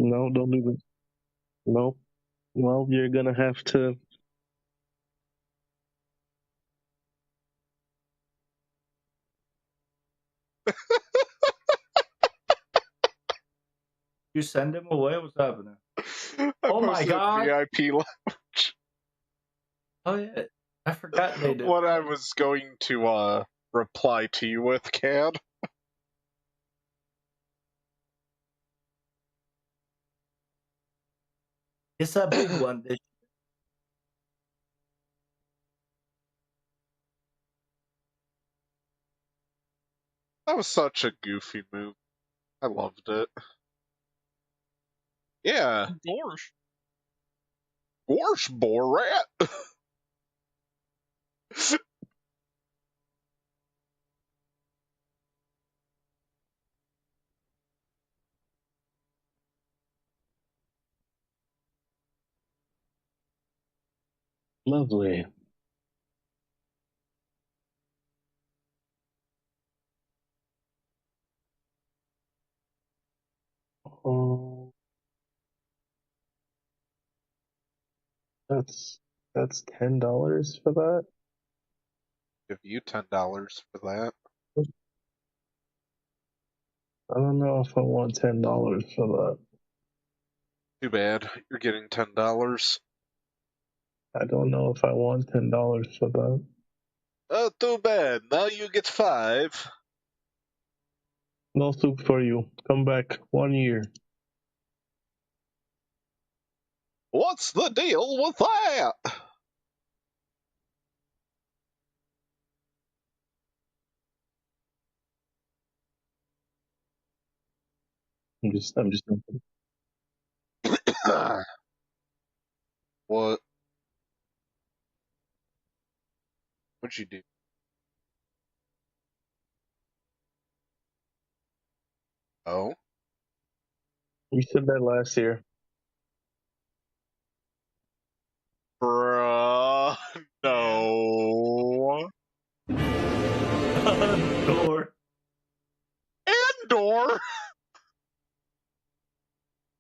No, don't do that. Nope. Well, you're gonna have to. You send him away? What's happening? I Oh my posted God. VIP Oh yeah, I forgot they did. what I was going to reply to you with, Cad. It's a big one. That was such a goofy move. I loved it. Yeah. Gorsh. Gorsh, Borat. Lovely. Oh, that's $10 for that. Give you $10 for that. I don't know if I want $10 for that. Too bad. You're getting $10. I don't know if I want $10 for that. Oh, too bad. Now you get 5. No soup for you. Come back 1 year. What's the deal with that? I'm just. What? What'd you do? Oh? You said that last year. Bruh. No. Door. Andor.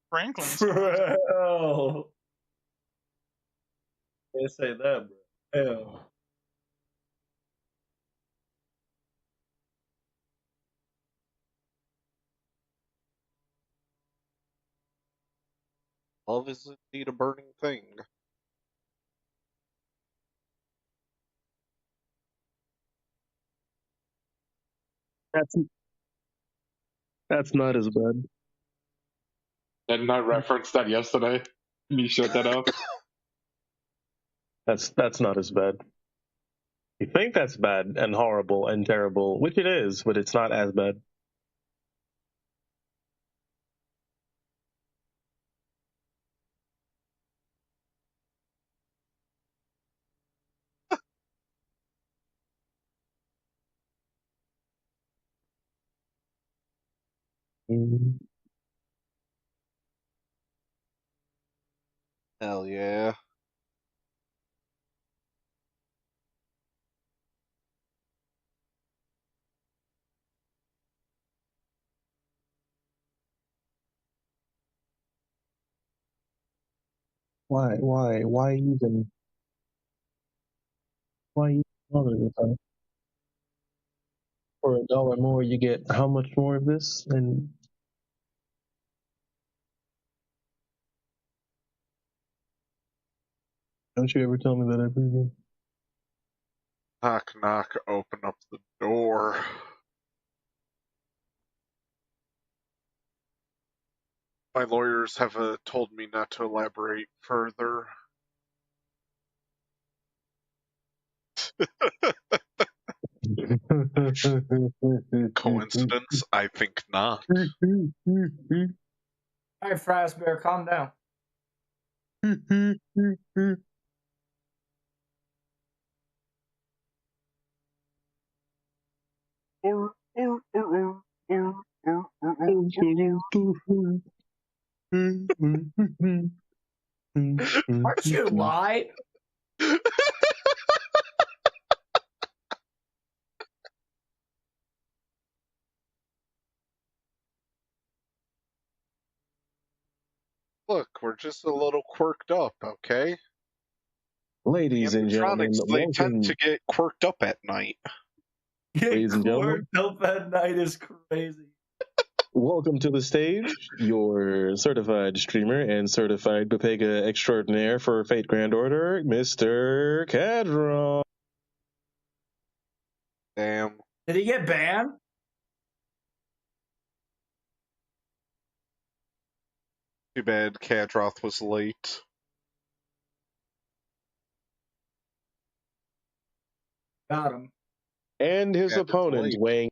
Franklin's. Bro. Can't say that, bro. Hell. Love is indeed a burning thing. That's that's not as bad. Didn't I reference that yesterday? You shut that up. That's not as bad. You think that's bad and horrible and terrible, which it is, but it's not as bad. Mhm. Hell yeah. Why even? Why even bother with that? For $1 more, you get how much more of this? And don't you ever tell me that ever again? Knock, knock, open up the door. My lawyers have told me not to elaborate further. Coincidence? I think not. All right, Fries Bear, calm down. Aren't you lying? Look, we're just a little quirked up, okay? Ladies and gentlemen, Animatronics, they tend to get quirked up at night. Ladies and gentlemen. Quirked up at night is crazy. Welcome to the stage, your certified streamer and certified Pepega extraordinaire for Fate Grand Order, Mr. Cadron. Damn. Did he get banned? Too bad Kadroth was late. Got him. And his Yeah, it's opponent late. weighing.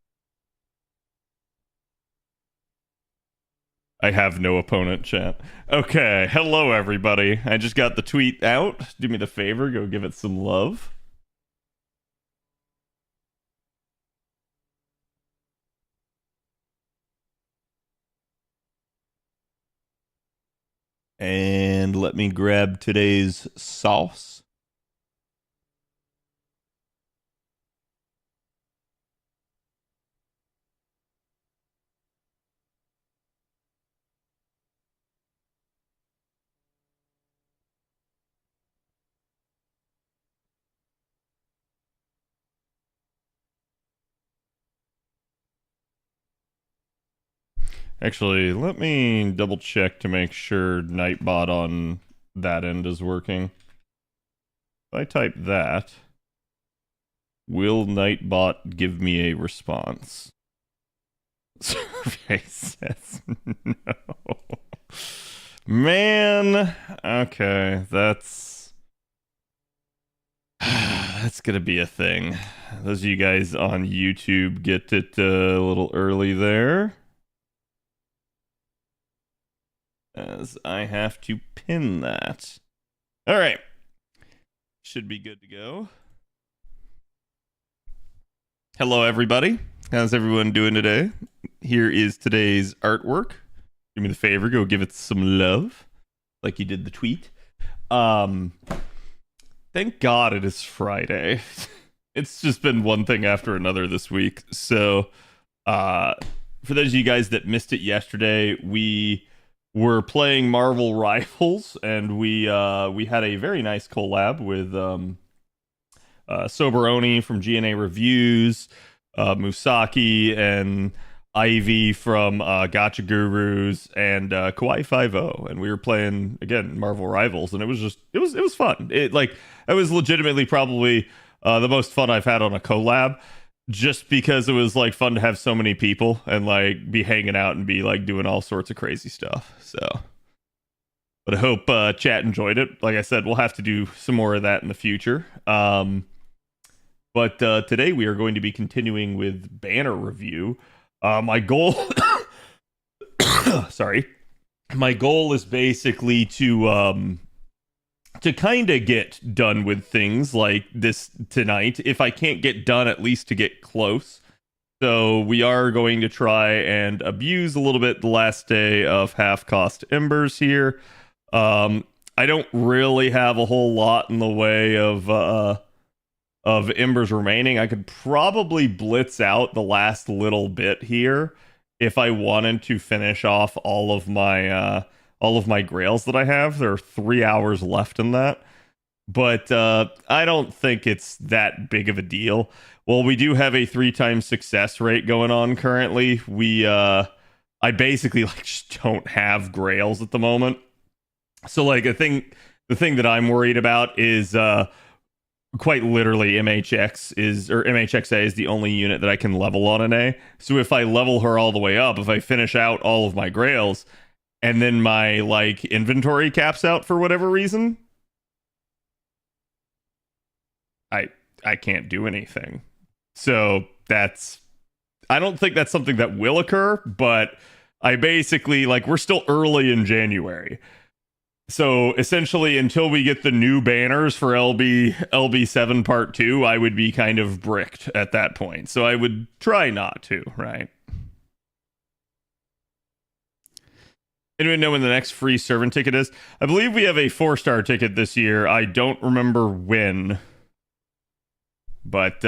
I have no opponent, chat. Okay, hello everybody. I just got the tweet out. Do me the favor, go give it some love. And let me grab today's sauce. Actually, let me double check to make sure Nightbot on that end is working. If I type that, will Nightbot give me a response? Survey says no. Man, okay, that's gonna be a thing. Those of you guys on YouTube get it a little early there, as I have to pin that. All right, should be good to go. Hello, everybody. How's everyone doing today? Here is today's artwork. Do me the favor, go give it some love, like you did the tweet. Thank God it is Friday. It's just been one thing after another this week. So, for those of you guys that missed it yesterday, we were playing Marvel Rivals, and we had a very nice collab with Soberoni from GNA Reviews, Musaki and Ivy from Gotcha Gurus, and Kawaii 5-0, and we were playing again Marvel Rivals, and it was fun. It was legitimately probably the most fun I've had on a collab, just because it was like fun to have so many people and like be hanging out and be like doing all sorts of crazy stuff. So, but I hope chat enjoyed it. Like I said, we'll have to do some more of that in the future. But today we are going to be continuing with banner review. My goal, sorry, my goal is basically to kind of get done with things like this tonight. If I can't get done, at least to get close. So we are going to try and abuse a little bit the last day of half-cost Embers here. I don't really have a whole lot in the way of Embers remaining. I could probably blitz out the last little bit here if I wanted to finish off all of my grails that I have. There are 3 hours left in that, but I don't think it's that big of a deal. Well, we do have a 3x success rate going on currently. I basically like just don't have grails at the moment. So like the thing that I'm worried about is quite literally MHXA is the only unit that I can level on an A. So if I level her all the way up, if I finish out all of my grails, and then my like inventory caps out for whatever reason, I can't do anything. So I don't think that's something that will occur, but I basically like we're still early in January. So essentially, until we get the new banners for LB7 Part 2, I would be kind of bricked at that point. So I would try not to, right? Anyone know when the next free servant ticket is? I believe we have a 4-star ticket this year. I don't remember when. But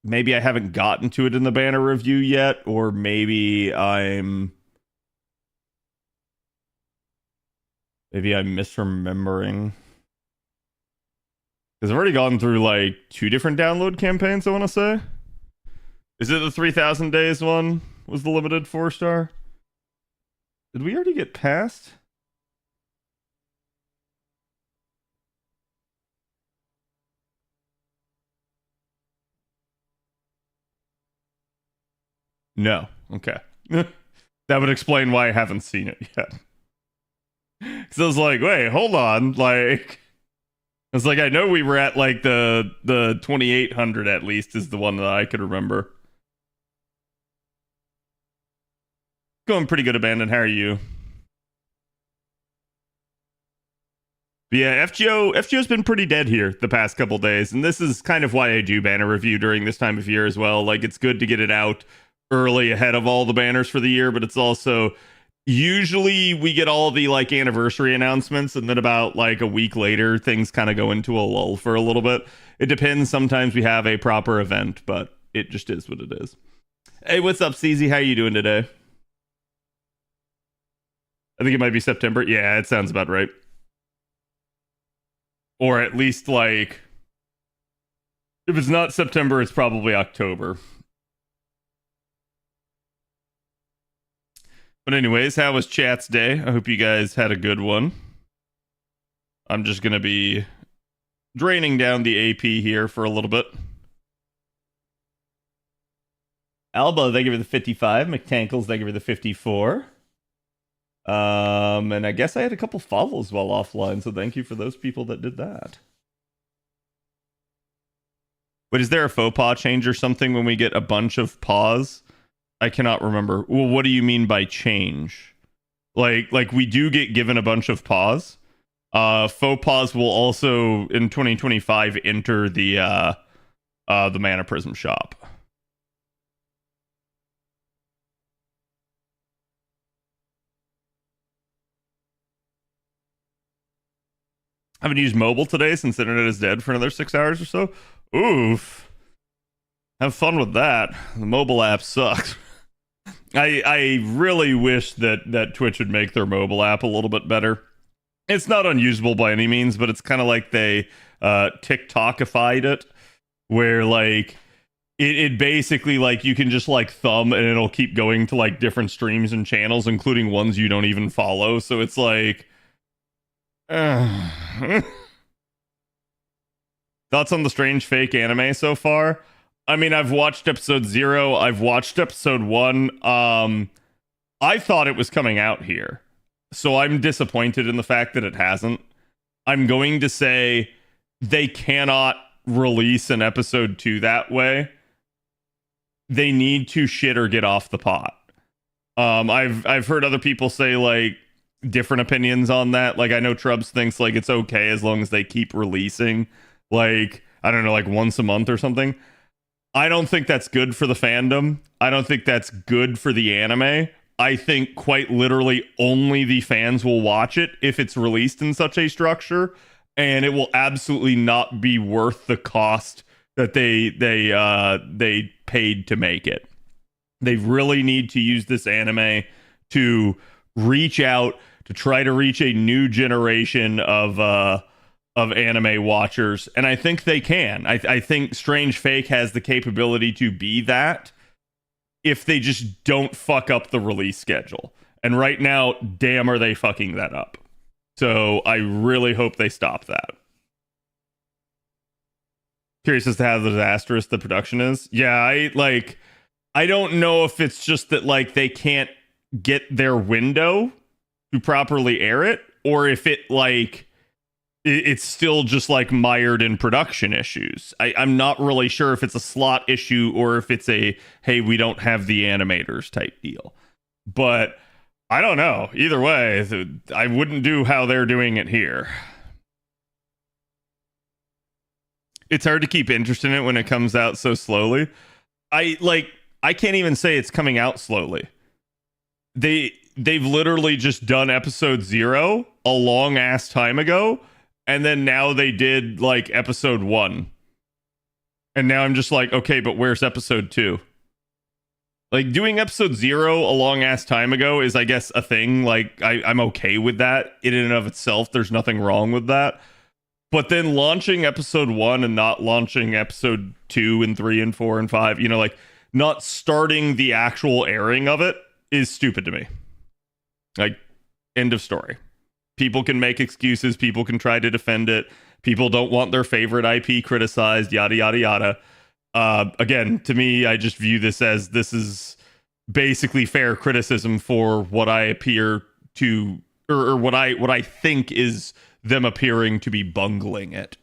maybe I haven't gotten to it in the banner review yet, or maybe I'm Maybe I'm misremembering. Because I've already gone through like 2 different download campaigns, I want to say. Is it the 3,000 days one? Was the limited 4-star? Did we already get past? No. Okay. That would explain why I haven't seen it yet. Because I was like, wait, hold on. Like, I was like, I know we were at like the 2,800 at least is the one that I could remember. Going pretty good, Abandon. How are you? But yeah, FGO's been pretty dead here the past couple days, and this is kind of why I do banner review during this time of year as well. Like, it's good to get it out early ahead of all the banners for the year, but it's also usually we get all the like anniversary announcements, and then about like a week later things kind of go into a lull for a little bit. It depends. Sometimes we have a proper event, but it just is what it is. Hey, what's up, CZ? How you doing today? I think it might be September. Yeah, it sounds about right. Or at least like, if it's not September, it's probably October. But anyways, how was chat's day? I hope you guys had a good one. I'm just going to be draining down the AP here for a little bit. Alba, thank you for the 55. McTankles, thank you for the 54. And I guess I had a couple follows while offline, so thank you for those people that did that. But is there a faux pas change or something when we get a bunch of pause? I cannot remember. Well, what do you mean by change? Like we do get given a bunch of pause. Faux pas will also in 2025 enter the Mana Prism shop. I haven't used mobile today since the internet is dead for another 6 hours or so. Oof. Have fun with that. The mobile app sucks. I really wish that Twitch would make their mobile app a little bit better. It's not unusable by any means, but it's kind of like they TikTokified it, where like it basically like you can just like thumb and it'll keep going to like different streams and channels, including ones you don't even follow. So it's like thoughts on the strange fake anime so far? I mean, I've watched episode 0. I've watched episode 1. I thought it was coming out here, so I'm disappointed in the fact that it hasn't. I'm going to say they cannot release an episode 2 that way. They need to shit or get off the pot. I've heard other people say like different opinions on that. Like I know Trubs thinks like it's okay as long as they keep releasing like, I don't know, like once a month or something. I don't think that's good for the fandom. I don't think that's good for the anime. I think quite literally only the fans will watch it if it's released in such a structure, and it will absolutely not be worth the cost that they paid to make it. They really need to use this anime to reach out, to try to reach a new generation of anime watchers, and I think they can. I think Strange Fake has the capability to be that if they just don't fuck up the release schedule. And right now, damn, are they fucking that up. So I really hope they stop that. Curious as to how disastrous the production is. Yeah, I don't know if it's just that like they can't get their window to properly air it, or if it like it's still just like mired in production issues. I'm not really sure if it's a slot issue or if it's a, hey, we don't have the animators type deal. But I don't know. Either way, I wouldn't do how they're doing it here. It's hard to keep interest in it when it comes out so slowly. I can't even say it's coming out slowly. They've literally just done episode 0 a long ass time ago. And then now they did like episode 1. And now I'm just like, okay, but where's episode 2? Like doing episode 0 a long ass time ago is, I guess, a thing. Like I'm okay with that in and of itself. There's nothing wrong with that. But then launching episode 1 and not launching episode 2 and 3 and 4 and 5, you know, like not starting the actual airing of it is stupid to me. Like, end of story. People can make excuses. People can try to defend it. People don't want their favorite IP criticized, yada, yada, yada. Again, to me, I just view this is basically fair criticism for what I appear to, or what I think is them appearing to be bungling it.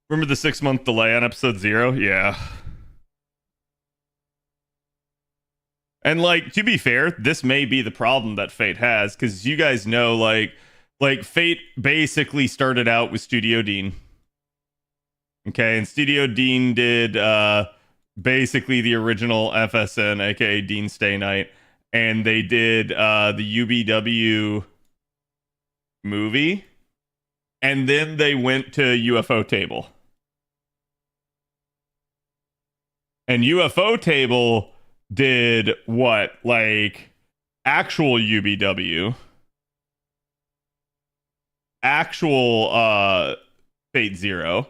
Remember the 6-month delay on episode 0? Yeah. And like, to be fair, this may be the problem that Fate has, because you guys know, like Fate basically started out with Studio Dean. Okay, and Studio Dean did basically the original FSN, aka Dean Stay Night, and they did the UBW movie, and then they went to UFO Table. And UFO Table did what? Like actual UBW, actual Fate Zero.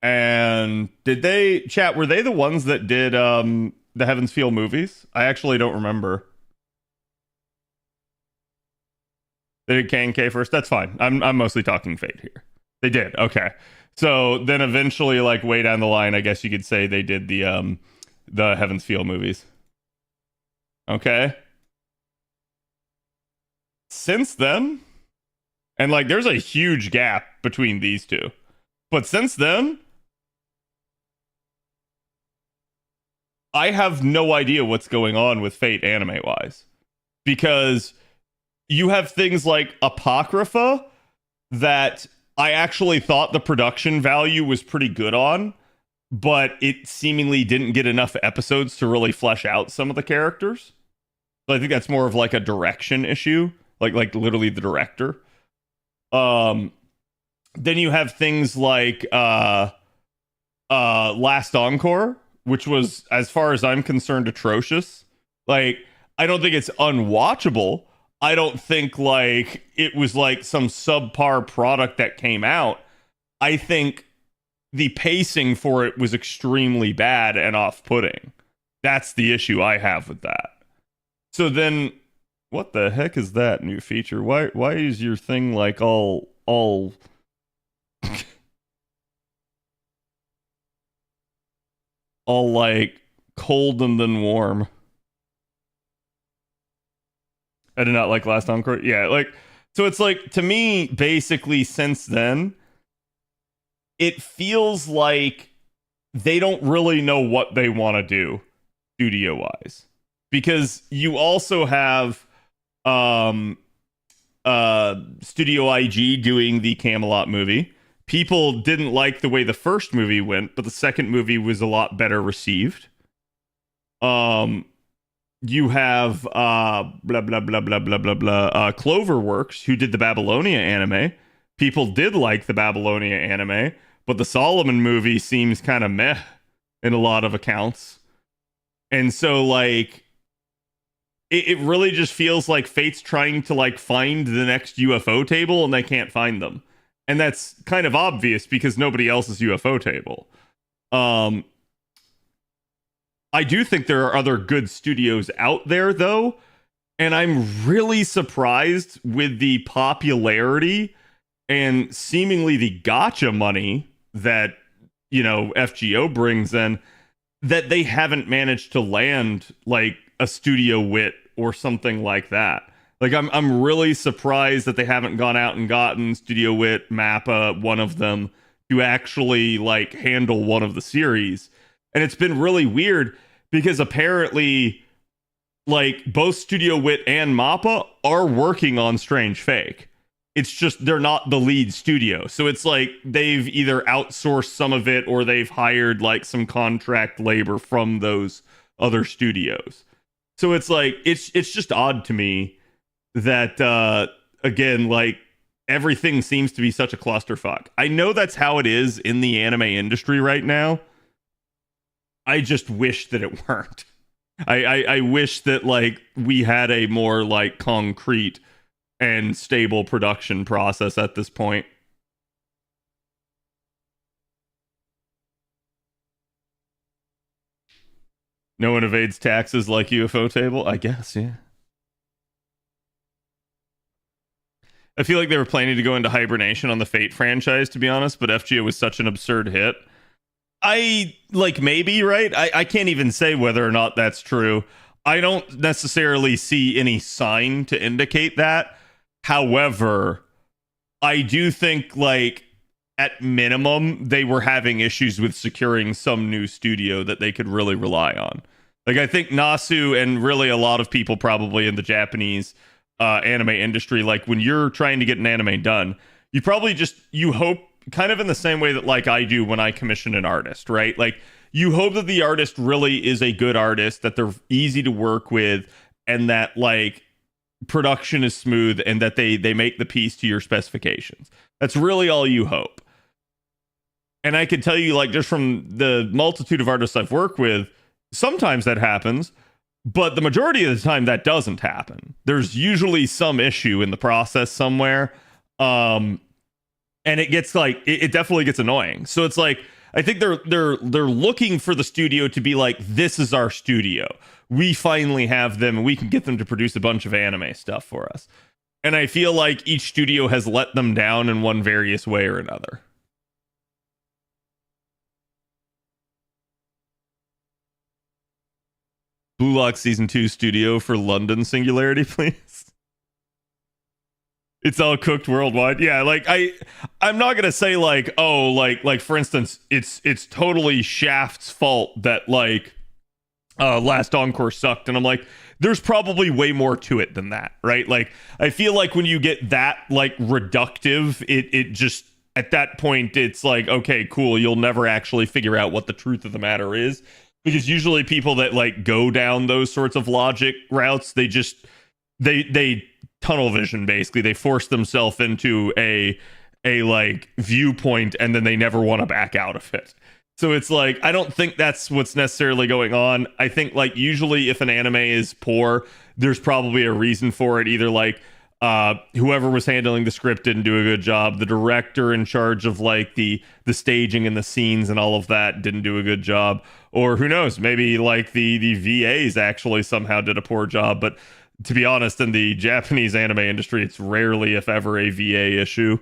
And did they, chat, were they the ones that did the Heaven's Feel movies? I actually don't remember. They did K and K first. That's fine. I'm mostly talking Fate here. They did. Okay. So then eventually, like way down the line, I guess you could say they did the Heaven's Feel movies. Okay. Since then, and like there's a huge gap between these two, but since then, I have no idea what's going on with Fate anime wise, because you have things like Apocrypha that I actually thought the production value was pretty good on, but it seemingly didn't get enough episodes to really flesh out some of the characters. So I think that's more of like a direction issue, like literally the director. Then you have things like Last Encore, which was, as far as I'm concerned, atrocious. Like, I don't think it's unwatchable. I don't think like it was like some subpar product that came out. I think the pacing for it was extremely bad and off-putting. That's the issue I have with that. So then, what the heck is that new feature? Why is your thing like all all like cold and then warm? I did not like Last Encore. Yeah, like, so it's like, to me, basically since then, it feels like they don't really know what they want to do studio wise, because you also have Studio IG doing the Camelot movie. People didn't like the way the first movie went, but the second movie was a lot better received. You have blah blah blah blah blah blah blah Cloverworks, who did the Babylonia anime. People did like the Babylonia anime, but the Solomon movie seems kind of meh in a lot of accounts. And so like it really just feels like Fate's trying to like find the next UFO Table and they can't find them. And that's kind of obvious because nobody else is UFO Table. I do think there are other good studios out there, though, and I'm really surprised with the popularity and seemingly the gotcha money that, you know, FGO brings in, that they haven't managed to land like a Studio Wit or something like that. Like, I'm really surprised that they haven't gone out and gotten Studio Wit, Mappa, one of them, to actually like handle one of the series. And it's been really weird because apparently, like, both Studio Wit and Mappa are working on Strange Fake. It's just they're not the lead studio. So it's like they've either outsourced some of it or they've hired like some contract labor from those other studios. So it's like it's just odd to me that again, like, everything seems to be such a clusterfuck. I know that's how it is in the anime industry right now. I just wish that it weren't. I wish that like we had a more like concrete and stable production process at this point. No one evades taxes like UFO table? I guess, yeah. I feel like they were planning to go into hibernation on the Fate franchise, to be honest, but FGO was such an absurd hit. I, like, maybe, right? I can't even say whether or not that's true. I don't necessarily see any sign to indicate that. However, I do think, like, at minimum, they were having issues with securing some new studio that they could really rely on. Like, I think Nasu and really a lot of people probably in the Japanese anime industry, like, when you're trying to get an anime done, you probably just, you hope, kind of in the same way that, like, I do when I commission an artist, right? Like, you hope that the artist really is a good artist, that they're easy to work with, and that, like, production is smooth, and that they make the piece to your specifications. That's really all you hope. And I can tell you, like, just from the multitude of artists I've worked with, sometimes that happens, but the majority of the time that doesn't happen. There's usually some issue in the process somewhere. And it gets like, it definitely gets annoying. So it's like, I think they're looking for the studio to be like, this is our studio. We finally have them and we can get them to produce a bunch of anime stuff for us. And I feel like each studio has let them down in one various way or another. Blue Lock Season 2 studio for London Singularity, please. It's all cooked worldwide. Yeah, like I'm not gonna say like, oh, like for instance, it's totally Shaft's fault that like Last Encore sucked. And I'm like, there's probably way more to it than that, right? Like, I feel like when you get that like reductive, it just at that point it's like, okay, cool, you'll never actually figure out what the truth of the matter is. Because usually people that like go down those sorts of logic routes, they just they tunnel vision, basically. They force themselves into a like viewpoint and then they never want to back out of it. So it's like, I don't think that's what's necessarily going on. I think like usually if an anime is poor, there's probably a reason for it. Either like whoever was handling the script didn't do a good job. The director in charge of like the staging and the scenes and all of that didn't do a good job. Or who knows, maybe like the VAs actually somehow did a poor job. But to be honest, in the Japanese anime industry, it's rarely, if ever, a VA issue.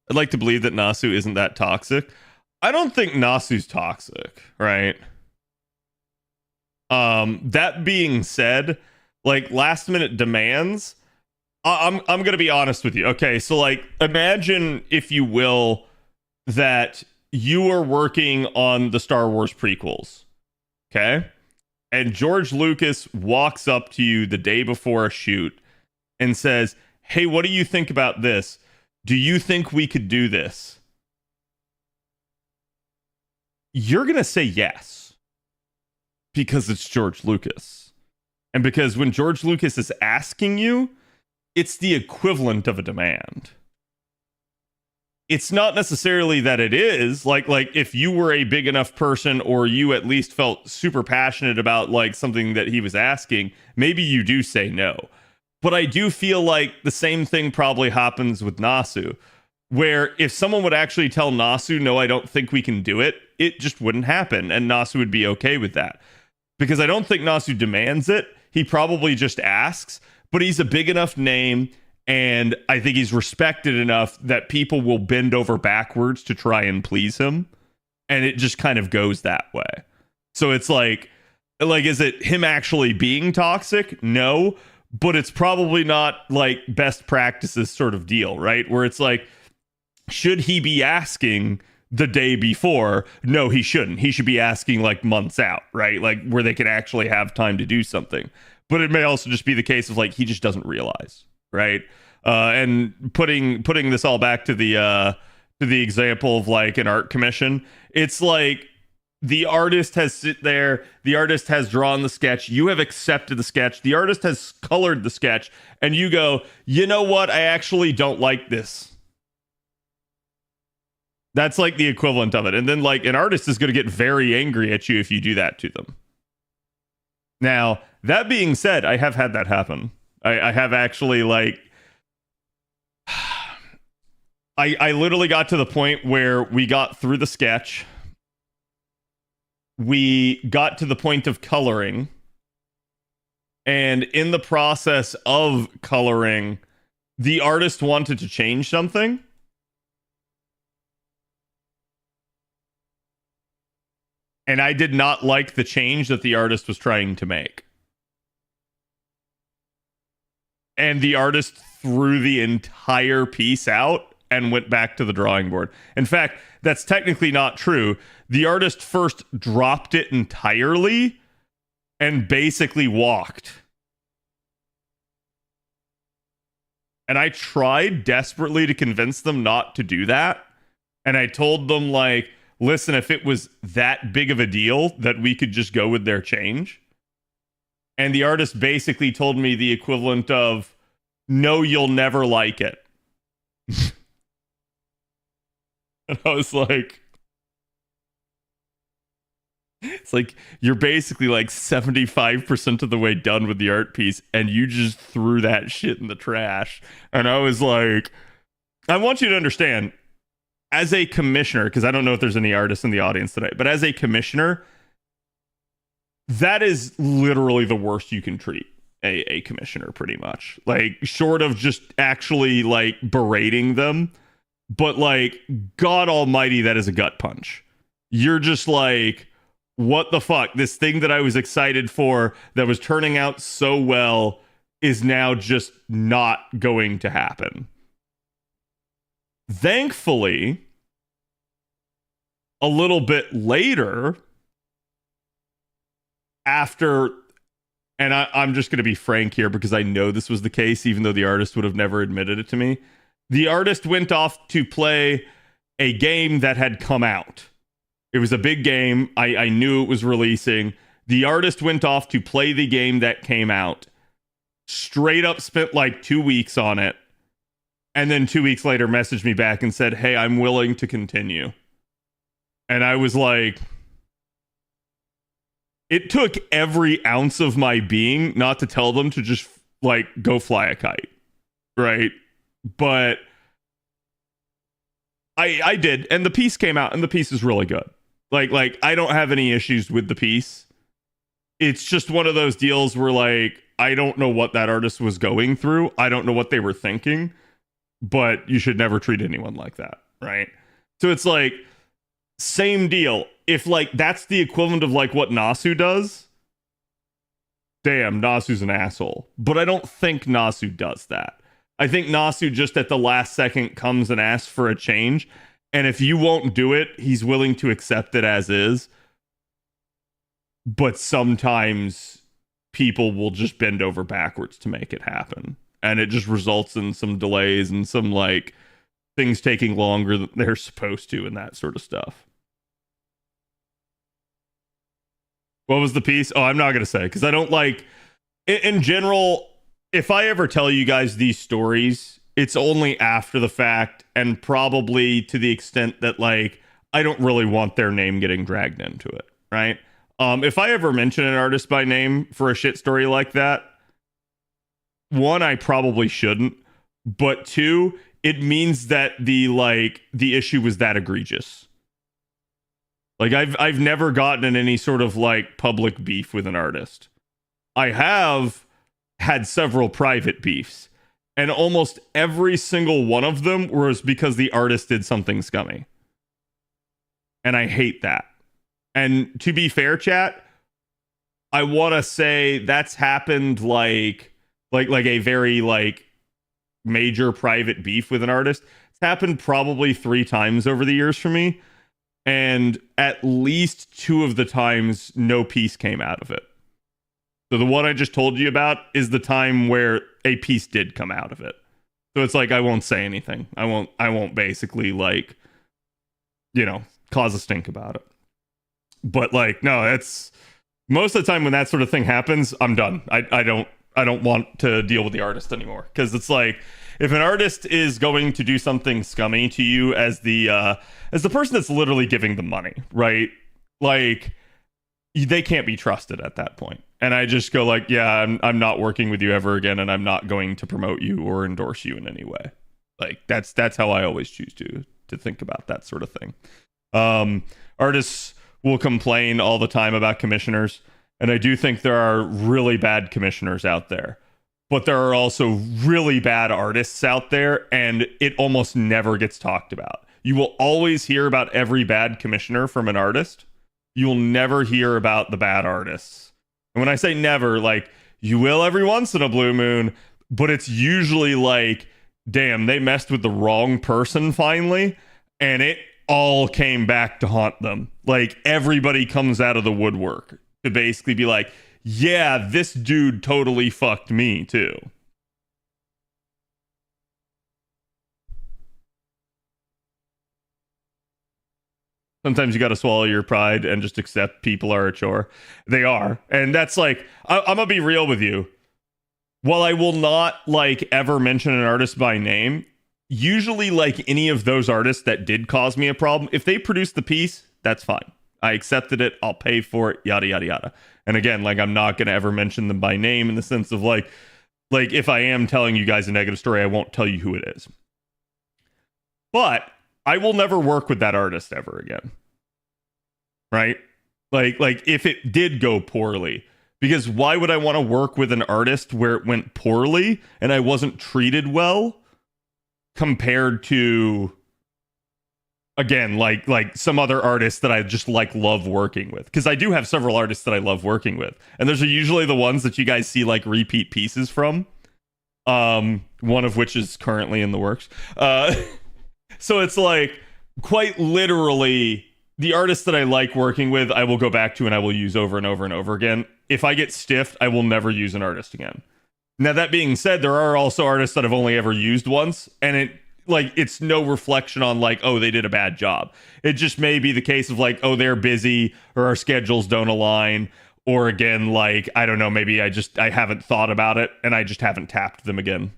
I'd like to believe that Nasu isn't that toxic. I don't think Nasu's toxic, right? That being said, like last minute demands, I'm gonna be honest with you. Okay, so like imagine, if you will, that you are working on the Star Wars prequels, okay? And George Lucas walks up to you the day before a shoot and says, "Hey, what do you think about this? Do you think we could do this?" You're gonna say yes. Because it's George Lucas. And because when George Lucas is asking you, it's the equivalent of a demand. It's not necessarily that it is like if you were a big enough person or you at least felt super passionate about like something that he was asking, maybe you do say no. But I do feel like the same thing probably happens with Nasu, where if someone would actually tell Nasu, no, I don't think we can do it, it just wouldn't happen. And Nasu would be okay with that. Because I don't think Nasu demands it. He probably just asks, but he's a big enough name, and I think he's respected enough that people will bend over backwards to try and please him, and it just kind of goes that way. So it's like is it him actually being toxic? No, but it's probably not like best practices sort of deal, right? Where it's like, should he be asking the day before? No, he shouldn't. He should be asking like months out, right? Like where they can actually have time to do something. But it may also just be the case of like he just doesn't realize, right? And putting this all back to the example of like an art commission, it's like The artist has sit there, the artist has drawn the sketch, you have accepted the sketch, the artist has colored the sketch, and you go, you know what, I actually don't like this. That's like the equivalent of it. And then like an artist is going to get very angry at you if you do that to them. Now, that being said, I have had that happen. I have actually like I literally got to the point where we got through the sketch. We got to the point of coloring. And in the process of coloring, the artist wanted to change something. And I did not like the change that the artist was trying to make. And the artist threw the entire piece out and went back to the drawing board. In fact, that's technically not true. The artist first dropped it entirely and basically walked. And I tried desperately to convince them not to do that. And I told them, like, listen, if it was that big of a deal that we could just go with their change. And the artist basically told me the equivalent of, no, you'll never like it. And I was like, it's like, you're basically like 75% of the way done with the art piece, and you just threw that shit in the trash. And I was like, I want you to understand, as a commissioner, because I don't know if there's any artists in the audience today, but as a commissioner, that is literally the worst you can treat a commissioner, pretty much. Like, short of just actually like berating them, but like, God almighty, that is a gut punch. You're just like, what the fuck? This thing that I was excited for, that was turning out so well, is now just not going to happen. Thankfully, a little bit later, after, and I'm just going to be frank here because I know this was the case, even though the artist would have never admitted it to me. The artist went off to play a game that had come out. It was a big game. I knew it was releasing. The artist went off to play the game that came out. Straight up spent like 2 weeks on it. And then 2 weeks later messaged me back and said, hey, I'm willing to continue. And I was like, it took every ounce of my being not to tell them to just like go fly a kite. Right? But I did, and the piece came out, and the piece is really good. Like I don't have any issues with the piece. It's just one of those deals where like, I don't know what that artist was going through. I don't know what they were thinking, but you should never treat anyone like that, right? So it's like, same deal. If like that's the equivalent of like what Nasu does, damn, Nasu's an asshole. But I don't think Nasu does that. I think Nasu just at the last second comes and asks for a change. And if you won't do it, he's willing to accept it as is. But sometimes people will just bend over backwards to make it happen. And it just results in some delays and some like things taking longer than they're supposed to and that sort of stuff. What was the piece? Oh, I'm not going to say, because I don't like, in general, if I ever tell you guys these stories, it's only after the fact, and probably to the extent that like I don't really want their name getting dragged into it, right? If I ever mention an artist by name for a shit story like that, one, I probably shouldn't, but two, it means that the issue was that egregious. Like I've never gotten in any sort of like public beef with an artist. I have had several private beefs, and almost every single one of them was because the artist did something scummy. And I hate that. And to be fair, chat, I want to say that's happened like a very like major private beef with an artist. It's happened probably 3 times over the years for me. And at least 2 of the times, no piece came out of it. So the one I just told you about is the time where a piece did come out of it. So it's like, I won't say anything. I won't basically like, cause a stink about it. But like, no, that's most of the time when that sort of thing happens, I'm done. I don't want to deal with the artist anymore, because it's like, if an artist is going to do something scummy to you as the person that's literally giving them money, right? Like, they can't be trusted at that point. And I just go like, yeah, I'm not working with you ever again, and I'm not going to promote you or endorse you in any way. Like, that's how I always choose to think about that sort of thing. Artists will complain all the time about commissioners, and I do think there are really bad commissioners out there. But there are also really bad artists out there, and it almost never gets talked about. You will always hear about every bad commissioner from an artist. You will never hear about the bad artists. And when I say never, like, you will every once in a blue moon, but it's usually like, damn, they messed with the wrong person finally, and it all came back to haunt them. Like, everybody comes out of the woodwork to basically be like, yeah, this dude totally fucked me too. Sometimes you got to swallow your pride and just accept people are a chore. They are. And that's like, I'm going to be real with you. While I will not like ever mention an artist by name, usually like any of those artists that did cause me a problem, if they produce the piece, that's fine. I accepted it. I'll pay for it, yada, yada, yada. And again, like, I'm not going to ever mention them by name, in the sense of like if I am telling you guys a negative story, I won't tell you who it is. But I will never work with that artist ever again. Right? Like if it did go poorly, because why would I want to work with an artist where it went poorly and I wasn't treated well, compared to, again, like some other artists that I just like love working with? Because I do have several artists that I love working with, and those are usually the ones that you guys see like repeat pieces from. One of which is currently in the works. So it's like, quite literally, the artists that I like working with, I will go back to and I will use over and over and over again. If I get stiffed, I will never use an artist again. Now, that being said, there are also artists that I've only ever used once, and it's no reflection on like, oh, they did a bad job. It just may be the case of like, oh, they're busy, or our schedules don't align, or again, like, I don't know, maybe I haven't thought about it and I just haven't tapped them again.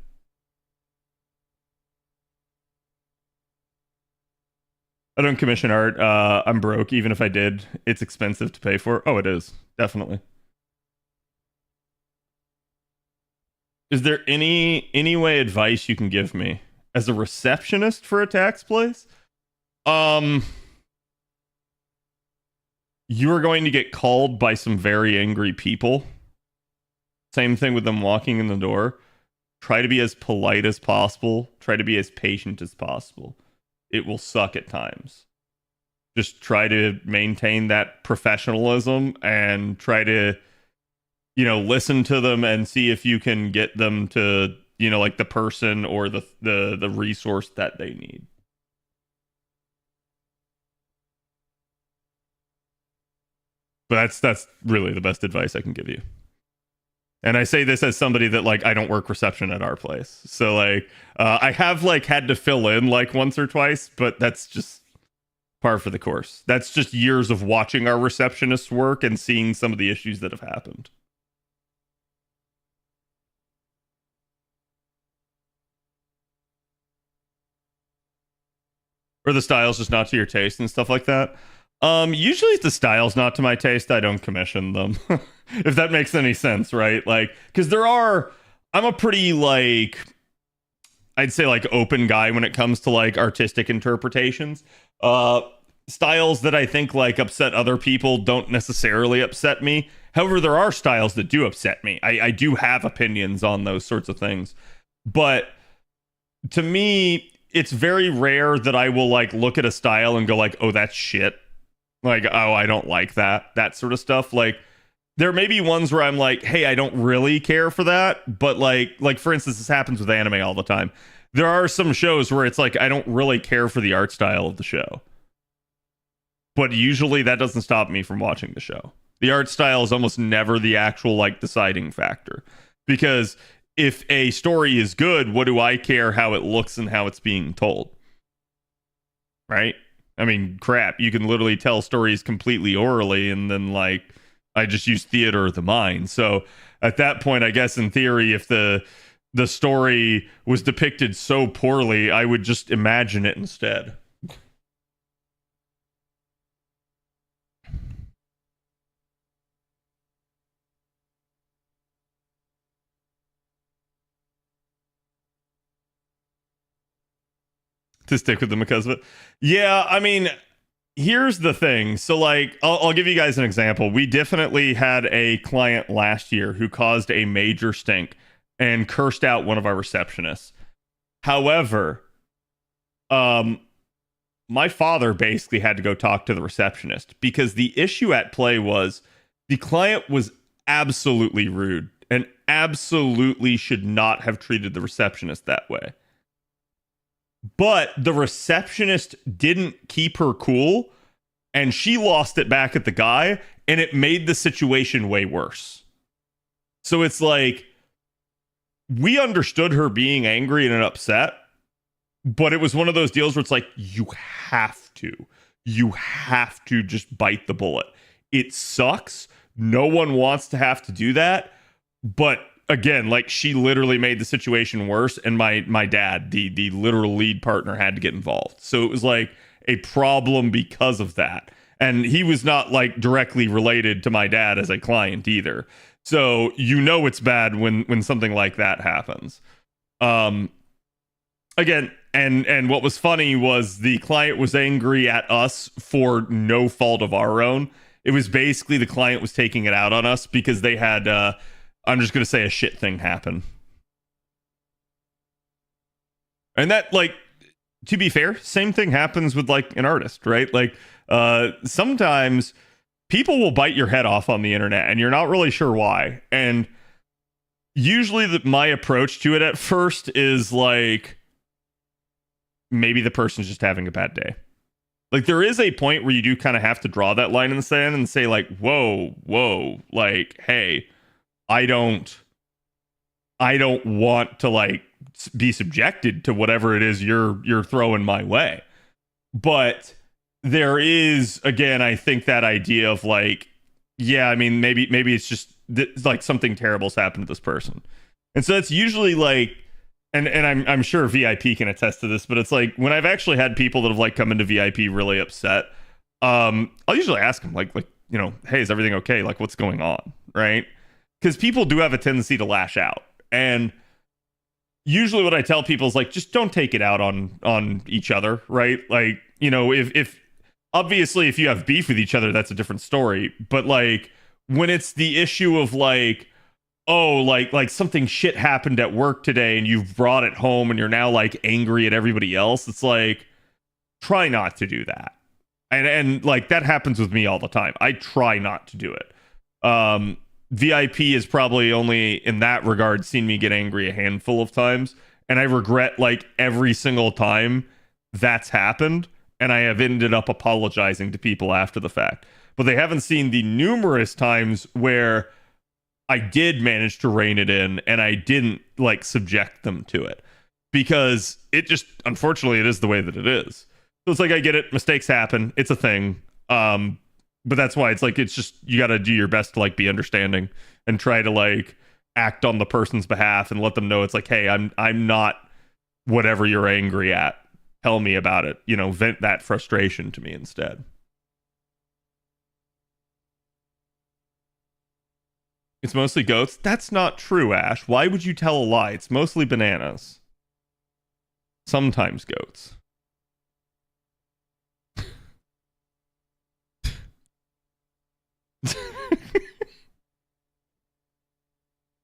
I don't commission art. I'm broke. Even if I did, it's expensive to pay for. Oh, it is. Definitely. Is there any way advice you can give me as a receptionist for a tax place? You are going to get called by some very angry people. Same thing with them walking in the door. Try to be as polite as possible. Try to be as patient as possible. It will suck at times. Just try to maintain that professionalism and try to, listen to them and see if you can get them to, like, the person or the resource that they need. But that's really the best advice I can give you. And I say this as somebody that, like, I don't work reception at our place. So, like, I have, like, had to fill in, like, once or twice, but that's just par for the course. That's just years of watching our receptionists work and seeing some of the issues that have happened. Or the style's just not to your taste and stuff like that. Usually if the style's not to my taste, I don't commission them. If that makes any sense, right? Like, because I'm a pretty, like, I'd say, like, open guy when it comes to, like, artistic interpretations. Styles that I think, like, upset other people don't necessarily upset me. However, there are styles that do upset me. I do have opinions on those sorts of things. But to me, it's very rare that I will, like, look at a style and go, like, oh, that's shit. Like, oh, I don't like that sort of stuff. Like, there may be ones where I'm like, hey, I don't really care for that. But like for instance, this happens with anime all the time. There are some shows where it's like, I don't really care for the art style of the show. But usually that doesn't stop me from watching the show. The art style is almost never the actual, like, deciding factor. Because if a story is good, what do I care how it looks and how it's being told? Right? I mean, crap, you can literally tell stories completely orally, and then like I just use theater of the mind. So at that point, I guess in theory, if the story was depicted so poorly, I would just imagine it instead. To stick with them because of it. Yeah, I mean, here's the thing. So, like, I'll give you guys an example. We definitely had a client last year who caused a major stink and cursed out one of our receptionists. However, my father basically had to go talk to the receptionist because the issue at play was the client was absolutely rude and absolutely should not have treated the receptionist that way. But the receptionist didn't keep her cool, and she lost it back at the guy, and it made the situation way worse. So it's like, we understood her being angry and upset, but it was one of those deals where it's like, you have to just bite the bullet. It sucks. No one wants to have to do that. But again, like, she literally made the situation worse, and my dad, the literal lead partner, had to get involved. So it was like a problem because of that. And he was not like directly related to my dad as a client either. So you know it's bad when something like that happens. Again, and what was funny was the client was angry at us for no fault of our own. It was basically the client was taking it out on us because they had I'm just going to say a shit thing happen. And that, like, to be fair, same thing happens with like an artist, right? Like sometimes people will bite your head off on the internet and you're not really sure why. And usually my approach to it at first is like, maybe the person's just having a bad day. Like, there is a point where you do kind of have to draw that line in the sand and say like, whoa, like, hey, I don't want to like be subjected to whatever it is you're throwing my way. But there is, again, I think that idea of like, yeah, I mean, maybe it's just like something terrible's happened to this person. And so that's usually like, and I'm sure VIP can attest to this, but it's like when I've actually had people that have like come into VIP really upset, I'll usually ask them like, you know, hey, is everything okay? Like, what's going on? Right? Because people do have a tendency to lash out. And usually what I tell people is like, just don't take it out on each other, right? Like, you know, if obviously if you have beef with each other, that's a different story. But like when it's the issue of like, oh, like something shit happened at work today and you've brought it home and you're now like angry at everybody else, it's like, try not to do that. And like that happens with me all the time. I try not to do it. VIP has probably only in that regard seen me get angry a handful of times, and I regret like every single time that's happened, and I have ended up apologizing to people after the fact. But they haven't seen the numerous times where I did manage to rein it in and I didn't like subject them to it, because it just, unfortunately, it is the way that it is. So it's like, I get it, mistakes happen, it's a thing. But that's why it's like, it's just, you got to do your best to like be understanding and try to like act on the person's behalf and let them know it's like, hey, I'm not whatever you're angry at. Tell me about it. You know, vent that frustration to me instead. It's mostly goats. That's not true, Ash. Why would you tell a lie? It's mostly bananas. Sometimes goats.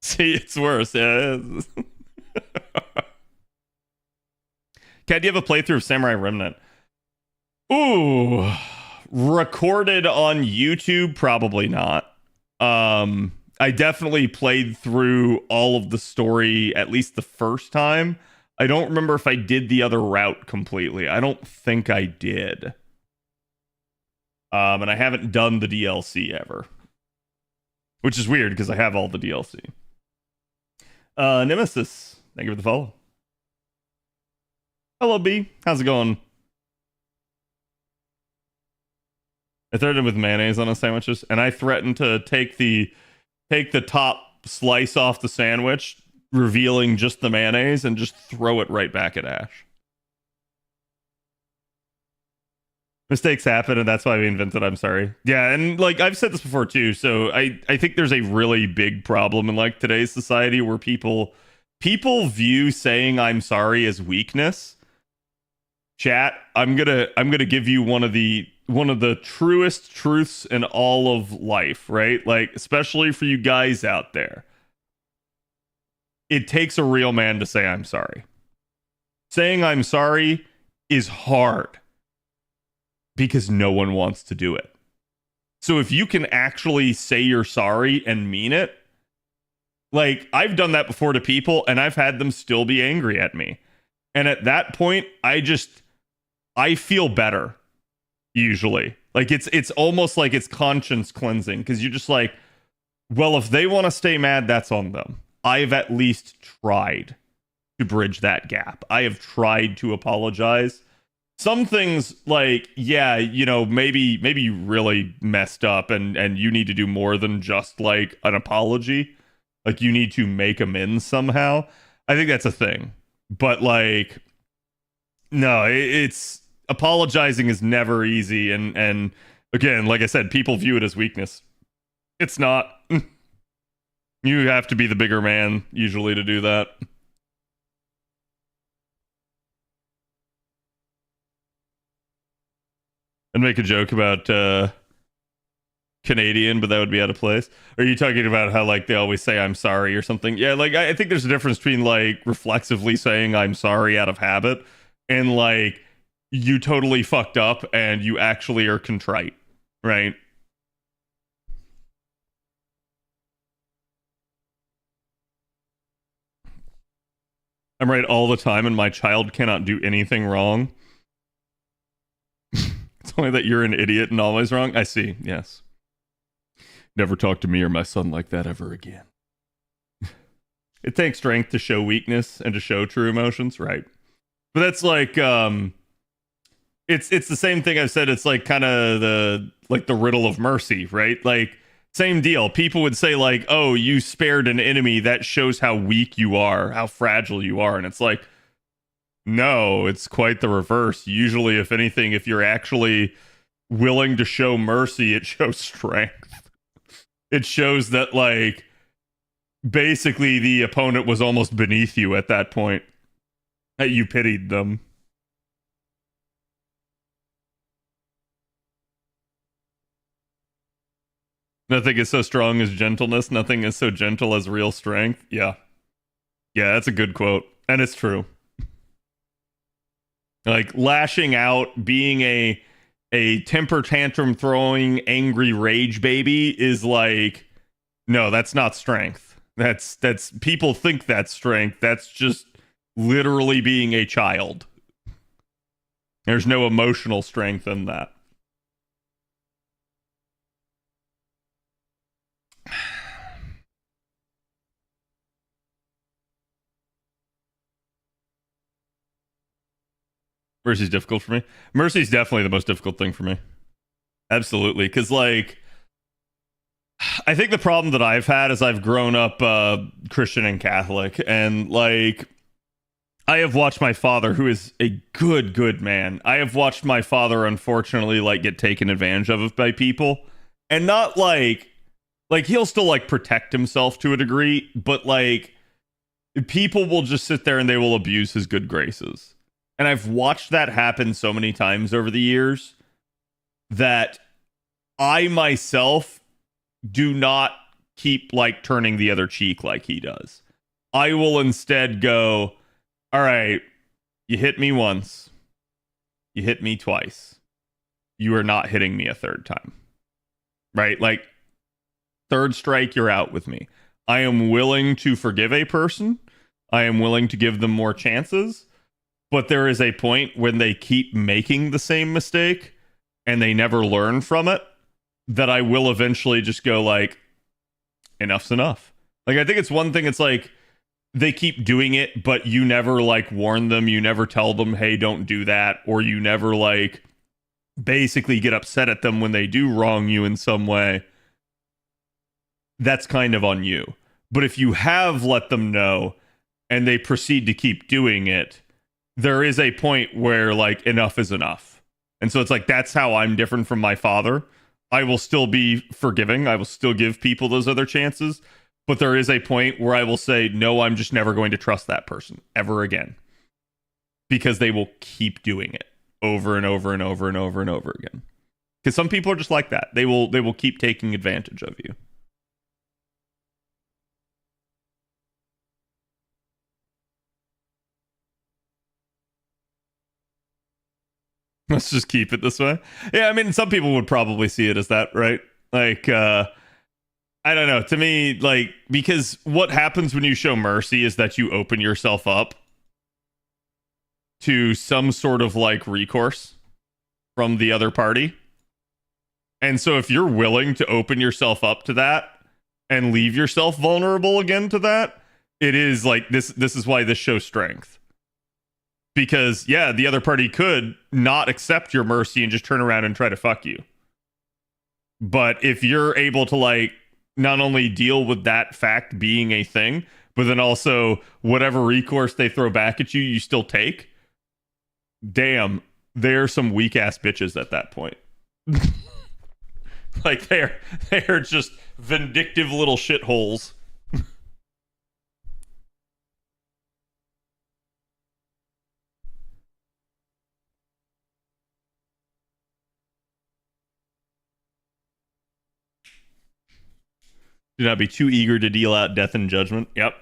See, it's worse. Yeah. Kat, do you have a playthrough of Samurai Remnant? Ooh, recorded on YouTube? Probably not. I definitely played through all of the story at least the first time. I don't remember if I did the other route completely. I don't think I did. And I haven't done the DLC ever, which is weird because I have all the DLC. Nemesis, thank you for the follow. Hello, B. How's it going? I threatened with mayonnaise on the sandwiches, and I threatened to take the top slice off the sandwich, revealing just the mayonnaise, and just throw it right back at Ash. Mistakes happen, and that's why we invented I'm sorry. Yeah, and like I've said this before too, so I think there's a really big problem in like today's society where people view saying I'm sorry as weakness. Chat, I'm gonna give you one of the truest truths in all of life, right? Like, especially for you guys out there. It takes a real man to say I'm sorry. Saying I'm sorry is hard because no one wants to do it. So if you can actually say you're sorry and mean it, like I've done that before to people and I've had them still be angry at me. And at that point, I feel better usually. Like it's almost like it's conscience cleansing because you're just like, well, if they want to stay mad, that's on them. I've at least tried to bridge that gap. I have tried to apologize. Some things like, yeah, you know, maybe you really messed up and you need to do more than just like an apology. Like you need to make amends somehow. I think that's a thing. But like, no, it's apologizing is never easy. And again, like I said, people view it as weakness. It's not. You have to be the bigger man usually to do that. And make a joke about Canadian, but that would be out of place. Are you talking about how like they always say I'm sorry or something? Yeah, like I think there's a difference between like reflexively saying I'm sorry out of habit and like you totally fucked up and you actually are contrite, right? I'm right all the time and my child cannot do anything wrong. It's only that you're an idiot and always wrong. I see, yes. Never talk to me or my son like that ever again. It takes strength to show weakness and to show true emotions, right? But that's like, it's the same thing I've said. It's like kind of the riddle of mercy, right? Like, same deal. People would say like, oh, you spared an enemy. That shows how weak you are, how fragile you are. And it's like, no, it's quite the reverse. Usually, if anything, if you're actually willing to show mercy, it shows strength. It shows that, like, basically the opponent was almost beneath you at that point. That you pitied them. Nothing is so strong as gentleness. Nothing is so gentle as real strength. Yeah. Yeah, that's a good quote. And it's true. Like lashing out, being a temper tantrum throwing angry rage baby is like, no, that's not strength. That's people think that's strength. That's just literally being a child. There's no emotional strength in that. Mercy's difficult for me. Mercy's definitely the most difficult thing for me. Absolutely. Because, like, I think the problem that I've had is I've grown up Christian and Catholic. And, like, I have watched my father, who is a good man. I have watched my father, unfortunately, like, get taken advantage of by people. And not, like, he'll still, like, protect himself to a degree. But, like, people will just sit there and they will abuse his good graces. And I've watched that happen so many times over the years that I myself do not keep like turning the other cheek like he does. I will instead go, all right, you hit me once. You hit me twice. You are not hitting me a third time. Right? Like, third strike, you're out with me. I am willing to forgive a person. I am willing to give them more chances. But there is a point when they keep making the same mistake and they never learn from it that I will eventually just go like, enough's enough. Like, I think it's one thing, it's like they keep doing it, but you never like warn them. You never tell them, hey, don't do that. Or you never like basically get upset at them when they do wrong you in some way, that's kind of on you. But if you have let them know and they proceed to keep doing it, there is a point where like enough is enough. And so it's like, that's how I'm different from my father. I will still be forgiving. I will still give people those other chances. But there is a point where I will say, no, I'm just never going to trust that person ever again. Because they will keep doing it over and over and over and over and over again. Because some people are just like that. They will keep taking advantage of you. Let's just keep it this way. Yeah, I mean, some people would probably see it as that, right? Like, I don't know. To me, like, because what happens when you show mercy is that you open yourself up to some sort of like recourse from the other party. And so if you're willing to open yourself up to that and leave yourself vulnerable again to that, it is like this is why this shows strength. Because yeah, the other party could not accept your mercy and just turn around and try to fuck you. But if you're able to like not only deal with that fact being a thing, but then also whatever recourse they throw back at you, you still take. Damn, they're some weak ass bitches at that point. Like they're just vindictive little shitholes. Do not be too eager to deal out death and judgment. Yep.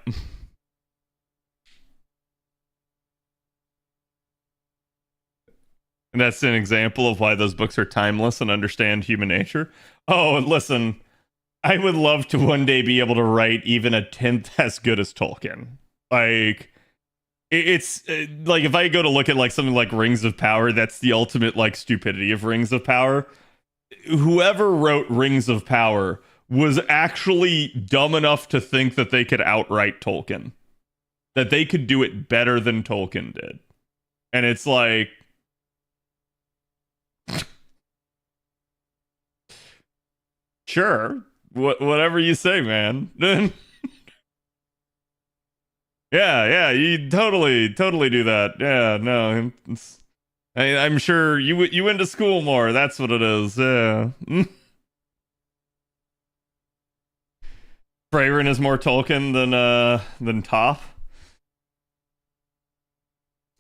And that's an example of why those books are timeless and understand human nature. Oh, and listen, I would love to one day be able to write even a 10th as good as Tolkien. Like, it's like if I go to look at like something like Rings of Power, that's the ultimate like stupidity of Rings of Power. Whoever wrote Rings of Power was actually dumb enough to think that they could outright Tolkien. That they could do it better than Tolkien did. And it's like, sure, whatever you say, man. yeah, you totally do that. Yeah, no, I'm sure you went to school more. That's what it is. Yeah. Freyrin is more Tolkien than Top.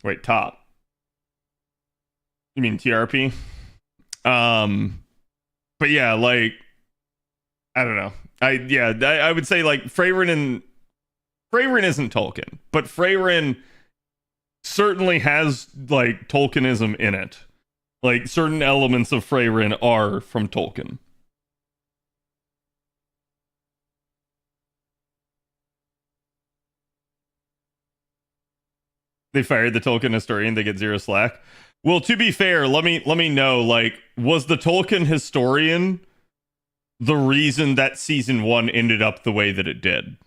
Wait, Top. You mean TRP? But yeah, like I don't know. I would say like Freyrin isn't Tolkien, but Freyrin certainly has like Tolkienism in it. Like certain elements of Freyrin are from Tolkien. They fired the Tolkien historian, they get zero slack. Well, to be fair, let me know, like, was the Tolkien historian the reason that season 1 ended up the way that it did?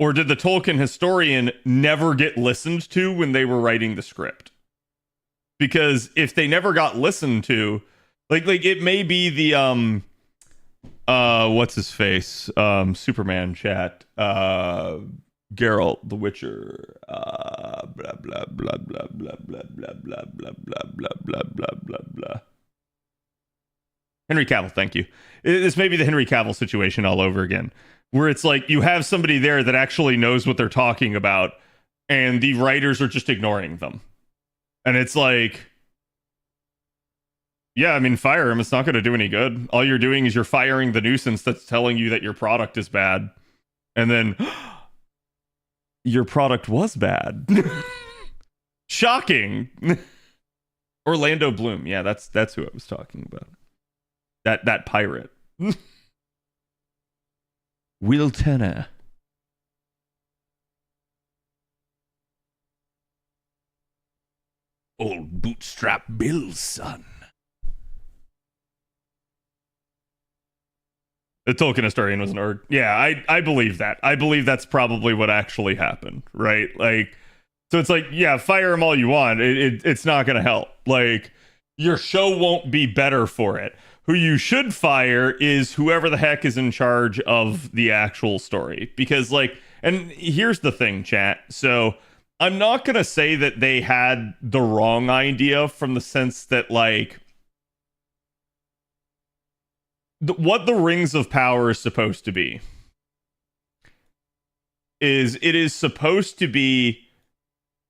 Or did the Tolkien historian never get listened to when they were writing the script? Because if they never got listened to, like it may be the what's his face? Superman chat. Geralt the Witcher, blah blah blah blah blah blah blah blah blah blah blah blah blah blah blah blah. Henry Cavill, thank you. This may be the Henry Cavill situation all over again, where it's like you have somebody there that actually knows what they're talking about, and the writers are just ignoring them. And it's like, yeah, I mean, fire him. It's not going to do any good. All you're doing is you're firing the nuisance that's telling you that your product is bad, and then. Your product was bad. Shocking. Orlando Bloom. Yeah, that's who I was talking about. That pirate. Will Turner. Old Bootstrap Bill's son. The Tolkien historian was an org. Yeah, I believe that. I believe that's probably what actually happened, right? Like, so it's like, yeah, fire him all you want. It's not going to help. Like, your show won't be better for it. Who you should fire is whoever the heck is in charge of the actual story. Because, like, and here's the thing, chat. So I'm not going to say that they had the wrong idea from the sense that, like, what the Rings of Power is supposed to be is it is supposed to be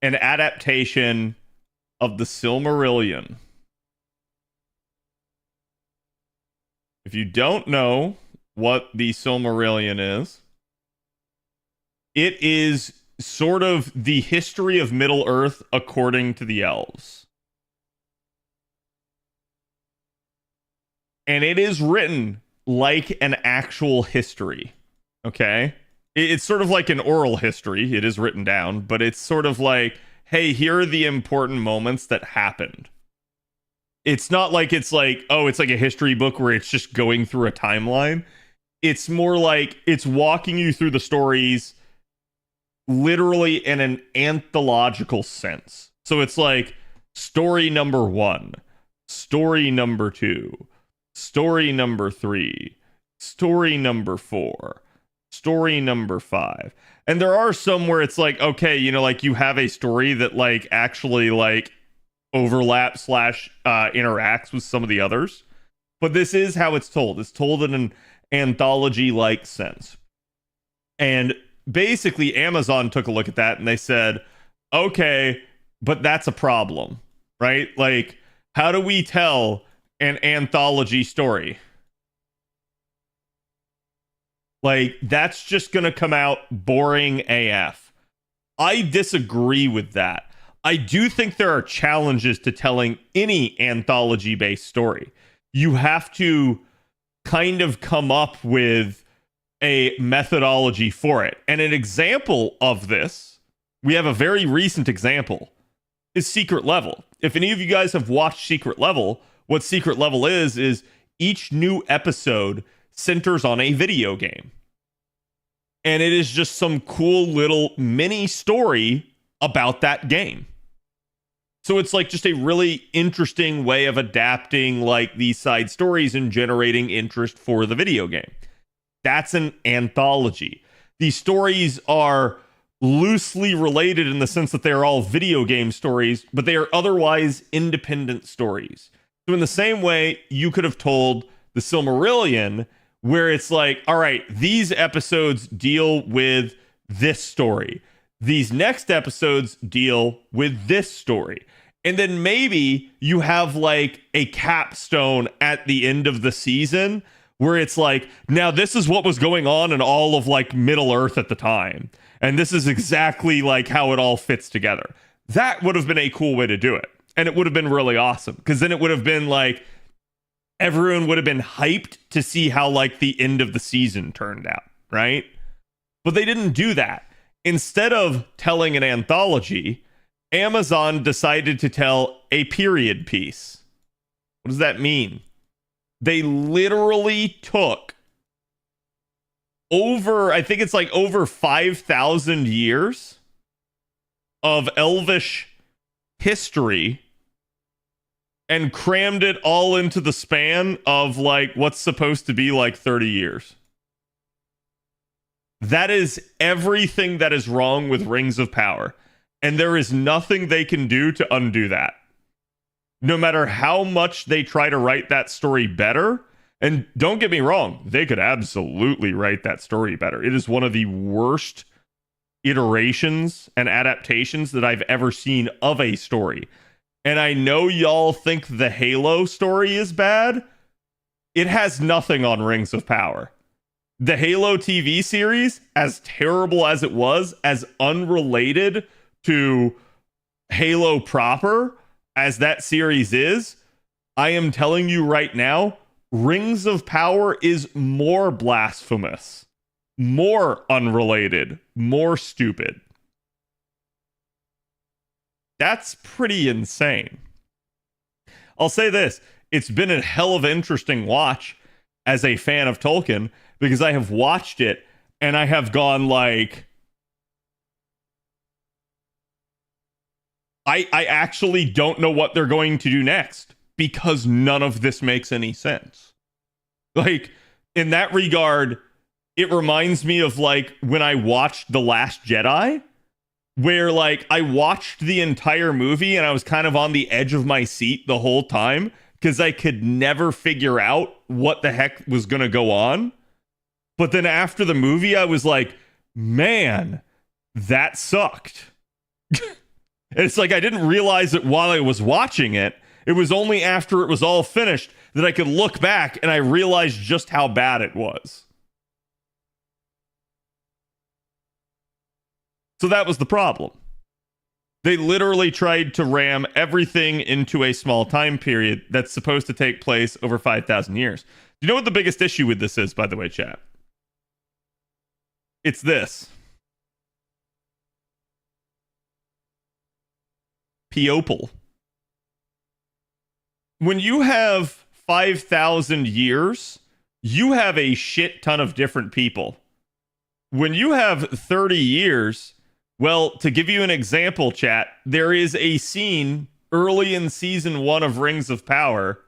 an adaptation of the Silmarillion. If you don't know what the Silmarillion is, it is sort of the history of Middle-earth according to the elves. And it is written like an actual history. Okay? It's sort of like an oral history. It is written down, but it's sort of like, hey, here are the important moments that happened. It's not like it's like, oh, it's like a history book where it's just going through a timeline. It's more like it's walking you through the stories literally in an anthological sense. So it's like story number 1, story number 2, story number 3, story number 4, story number 5. And there are some where it's like, okay, you know, like you have a story that like actually like overlaps / interacts with some of the others. But this is how it's told. It's told in an anthology-like sense. And basically, Amazon took a look at that and they said, okay, but that's a problem, right? Like, how do we tell an anthology story? Like, that's just going to come out boring AF. I disagree with that. I do think there are challenges to telling any anthology-based story. You have to kind of come up with a methodology for it. And an example of this, we have a very recent example, is Secret Level. If any of you guys have watched Secret Level, what Secret Level is each new episode centers on a video game. And it is just some cool little mini story about that game. So it's like just a really interesting way of adapting like these side stories and generating interest for the video game. That's an anthology. These stories are loosely related in the sense that they're all video game stories, but they are otherwise independent stories. So in the same way, you could have told the Silmarillion, where it's like, all right, these episodes deal with this story. These next episodes deal with this story. And then maybe you have like a capstone at the end of the season where it's like, now this is what was going on in all of like Middle Earth at the time. And this is exactly like how it all fits together. That would have been a cool way to do it. And it would have been really awesome. Because then it would have been like, everyone would have been hyped to see how like the end of the season turned out, right? But they didn't do that. Instead of telling an anthology, Amazon decided to tell a period piece. What does that mean? They literally took I think it's like over 5,000 years of Elvish history and crammed it all into the span of like what's supposed to be like 30 years. That is everything that is wrong with Rings of Power. And there is nothing they can do to undo that. No matter how much they try to write that story better, and don't get me wrong, they could absolutely write that story better. It is one of the worst iterations and adaptations that I've ever seen of a story. And I know y'all think the Halo story is bad. It has nothing on Rings of Power. The Halo TV series, as terrible as it was, as unrelated to Halo proper as that series is, I am telling you right now, Rings of Power is more blasphemous, more unrelated, more stupid. That's pretty insane. I'll say this, it's been a hell of an interesting watch as a fan of Tolkien, because I have watched it and I have gone like, I actually don't know what they're going to do next. because none of this makes any sense. Like, in that regard, it reminds me of like when I watched The Last Jedi, where like I watched the entire movie and I was kind of on the edge of my seat the whole time because I could never figure out what the heck was going to go on. But then after the movie, I was like, man, that sucked. It's like I didn't realize it while I was watching it. It was only after it was all finished that I could look back and I realized just how bad it was. So that was the problem. They literally tried to ram everything into a small time period that's supposed to take place over 5,000 years. Do you know what the biggest issue with this is, by the way, chat? It's this. People. When you have 5,000 years, you have a shit ton of different people. When you have 30 years, well, to give you an example, chat, there is a scene early in season 1 of Rings of Power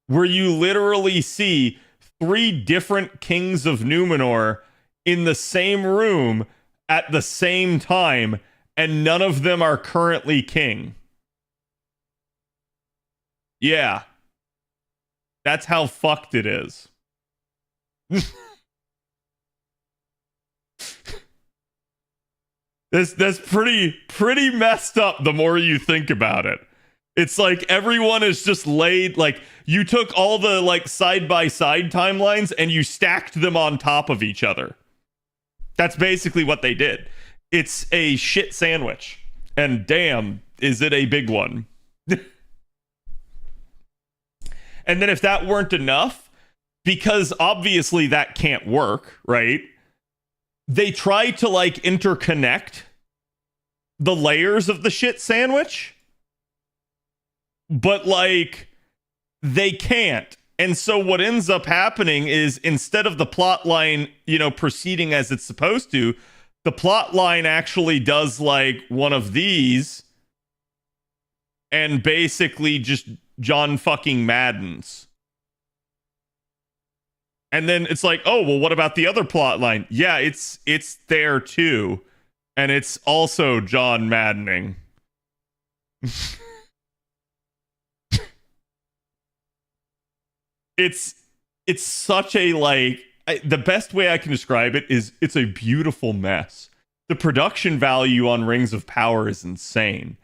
where you literally see 3 different kings of Numenor in the same room at the same time, and none of them are currently king. Yeah. That's how fucked it is. That's pretty messed up the more you think about it. It's like everyone is just laid, like you took all the like side by side timelines and you stacked them on top of each other. That's basically what they did. It's a shit sandwich. And damn, is it a big one. And then if that weren't enough, because obviously that can't work, right? They try to like interconnect the layers of the shit sandwich, but like they can't. And so what ends up happening is instead of the plot line, you know, proceeding as it's supposed to, the plot line actually does like one of these and basically just John fucking Maddens. And then it's like, oh, well, what about the other plot line? Yeah, it's there too. And it's also John Maddening. It's such a like the best way I can describe it is it's a beautiful mess. The production value on Rings of Power is insane.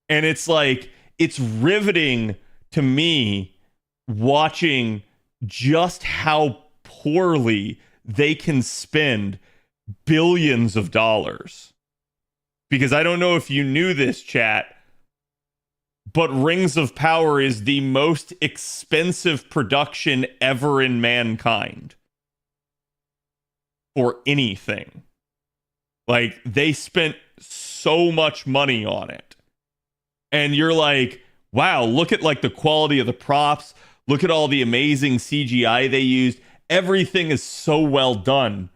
And it's like it's riveting to me watching just how poorly they can spend billions of dollars. Because I don't know if you knew this, chat, but Rings of Power is the most expensive production ever in mankind. For anything. Like, they spent so much money on it. And you're like, wow, look at like the quality of the props. Look at all the amazing CGI they used. Everything is so well done.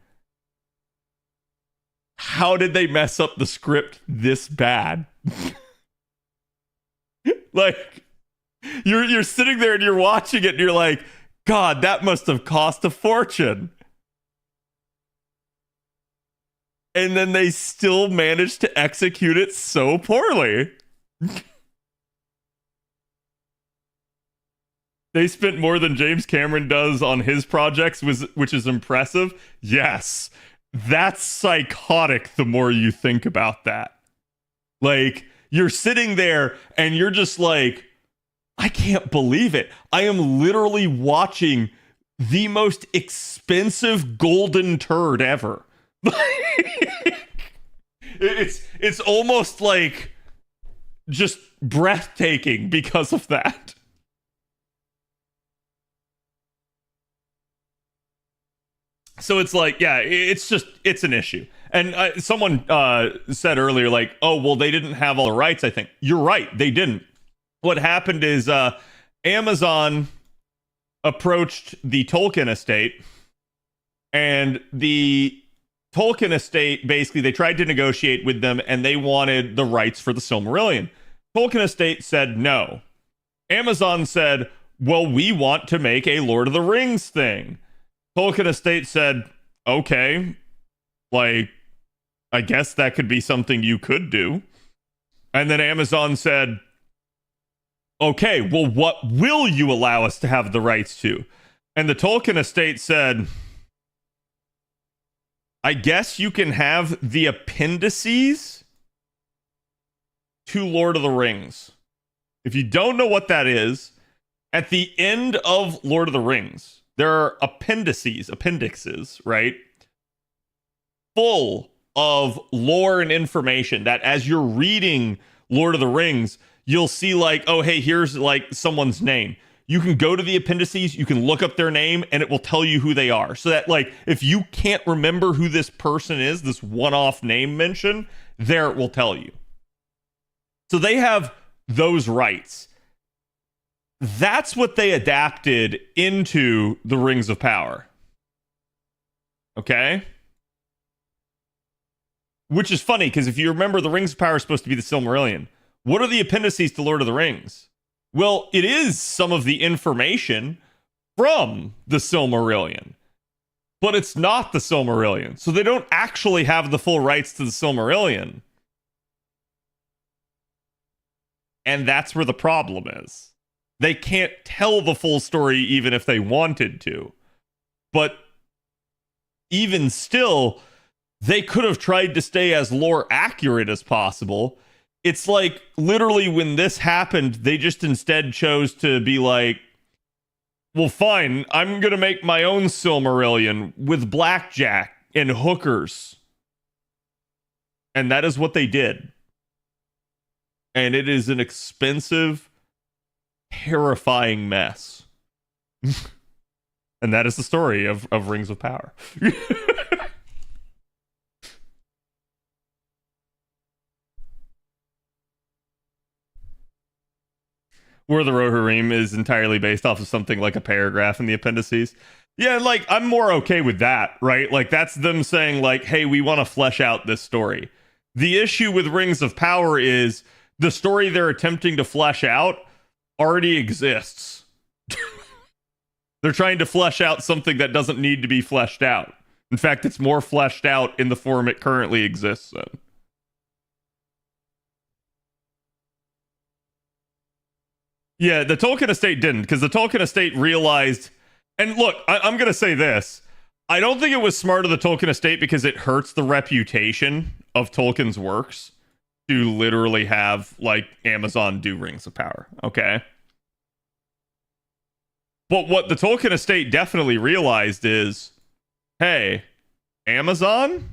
How did they mess up the script this bad? Like, you're sitting there and you're watching it and you're like, God, that must have cost a fortune. And then they still managed to execute it so poorly. They spent more than James Cameron does on his projects, which is impressive. Yes, that's psychotic the more you think about that. Like, you're sitting there and you're just like, I can't believe it. I am literally watching the most expensive golden turd ever. It's almost like just breathtaking because of that. So it's like, yeah, it's an issue. And someone said earlier, like, oh, well, they didn't have all the rights, I think. You're right, they didn't. What happened is Amazon approached the Tolkien estate, and the Tolkien estate, basically, they tried to negotiate with them, and they wanted the rights for the Silmarillion. Tolkien estate said no. Amazon said, well, we want to make a Lord of the Rings thing. Tolkien Estate said, okay, like, I guess that could be something you could do. And then Amazon said, okay, well, what will you allow us to have the rights to? And the Tolkien Estate said, I guess you can have the appendices to Lord of the Rings. If you don't know what that is, at the end of Lord of the Rings, there are appendixes, right? Full of lore and information that as you're reading Lord of the Rings, you'll see like, oh, hey, here's like someone's name. You can go to the appendices, you can look up their name, and it will tell you who they are. So that like, if you can't remember who this person is, this one-off name mention, there it will tell you. So they have those rights. That's what they adapted into the Rings of Power. Okay? Which is funny, because if you remember, the Rings of Power is supposed to be the Silmarillion. What are the appendices to Lord of the Rings? Well, it is some of the information from the Silmarillion. But it's not the Silmarillion. So they don't actually have the full rights to the Silmarillion. And that's where the problem is. They can't tell the full story even if they wanted to. But even still, they could have tried to stay as lore accurate as possible. It's like, literally, when this happened, they just instead chose to be like, well, fine, I'm going to make my own Silmarillion with blackjack and hookers. And that is what they did. And it is an expensive, terrifying mess. And that is the story of Rings of Power. Where the Rohirrim is entirely based off of something like a paragraph in the appendices. Yeah, like, I'm more okay with that, right? Like, that's them saying, like, hey, we want to flesh out this story. The issue with Rings of Power is the story they're attempting to flesh out already exists. They're trying to flesh out something that doesn't need to be fleshed out. In fact, it's more fleshed out in the form it currently exists in. Yeah, the Tolkien Estate didn't, because the Tolkien Estate realized... And look, I'm going to say this. I don't think it was smart of the Tolkien Estate because it hurts the reputation of Tolkien's works to literally have, like, Amazon do Rings of Power, okay? But what the Tolkien Estate definitely realized is, hey, Amazon?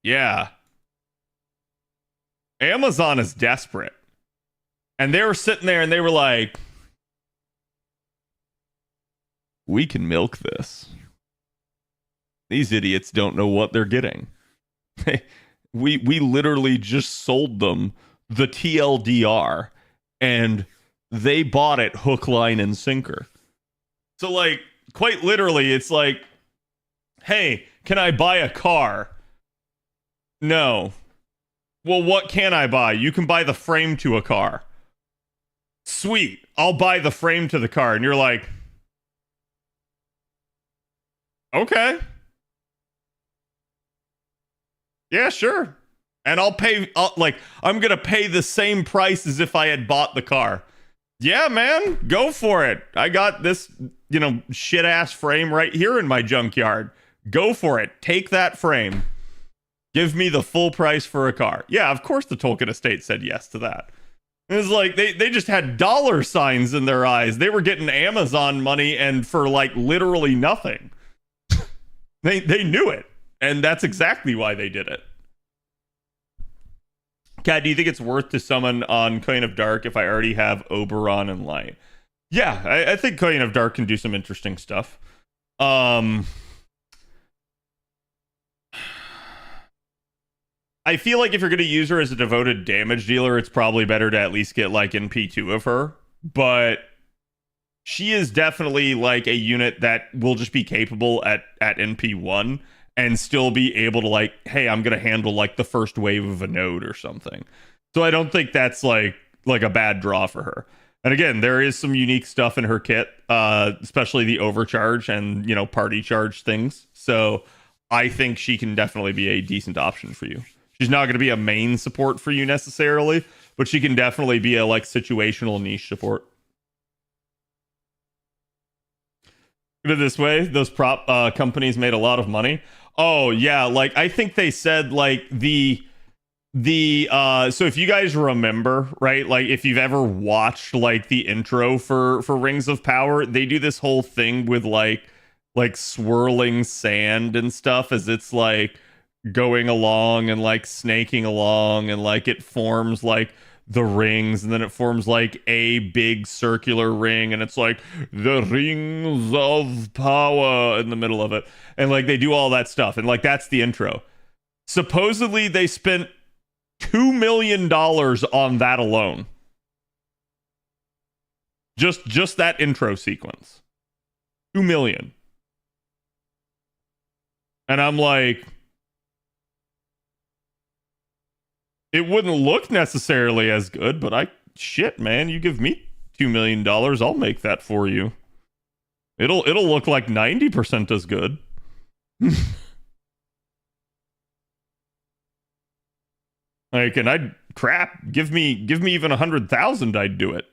Yeah. Amazon is desperate. And they were sitting there and they were like, we can milk this. These idiots don't know what they're getting. we literally just sold them the TLDR and they bought it hook, line, and sinker. So, like, quite literally, it's like, hey, can I buy a car? No. Well, what can I buy? You can buy the frame to a car. Sweet, I'll buy the frame to the car. And you're like, okay. Yeah, sure. And I'm going to pay the same price as if I had bought the car. Yeah, man, go for it. I got this, shit ass frame right here in my junkyard. Go for it. Take that frame. Give me the full price for a car. Yeah, of course the Tolkien Estate said yes to that. It was like they just had dollar signs in their eyes. They were getting Amazon money and for like literally nothing. They knew it. And that's exactly why they did it. Kat, do you think it's worth to summon on Coin of Dark if I already have Oberon and Light? Yeah, I think Coin of Dark can do some interesting stuff. I feel like if you're going to use her as a devoted damage dealer, it's probably better to at least get like NP2 of her. But she is definitely like a unit that will just be capable at NP1 and still be able to like, hey, I'm going to handle like the first wave of a node or something. So I don't think that's like like a bad draw for her. And again, there is some unique stuff in her kit, especially the overcharge and, you know, party charge things. So I think she can definitely be a decent option for you. She's not going to be a main support for you necessarily, but she can definitely be a like situational niche support. Put it this way, those prop companies made a lot of money. Oh yeah, like I think they said like the so if you guys remember, right, like if you've ever watched like the intro for Rings of Power, they do this whole thing with like swirling sand and stuff as it's like going along and like snaking along, and like it forms like the rings, and then it forms like a big circular ring, and it's like the rings of power in the middle of it, and like they do all that stuff, and like that's the intro. Supposedly they spent $2 million on that alone. Just that intro sequence. 2 million. And I'm like, it wouldn't look necessarily as good, but shit, man, you give me $2 million, I'll make that for you. It'll look like 90% as good. Like, and I'd crap, give me even 100,000, I'd do it.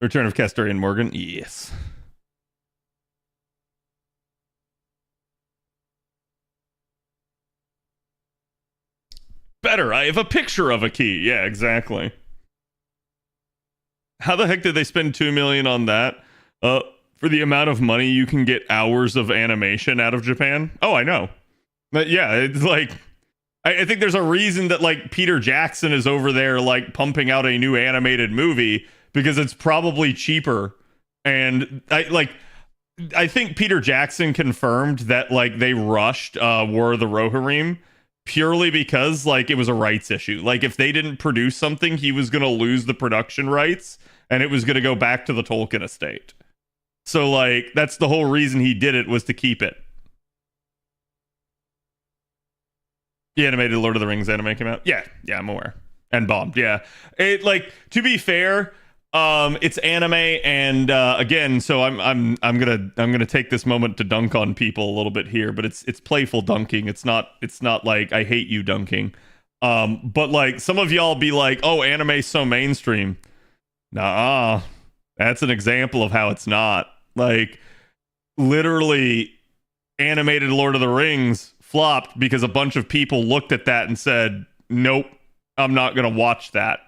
Return of Castarian Morgan, yes. Better, I have a picture of a key. Yeah, exactly. How the heck did they spend $2 million on that? For the amount of money you can get hours of animation out of Japan? Oh, I know. But yeah, it's like, I think there's a reason that like Peter Jackson is over there like pumping out a new animated movie, because it's probably cheaper. And I think Peter Jackson confirmed that like they rushed War of the Rohirrim purely because like it was a rights issue. Like if they didn't produce something, he was going to lose the production rights and it was going to go back to the Tolkien estate. So like that's the whole reason he did it, was to keep it. The animated Lord of the Rings anime came out. Yeah, I'm aware. And bombed. Yeah. It like, to be fair, it's anime, and again, so I'm gonna take this moment to dunk on people a little bit here, but it's playful dunking. It's not like I hate you dunking. But like some of y'all be like, oh, anime's so mainstream. Nah, that's an example of how it's not. Like literally, animated Lord of the Rings flopped because a bunch of people looked at that and said, nope, I'm not gonna watch that.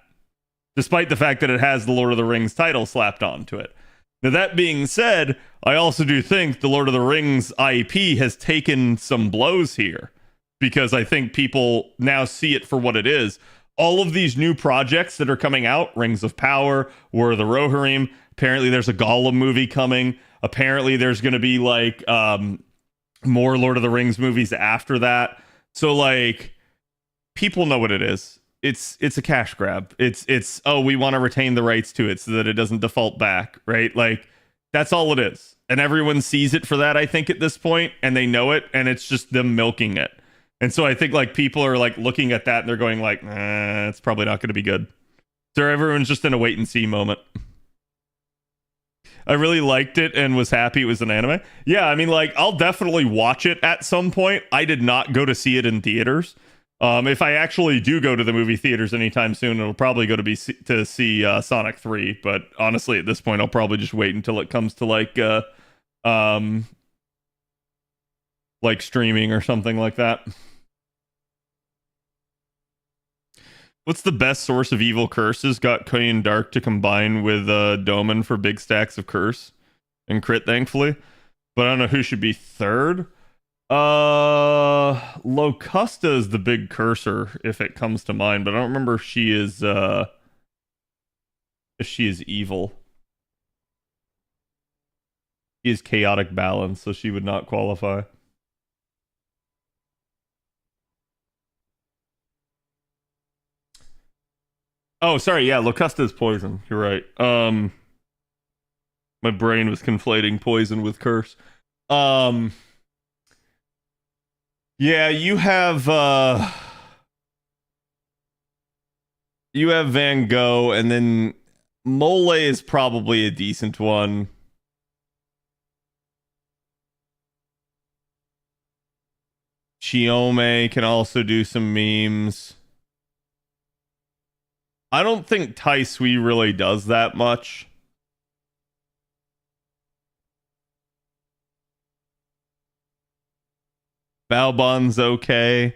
Despite the fact that it has the Lord of the Rings title slapped onto it. Now, that being said, I also do think the Lord of the Rings IP has taken some blows here, because I think people now see it for what it is. All of these new projects that are coming out, Rings of Power, War of the Rohirrim, apparently there's a Gollum movie coming. Apparently there's going to be like more Lord of the Rings movies after that. So like, people know what it is. It's a cash grab. It's oh, we want to retain the rights to it so that it doesn't default back, right? Like that's all it is. And everyone sees it for that, I think, at this point, and they know it, and it's just them milking it. And so I think like people are like looking at that and they're going like, it's probably not going to be good. So everyone's just in a wait and see moment. I really liked it and was happy it was an anime. Yeah, I mean, like, I'll definitely watch it at some point. I did not go to see it in theaters. If I actually do go to the movie theaters anytime soon, it'll probably go to see Sonic 3. But honestly, at this point, I'll probably just wait until it comes to like streaming or something like that. What's the best source of evil curses? Got Koyan Dark to combine with Doman for big stacks of curse and crit, thankfully. But I don't know who should be third. Locusta is the big cursor if it comes to mind, but I don't remember if she is evil. She is chaotic balance, so she would not qualify. Oh, sorry, yeah, Locusta is poison. You're right. My brain was conflating poison with curse. Yeah, you have You have Van Gogh, and then Mole is probably a decent one. Chiome can also do some memes. I don't think Tai Sui really does that much. Balbon's okay.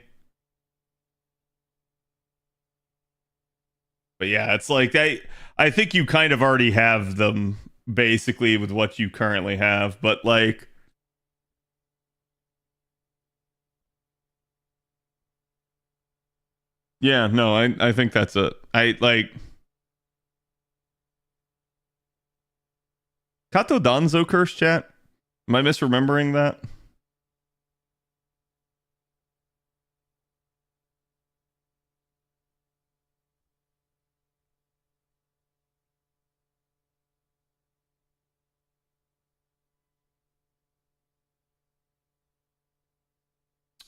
But yeah, it's like I think you kind of already have them basically with what you currently have, but like yeah, no, I think that's it. I like Kato Danzo curse chat. Am I misremembering that?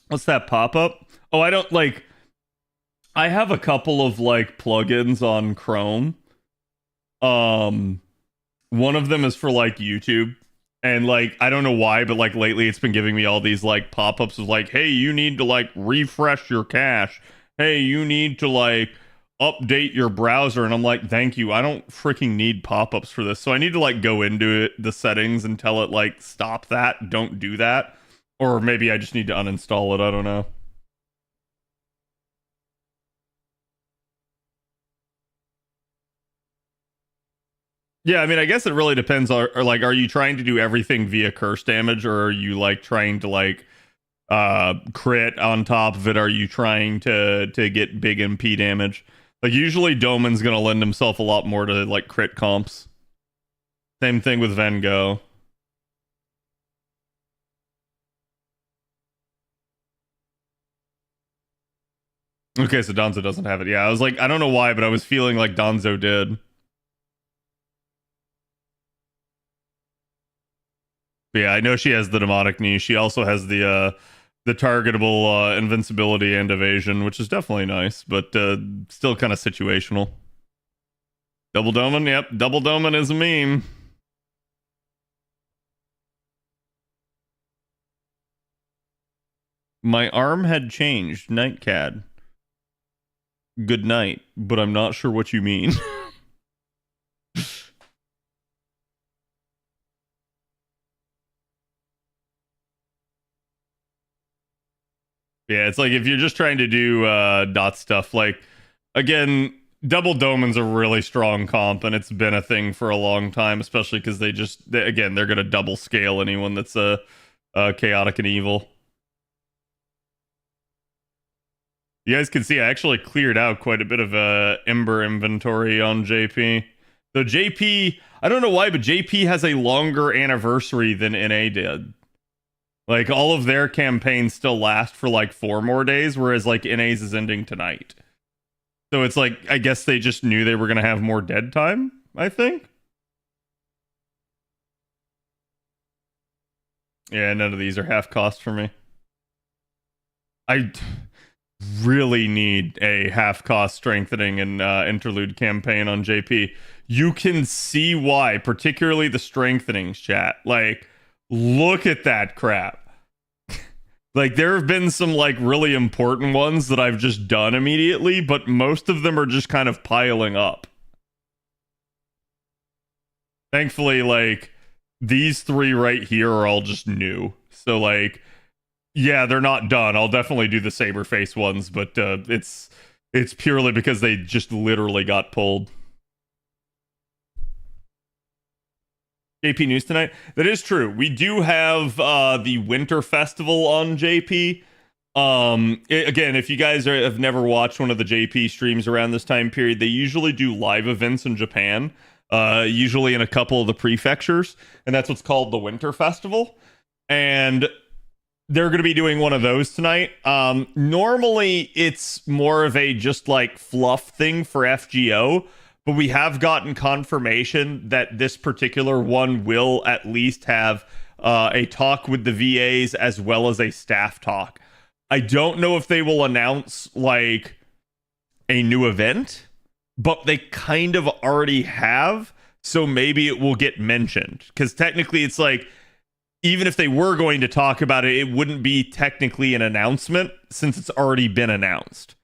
What's that pop up? Oh, I don't like. I have a couple of like plugins on Chrome. One of them is for like YouTube, and like I don't know why, but like lately it's been giving me all these like pop-ups of like, hey, you need to like refresh your cache. Hey, you need to like update your browser, and I'm like, thank you. I don't freaking need pop-ups for this, so I need to like go into it, the settings, and tell it like stop that, don't do that. Or maybe I just need to uninstall it. I don't know. Yeah, I mean, I guess it really depends. Or like, are you trying to do everything via curse damage, or are you like trying to like crit on top of it? Are you trying to get big MP damage? Like usually Doman's gonna lend himself a lot more to like crit comps. Same thing with Van Gogh. Okay, so Donzo doesn't have it. Yeah, I was like, I don't know why, but I was feeling like Donzo did. But yeah, I know she has the demonic knee. She also has the targetable invincibility and evasion, which is definitely nice, but still kind of situational. Double Doman, yep, Double Doman is a meme. My arm had changed, Nightcad. Good night, but I'm not sure what you mean. Yeah, it's like if you're just trying to do dot stuff, like again, Double Doman's a really strong comp, and it's been a thing for a long time, especially because again, they're gonna double scale anyone that's chaotic and evil. You guys can see I actually cleared out quite a bit of Ember inventory on JP. So JP, I don't know why, but JP has a longer anniversary than NA did. Like all of their campaigns still last for like 4 more days, whereas like NA's is ending tonight. So it's like I guess they just knew they were gonna have more dead time, I think. Yeah, none of these are half cost for me. I really need a half cost strengthening and interlude campaign on JP. You can see why, particularly the strengthenings chat. Like, look at that crap. Like, there have been some like really important ones that I've just done immediately, but most of them are just kind of piling up. Thankfully, like, these 3 right here are all just new. So like, yeah, they're not done. I'll definitely do the Saberface ones, but it's purely because they just literally got pulled. JP news tonight. That is true. We do have the Winter Festival on JP. Again, if you guys have never watched one of the JP streams around this time period, they usually do live events in Japan, usually in a couple of the prefectures, and that's what's called the Winter Festival. And they're going to be doing one of those tonight. Normally, it's more of a just like fluff thing for FGO, but we have gotten confirmation that this particular one will at least have a talk with the VAs as well as a staff talk. I don't know if they will announce like a new event, but they kind of already have. So maybe it will get mentioned, because technically it's like, even if they were going to talk about it, it wouldn't be technically an announcement since it's already been announced.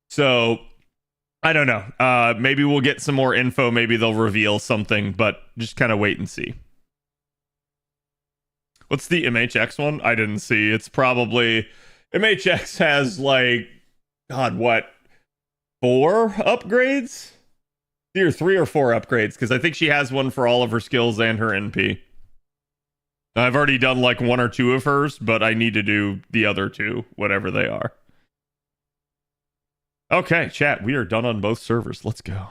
So I don't know. Maybe we'll get some more info. Maybe they'll reveal something, but just kind of wait and see. What's the MHX one? I didn't see. It's probably... MHX has like... God, what? 4 upgrades? Either 3 or 4 upgrades, because I think she has one for all of her skills and her NP. I've already done like 1 or 2 of hers, but I need to do the other 2, whatever they are. Okay, chat, we are done on both servers. Let's go.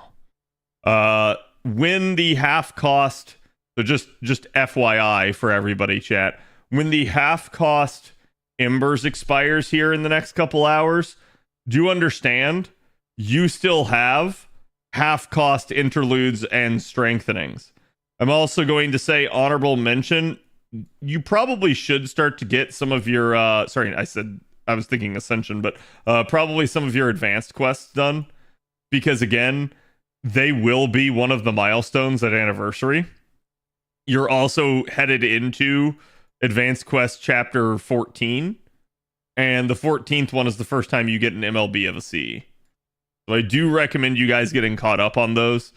When the half cost, so just FYI for everybody, chat. When the half cost Embers expires here in the next couple hours, do understand you still have half cost interludes and strengthenings. I'm also going to say honorable mention. You probably should start to get some of your sorry, I was thinking Ascension, but probably some of your advanced quests done, because again, they will be one of the milestones at Anniversary. You're also headed into Advanced Quest Chapter 14, and the 14th one is the first time you get an MLB of a C. So I do recommend you guys getting caught up on those.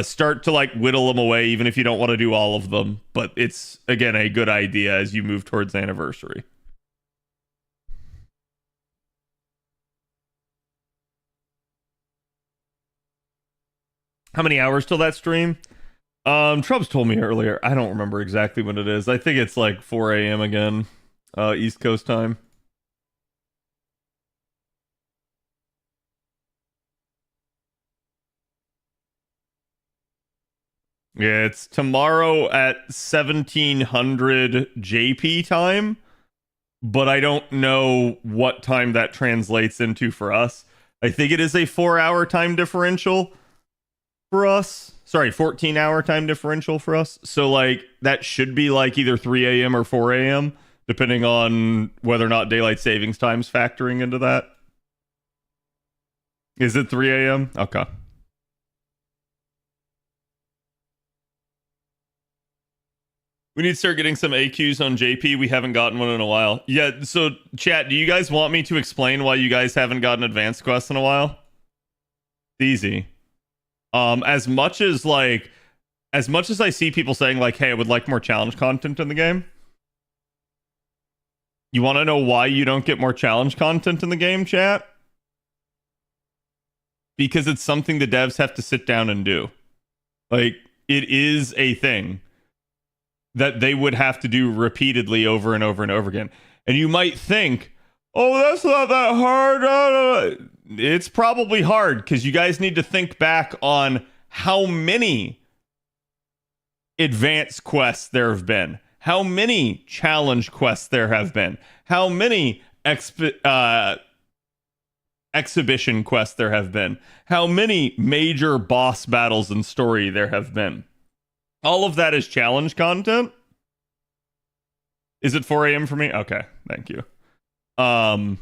Start to like whittle them away, even if you don't want to do all of them, but it's again a good idea as you move towards Anniversary. How many hours till that stream? Trubs told me earlier. I don't remember exactly when it is. I think it's like 4 a.m. again, East Coast time. Yeah, it's tomorrow at 1700 JP time, but I don't know what time that translates into for us. I think it is a 4-hour time differential for us. Sorry, 14-hour time differential for us. So, like, that should be like either 3 a.m. or 4 a.m., depending on whether or not daylight savings time's factoring into that. Is it 3 a.m.? Okay. We need to start getting some AQs on JP. We haven't gotten one in a while. Yeah, so chat, do you guys want me to explain why you guys haven't gotten advanced quests in a while? It's easy. As much as I see people saying like, hey, I would like more challenge content in the game. You want to know why you don't get more challenge content in the game, chat? Because it's something the devs have to sit down and do. Like, it is a thing that they would have to do repeatedly over and over and over again. And you might think, oh, that's not that hard. It's probably hard, because you guys need to think back on how many advanced quests there have been, how many challenge quests there have been, how many exhibition quests there have been, how many major boss battles and story there have been. All of that is challenge content. Is it 4 a.m. for me? Okay, thank you. And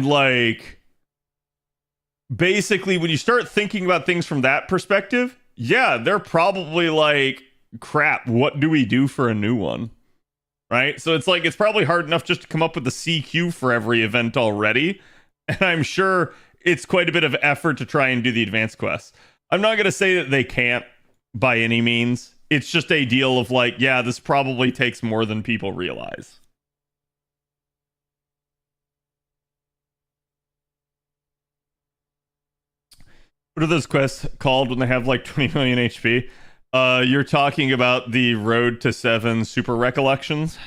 like, basically, when you start thinking about things from that perspective, yeah, they're probably like, crap, what do we do for a new one? Right? So it's like, it's probably hard enough just to come up with the CQ for every event already. And I'm sure it's quite a bit of effort to try and do the advanced quests. I'm not going to say that they can't by any means. It's just a deal of like, yeah, this probably takes more than people realize. What are those quests called when they have like 20 million HP? You're talking about the Road to 7 Super Recollections?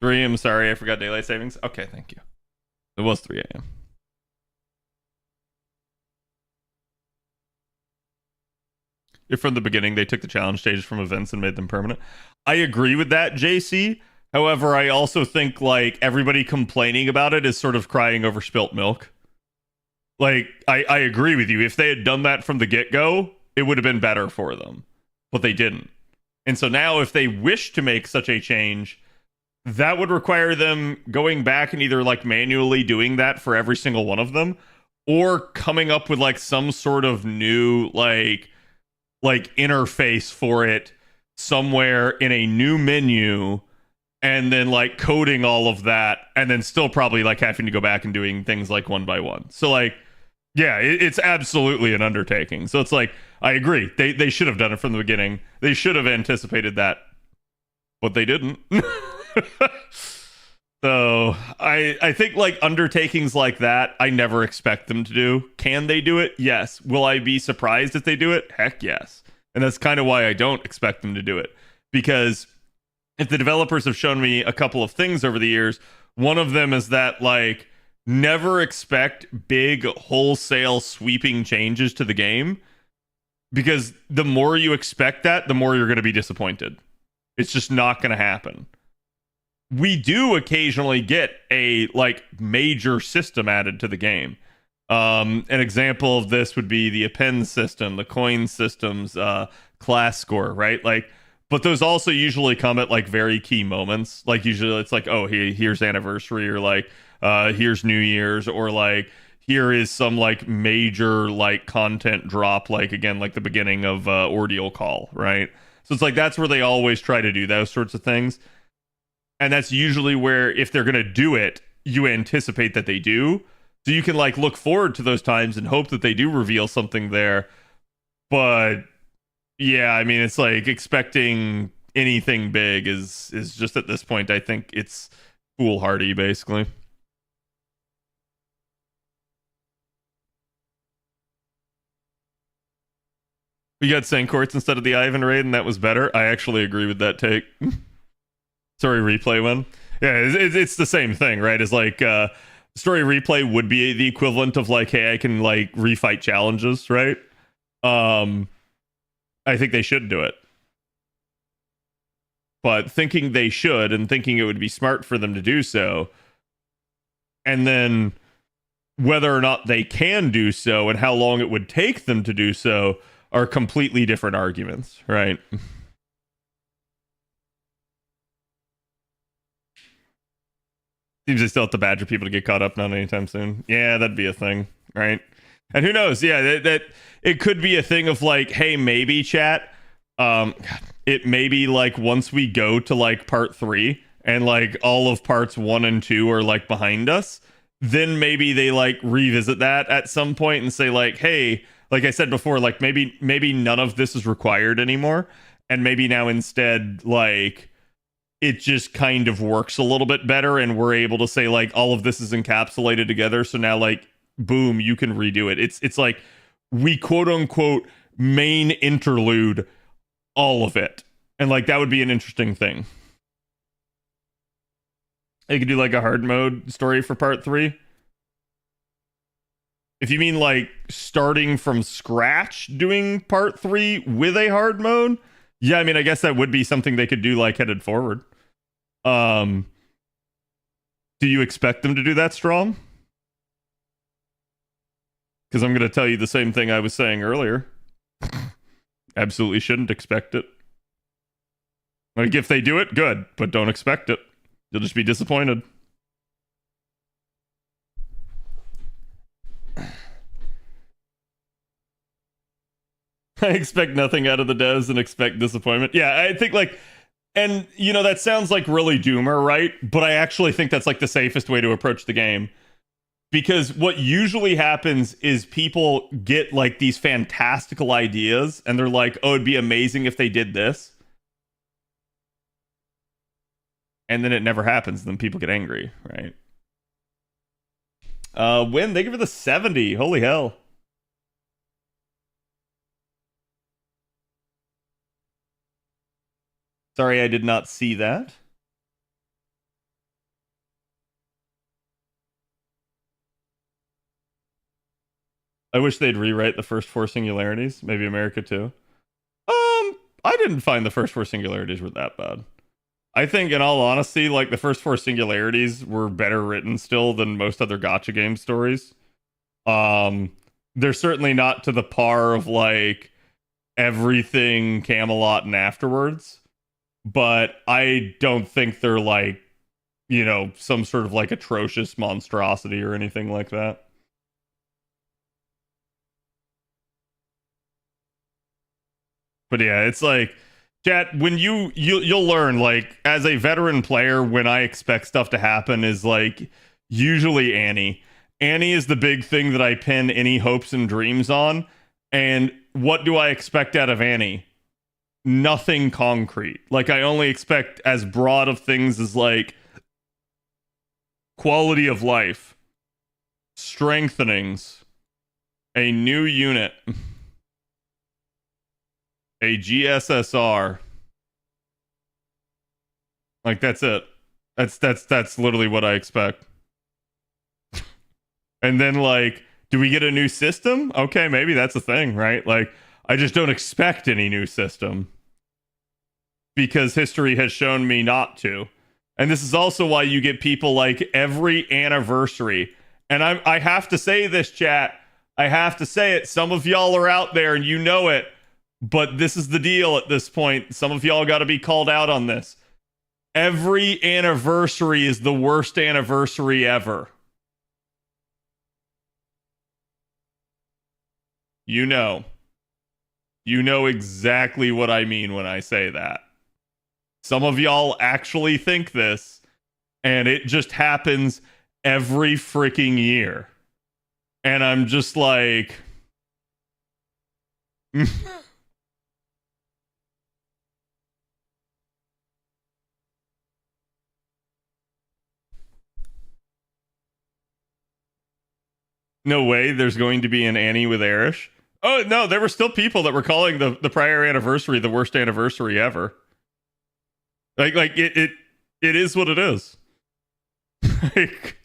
3, I'm sorry, I forgot daylight savings. Okay, thank you. It was 3 a.m. If from the beginning they took the challenge stages from events and made them permanent. I agree with that, JC. However, I also think like everybody complaining about it is sort of crying over spilt milk. Like, I agree with you. If they had done that from the get-go, it would have been better for them. But they didn't. And so now if they wish to make such a change, that would require them going back and either like manually doing that for every single one of them, or coming up with like some sort of new like interface for it somewhere in a new menu, and then like coding all of that, and then still probably like having to go back and doing things like one by one. So like, yeah, it's absolutely an undertaking. So it's like, I agree, they should have done it from the beginning. They should have anticipated that, but they didn't. So I think like undertakings like that, I never expect them to do. Can they do it? Yes. Will I be surprised if they do it? Heck yes. And that's kind of why I don't expect them to do it. Because if the developers have shown me a couple of things over the years, one of them is that like never expect big wholesale sweeping changes to the game, because the more you expect that, the more you're going to be disappointed. It's just not going to happen. We do occasionally get a like major system added to the game. An example of this would be the append system, the coin systems, class score, right? Like, but those also usually come at like very key moments. Like usually it's like, oh, here's anniversary, or like here's New Year's, or like here is some like major like content drop, like again like the beginning of Ordeal Call, right? So it's like that's where they always try to do those sorts of things. And that's usually where, if they're going to do it, you anticipate that they do. So you can like look forward to those times and hope that they do reveal something there. But yeah, I mean, it's like expecting anything big is just at this point, I think it's foolhardy, basically. We got Sankorts instead of the Ivan raid, and that was better. I actually agree with that take. Story replay one. Yeah, it's the same thing, right? It's like story replay would be the equivalent of like, hey, I can like refight challenges, right? I think they should do it. But thinking they should and thinking it would be smart for them to do so, and then whether or not they can do so and how long it would take them to do so are completely different arguments, right? Seems they still have to badger people to get caught up, not anytime soon. Yeah, that'd be a thing, right? And who knows? Yeah, that it could be a thing of like, hey, maybe chat. It may be like once we go to like part 3 and like all of parts 1 and 2 are like behind us, then maybe they like revisit that at some point and say like, hey, like I said before, like maybe none of this is required anymore, and maybe now instead like it just kind of works a little bit better, and we're able to say like all of this is encapsulated together, so now like boom, you can redo it. It's like we quote unquote main interlude all of it, and like that would be an interesting thing. They could do like a hard mode story for part 3. If you mean like starting from scratch doing part 3 with a hard mode, yeah, I mean, I guess that would be something they could do like headed forward. Do you expect them to do that, Strong? Because I'm going to tell you the same thing I was saying earlier. Absolutely shouldn't expect it. Like, if they do it, good, but don't expect it. You'll just be disappointed. I expect nothing out of the devs and expect disappointment. Yeah, I think like, and you know, that sounds like really doomer, right? But I actually think that's like the safest way to approach the game. Because what usually happens is people get like these fantastical ideas and they're like, oh, it'd be amazing if they did this. And then it never happens. And then people get angry, right? Win, thank you for the 70. Holy hell. Sorry, I did not see that. I wish they'd rewrite the first 4 singularities. Maybe America too. I didn't find the first 4 singularities were that bad. I think, in all honesty, like the first 4 singularities were better written still than most other gacha game stories. They're certainly not to the par of like everything Camelot and afterwards, but I don't think they're like, you know, some sort of like atrocious monstrosity or anything like that. But yeah, it's like, chat, when you'll learn, like, as a veteran player, when I expect stuff to happen is like usually Annie. Annie is the big thing that I pin any hopes and dreams on. And what do I expect out of Annie? Nothing concrete. Like, I only expect as broad of things as like quality of life, strengthenings, a new unit, a GSSR. Like, that's it. That's literally what I expect. And then, like, do we get a new system? Okay, maybe that's a thing, right? Like, I just don't expect any new system because history has shown me not to. And this is also why you get people like every anniversary. And I have to say this, chat. I have to say it. Some of y'all are out there and you know it, but this is the deal at this point. Some of y'all got to be called out on this. Every anniversary is the worst anniversary ever. You know. You know exactly what I mean when I say that. Some of y'all actually think this, and it just happens every freaking year. And I'm just like... No way there's going to be an Annie with Erish. Oh, no, there were still people that were calling the prior anniversary the worst anniversary ever. Like it is what it is. Like,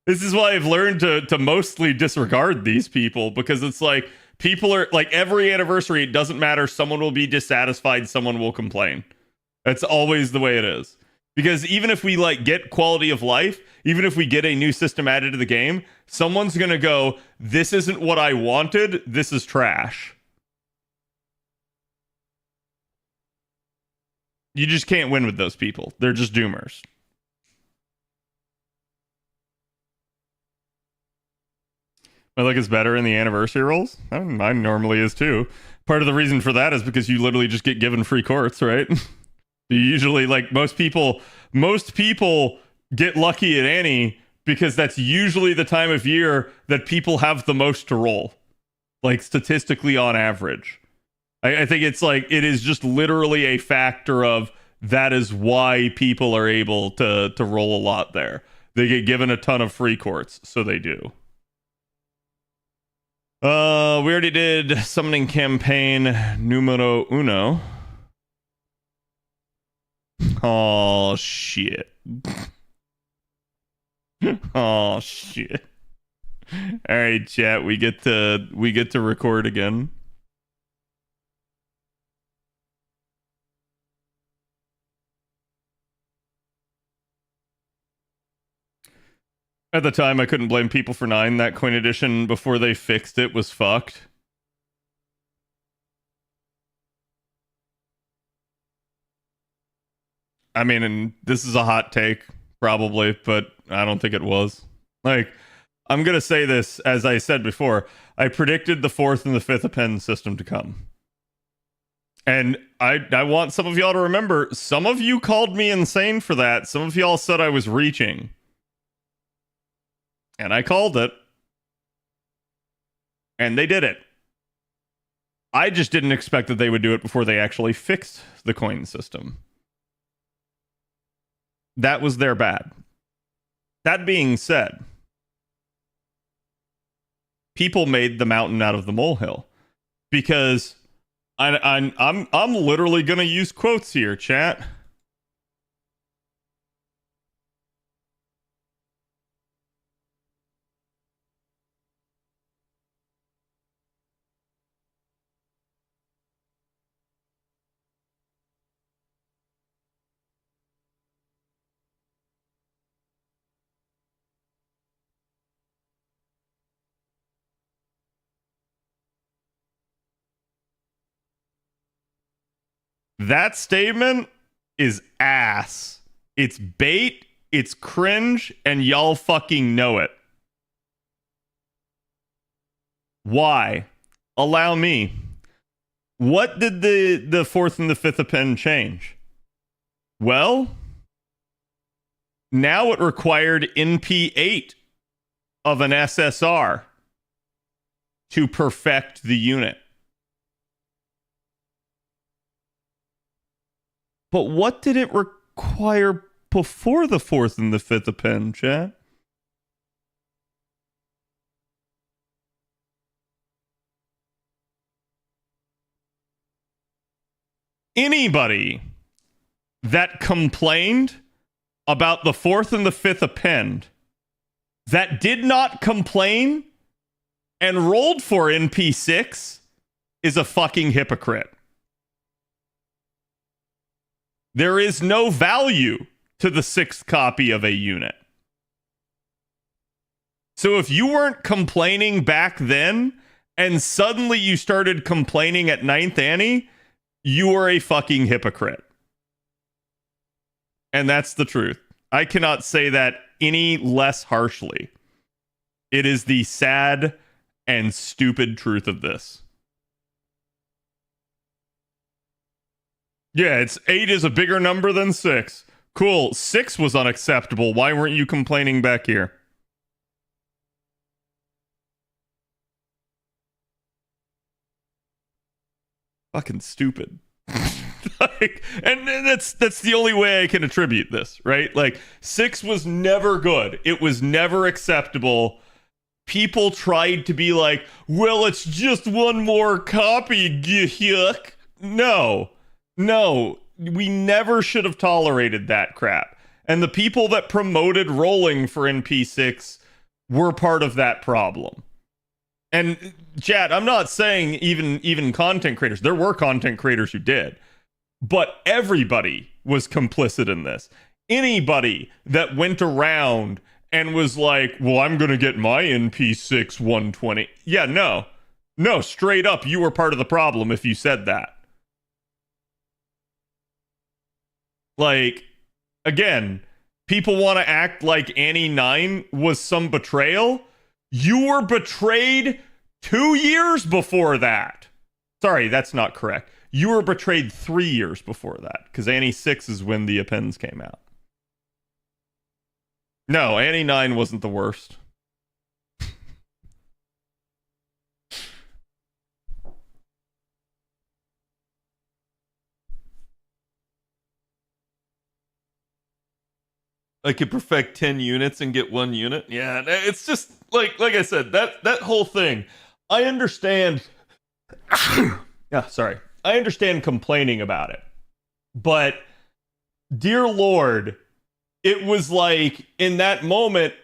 this is why I've learned to mostly disregard these people, because it's like people are like, every anniversary, it doesn't matter, someone will be dissatisfied, someone will complain. That's always the way it is. Because even if we like get quality of life, even if we get a new system added to the game, someone's gonna go, this isn't what I wanted, this is trash. You just can't win with those people. They're just doomers. My luck is better in the anniversary rolls. Mine normally is too. Part of the reason for that is because you literally just get given free courts, right? You usually, like, most people get lucky at Annie because that's usually the time of year that people have the most to roll, like, statistically on average. I think it's like, it is just literally a factor of that is why people are able to roll a lot there. They get given a ton of free courts, so they do. We already did summoning campaign numero uno. Oh shit. Oh shit. All right, chat, we get to record again. At the time, I couldn't blame people for 9. That coin edition, before they fixed it, was fucked. I mean, and this is a hot take, probably, but I don't think it was. Like, I'm going to say this, as I said before, I predicted the 4th and the 5th append system to come. And I want some of y'all to remember, some of you called me insane for that. Some of y'all said I was reaching. And I called it. And they did it. I just didn't expect that they would do it before they actually fixed the coin system. That was their bad. That being said, people made the mountain out of the molehill, because I'm literally gonna use quotes here, chat. That statement is ass. It's bait, it's cringe, and y'all fucking know it. Why? Allow me. what did the fourth and the fifth append change? Well, now it required NP8 of an SSR to perfect the unit. But what did it require before the fourth and the fifth append, chat? Anybody that complained about the fourth and the fifth append that did not complain and rolled for NP6 is a fucking hypocrite. There is no value to the sixth copy of a unit. So if you weren't complaining back then and suddenly you started complaining at ninth Annie, you are a fucking hypocrite. And that's the truth. I cannot say that any less harshly. It is the sad and stupid truth of this. Yeah, it's 8 is a bigger number than 6. Cool. 6 was unacceptable. Why weren't you complaining back here? Fucking stupid. And that's the only way I can attribute this, right? Like 6 was never good. It was never acceptable. People tried to be like, well, it's just one more copy. Yuck. No, we never should have tolerated that crap. And the people that promoted rolling for NP6 were part of that problem. And chat, I'm not saying even content creators. There were content creators who did. But everybody was complicit in this. Anybody that went around and was like, well, I'm going to get my NP6 120. Yeah, no, straight up, you were part of the problem if you said that. Like, again, people want to act like Annie 9 was some betrayal. You were betrayed 2 years before that. Sorry, that's not correct. You were betrayed 3 years before that, because Annie 6 is when the appends came out. No, Annie 9 wasn't the worst. I could perfect 10 units and get 1 unit. Yeah, it's just like I said, that whole thing. I understand. Yeah, sorry. I understand complaining about it. But dear Lord, it was like in that moment,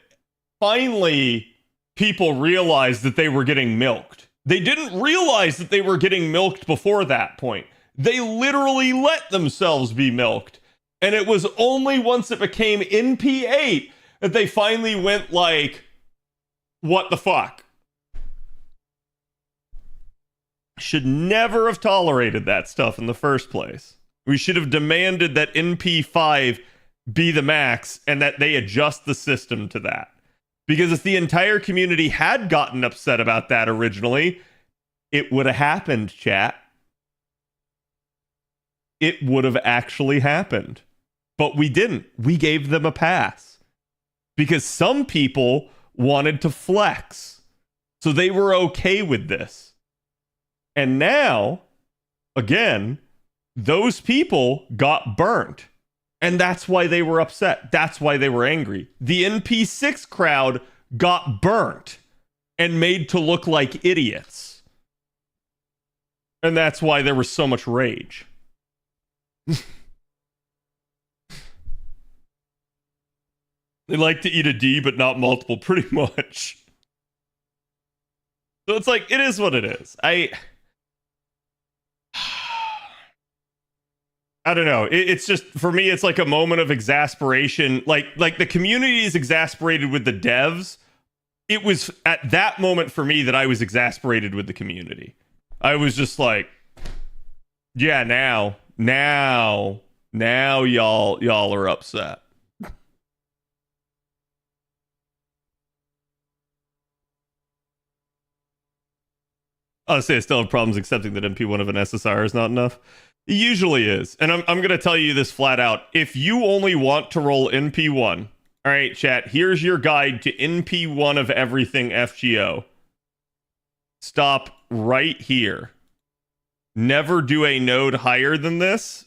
finally people realized that they were getting milked. They didn't realize that they were getting milked before that point. They literally let themselves be milked. And it was only once it became NP8 that they finally went like, what the fuck? Should never have tolerated that stuff in the first place. We should have demanded that NP5 be the max and that they adjust the system to that. Because if the entire community had gotten upset about that originally, it would have happened, chat. It would have actually happened. But we didn't. We gave them a pass. Because some people wanted to flex. So they were okay with this. And now, again, those people got burnt. And that's why they were upset. That's why they were angry. The NP6 crowd got burnt and made to look like idiots. And that's why there was so much rage. They like to eat a D, but not multiple, pretty much. So it's like, it is what it is. I don't know. It's just, for me, it's like a moment of exasperation. Like the community is exasperated with the devs. It was at that moment for me that I was exasperated with the community. I was just like, yeah, now y'all are upset. Honestly, I still have problems accepting that MP1 of an SSR is not enough. It usually is. And I'm going to tell you this flat out. If you only want to roll NP1, all right, chat, here's your guide to NP1 of everything FGO. Stop right here. Never do a node higher than this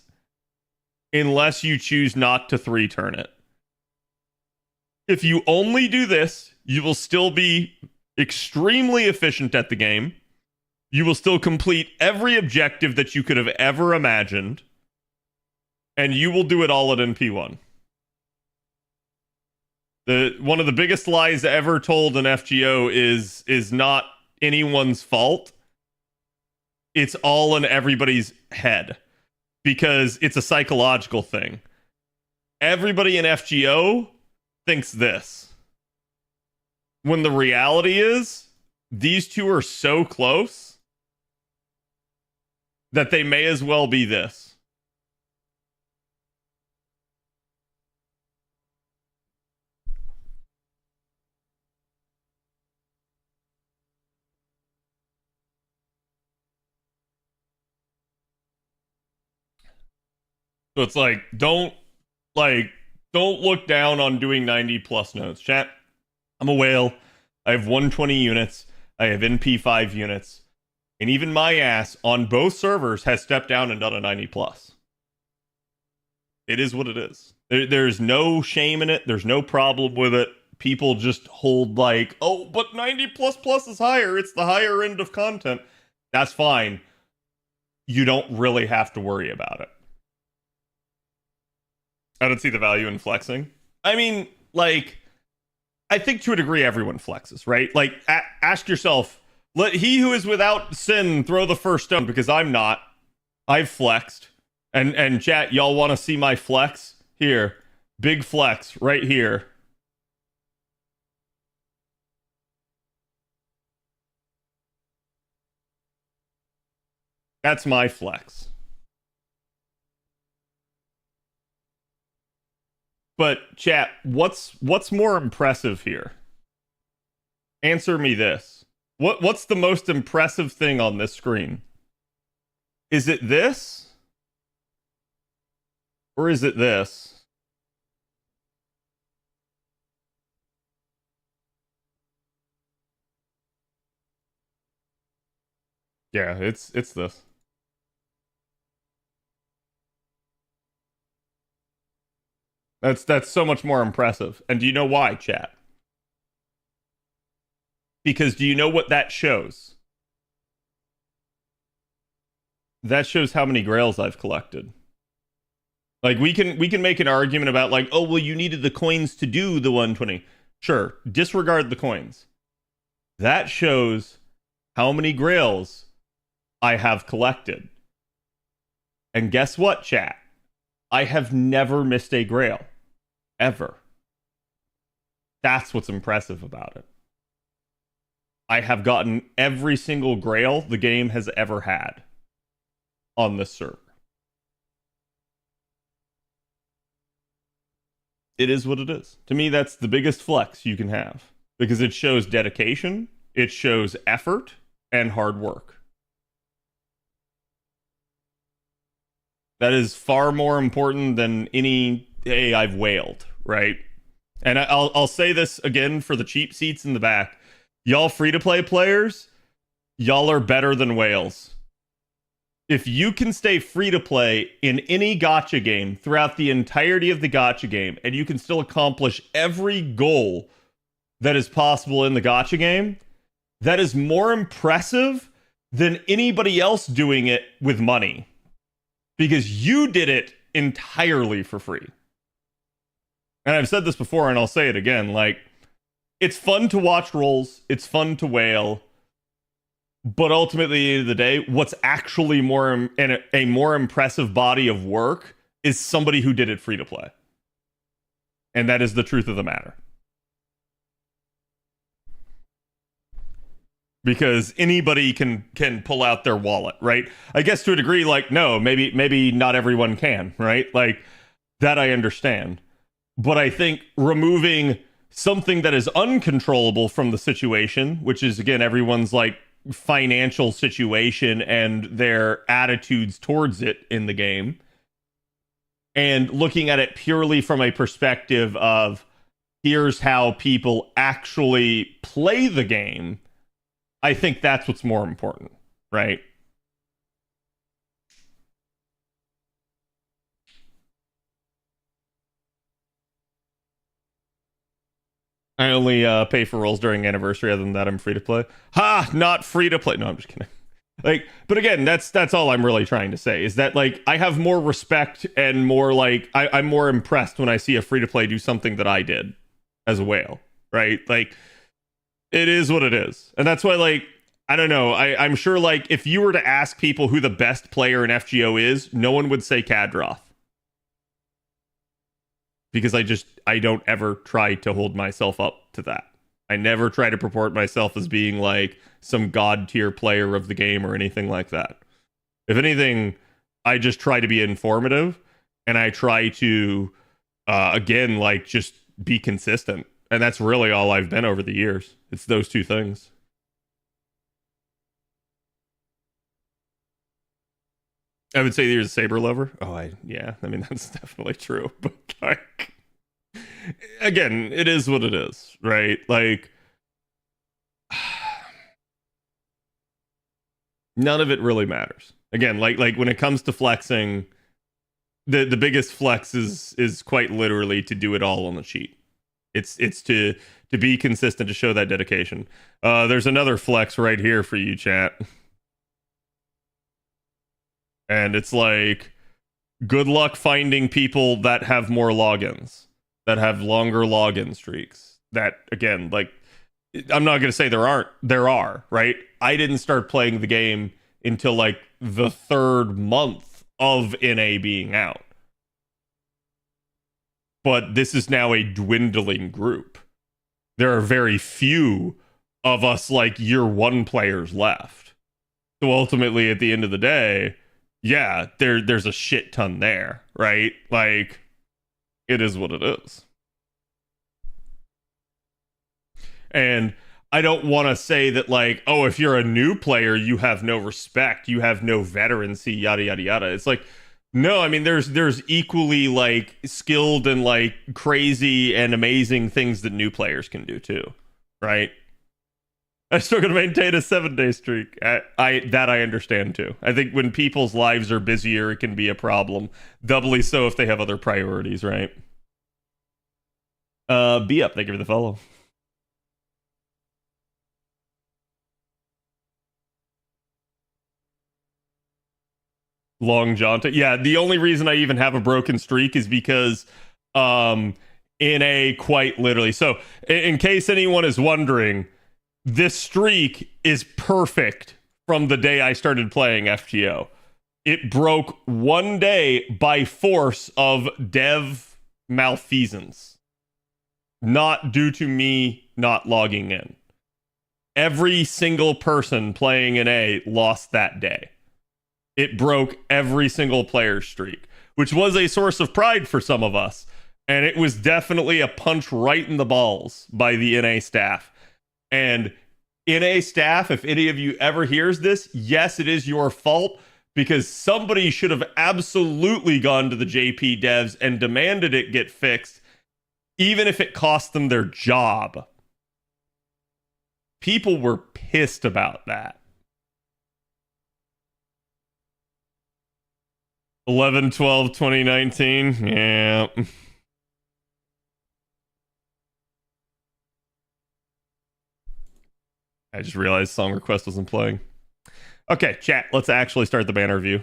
unless you choose not to 3-turn it. If you only do this, you will still be extremely efficient at the game. You will still complete every objective that you could have ever imagined. And you will do it all at NP1. One of the biggest lies ever told in FGO is not anyone's fault. It's all in everybody's head. Because it's a psychological thing. Everybody in FGO thinks this. When the reality is, these two are so close that they may as well be this. So it's like, don't look down on doing 90 plus nodes. Chat, I'm a whale. I have 120 units. I have NP5 units. And even my ass on both servers has stepped down and done a 90 plus. It is what it is. There's no shame in it. There's no problem with it. People just hold like, oh, but 90 plus plus is higher. It's the higher end of content. That's fine. You don't really have to worry about it. I don't see the value in flexing. I mean, like, I think to a degree everyone flexes, right? Like, ask yourself, let he who is without sin throw the first stone, because I'm not. I've flexed. And chat, y'all want to see my flex? Here. Big flex right here. That's my flex. But chat, what's more impressive here? Answer me this. What's the most impressive thing on this screen? Is it this? Or is it this? Yeah, it's this. That's so much more impressive. And do you know why, chat? Because do you know what that shows? That shows how many grails I've collected. Like, we can make an argument about, like, oh, well, you needed the coins to do the 120. Sure, disregard the coins. That shows how many grails I have collected. And guess what, chat? I have never missed a grail. Ever. That's what's impressive about it. I have gotten every single grail the game has ever had on this server. It is what it is. To me, that's the biggest flex you can have. Because it shows dedication, it shows effort, and hard work. That is far more important than any, hey, I've wailed, right? And I'll say this again for the cheap seats in the back. Y'all free-to-play players, y'all are better than whales. If you can stay free-to-play in any gacha game throughout the entirety of the gacha game, and you can still accomplish every goal that is possible in the gacha game, that is more impressive than anybody else doing it with money. Because you did it entirely for free. And I've said this before, and I'll say it again, like, it's fun to watch rolls, it's fun to wail, but ultimately, at the end of the day, what's actually a more impressive body of work is somebody who did it free to play. And that is the truth of the matter. Because anybody can pull out their wallet, right? I guess to a degree, like, no, maybe not everyone can, right? Like, that I understand. But I think removing something that is uncontrollable from the situation, which is, again, everyone's like financial situation and their attitudes towards it in the game, and looking at it purely from a perspective of here's how people actually play the game, I think that's what's more important, right? I only pay for roles during anniversary. Other than that, I'm free to play. Ha! Not free to play. No, I'm just kidding. Like, but again, that's all I'm really trying to say is that like I have more respect and more like I'm more impressed when I see a free to play do something that I did as a whale, right? Like, it is what it is, and that's why like I don't know. I'm sure like if you were to ask people who the best player in FGO is, no one would say Kadroth. Because I don't ever try to hold myself up to that. I never try to purport myself as being like some god tier player of the game or anything like that. If anything, I just try to be informative and I try to, again, like just be consistent. And that's really all I've been over the years. It's those two things. I would say you're a saber lover. Yeah. I mean, that's definitely true. But like, again, it is what it is, right? Like, none of it really matters. Again, like when it comes to flexing, the biggest flex is quite literally to do it all on the cheat. It's to be consistent, to show that dedication. There's another flex right here for you, chat. And it's like, good luck finding people that have more logins, that have longer login streaks. That, again, like, I'm not going to say there are, right? I didn't start playing the game until like the 3rd month of NA being out. But this is now a dwindling group. There are very few of us like year 1 players left. So ultimately, at the end of the day, yeah, there's a shit ton there, right? Like, it is what it is. And I don't want to say that, like, oh, if you're a new player, you have no respect, you have no veterancy, yada, yada, yada. It's like, no, I mean, there's equally, like, skilled and, like, crazy and amazing things that new players can do, too, right? I'm still going to maintain a 7-day streak. I understand too. I think when people's lives are busier, it can be a problem. Doubly so if they have other priorities, right? Be up. Thank you for the follow. Long jaunt. Yeah, the only reason I even have a broken streak is because in a quite literally. So in case anyone is wondering, this streak is perfect from the day I started playing FGO. It broke one day by force of dev malfeasance, not due to me not logging in. Every single person playing in A lost that day. It broke every single player's streak, which was a source of pride for some of us. And it was definitely a punch right in the balls by the NA staff. And NA staff, if any of you ever hears this, yes, it is your fault, because somebody should have absolutely gone to the JP devs and demanded it get fixed, even if it cost them their job. People were pissed about that. 11/12/2019, yeah. I just realized song request wasn't playing. Okay, chat, let's actually start the banner review.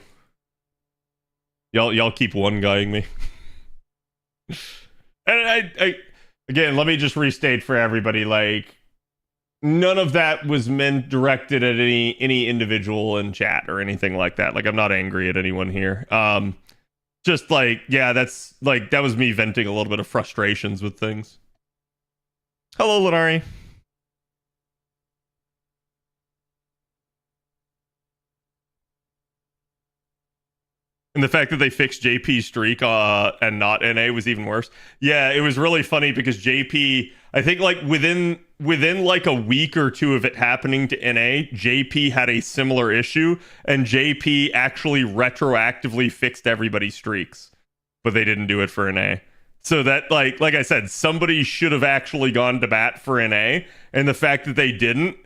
Y'all keep one guying me. And I again, let me just restate for everybody, like, none of that was meant directed at any individual in chat or anything like that. Like, I'm not angry at anyone here. Just like, yeah, that's like, that was me venting a little bit of frustrations with things. Hello, Lenari. And the fact that they fixed JP's streak and not NA was even worse. Yeah, it was really funny because JP, I think like within like a week or two of it happening to NA, JP had a similar issue, and JP actually retroactively fixed everybody's streaks, but they didn't do it for NA. So that like I said, somebody should have actually gone to bat for NA, and the fact that they didn't,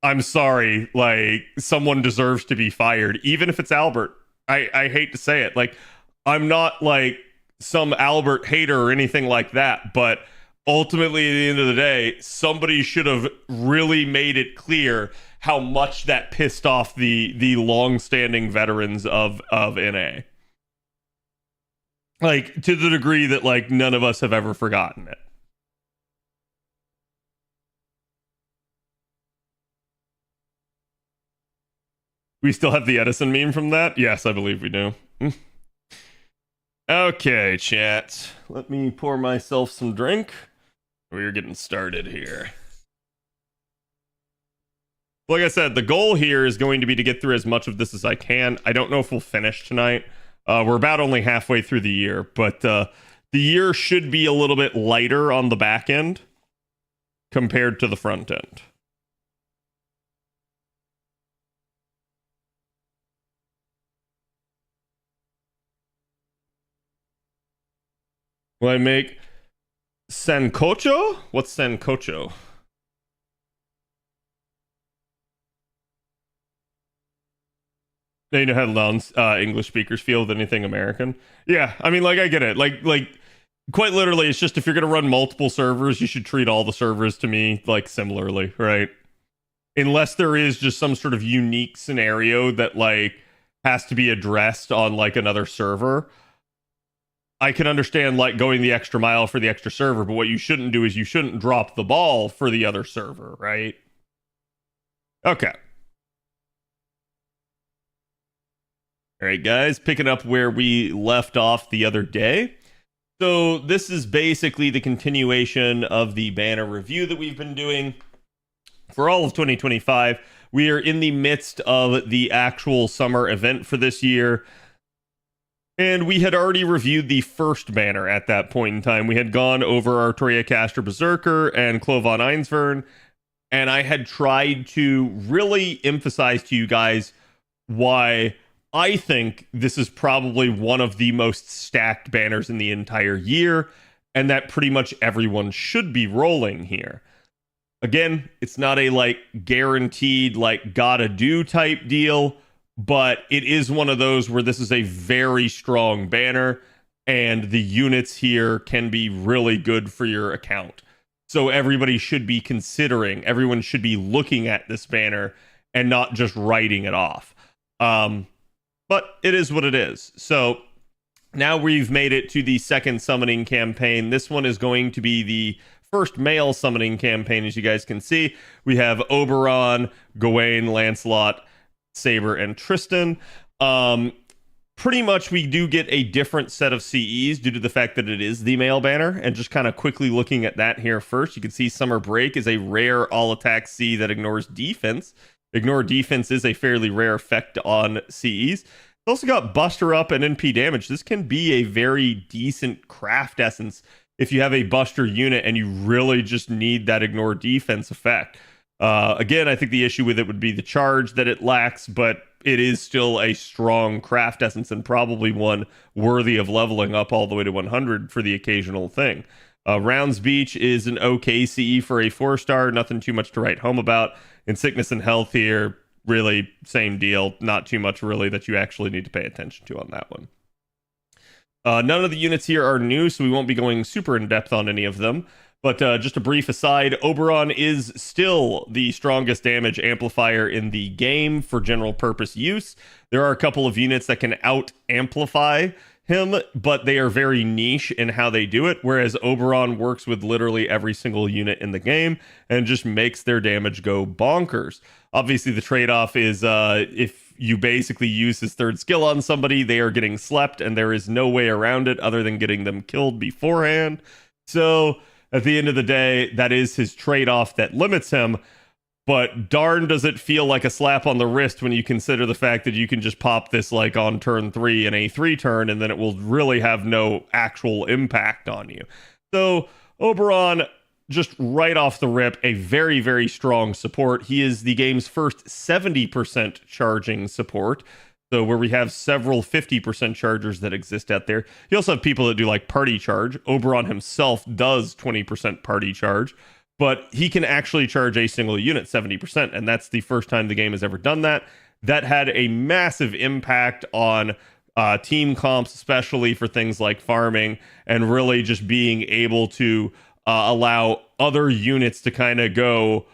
I'm sorry, like someone deserves to be fired, even if it's Albert. I hate to say it, like I'm not like some Albert hater or anything like that, but ultimately, at the end of the day, somebody should have really made it clear how much that pissed off the long-standing veterans of NA. Like, to the degree that, like, none of us have ever forgotten it. We still have the Edison meme from that? Yes, I believe we do. Okay, chat. Let me pour myself some drink. We're getting started here. Like I said, the goal here is going to be to get through as much of this as I can. I don't know if we'll finish tonight. We're about only halfway through the year, but the year should be a little bit lighter on the back end compared to the front end. Will I make Sancocho? What's Sancocho? You know how non-English speakers feel with anything American? Yeah, I mean, like, I get it. Like, quite literally, it's just if you're going to run multiple servers, you should treat all the servers to me, like, similarly, right? Unless there is just some sort of unique scenario that, like, has to be addressed on, like, another server. I can understand, like, going the extra mile for the extra server, but what you shouldn't do is you shouldn't drop the ball for the other server, right? Okay. All right, guys, picking up where we left off the other day. So this is basically the continuation of the banner review that we've been doing for all of 2025. We are in the midst of the actual summer event for this year. And we had already reviewed the first banner at that point in time. We had gone over Artoria Caster Berserker and Clovan Einsvern, and I had tried to really emphasize to you guys why I think this is probably one of the most stacked banners in the entire year, and that pretty much everyone should be rolling here. Again, it's not a like guaranteed like gotta do type deal, but it is one of those where this is a very strong banner, and the units here can be really good for your account. So everybody should be considering, everyone should be looking at this banner and not just writing it off. But it is what it is. So now we've made it to the second summoning campaign. This one is going to be the first male summoning campaign, as you guys can see. We have Oberon, Gawain, Lancelot, Saber, and Tristan. Pretty much we do get a different set of CEs due to the fact that it is the male banner. And just kind of quickly looking at that here first, you can see Summer Break is a rare all-attack CE that ignores defense. Ignore defense is a fairly rare effect on CEs. It's also got Buster Up and NP damage. This can be a very decent craft essence if you have a Buster unit and you really just need that ignore defense effect. Again, I think the issue with it would be the charge that it lacks, but it is still a strong craft essence and probably one worthy of leveling up all the way to 100 for the occasional thing. Rounds Beach is an okay CE for a 4-star, nothing too much to write home about. In Sickness and Health here, really same deal, not too much really that you actually need to pay attention to on that one. None of the units here are new, so we won't be going super in-depth on any of them. But just a brief aside, Oberon is still the strongest damage amplifier in the game for general purpose use. There are a couple of units that can out-amplify him, but they are very niche in how they do it, whereas Oberon works with literally every single unit in the game and just makes their damage go bonkers. Obviously, the trade-off is if you basically use his third skill on somebody, they are getting slept, and there is no way around it other than getting them killed beforehand. So at the end of the day, that is his trade-off that limits him. But darn does it feel like a slap on the wrist when you consider the fact that you can just pop this like on turn 3 in a 3 turn, and then it will really have no actual impact on you. So Oberon, just right off the rip, a very, very strong support. He is the game's first 70% charging support. So where we have several 50% chargers that exist out there. You also have people that do like party charge. Oberon himself does 20% party charge, but he can actually charge a single unit 70%. And that's the first time the game has ever done that. That had a massive impact on team comps, especially for things like farming, and really just being able to allow other units to kind of go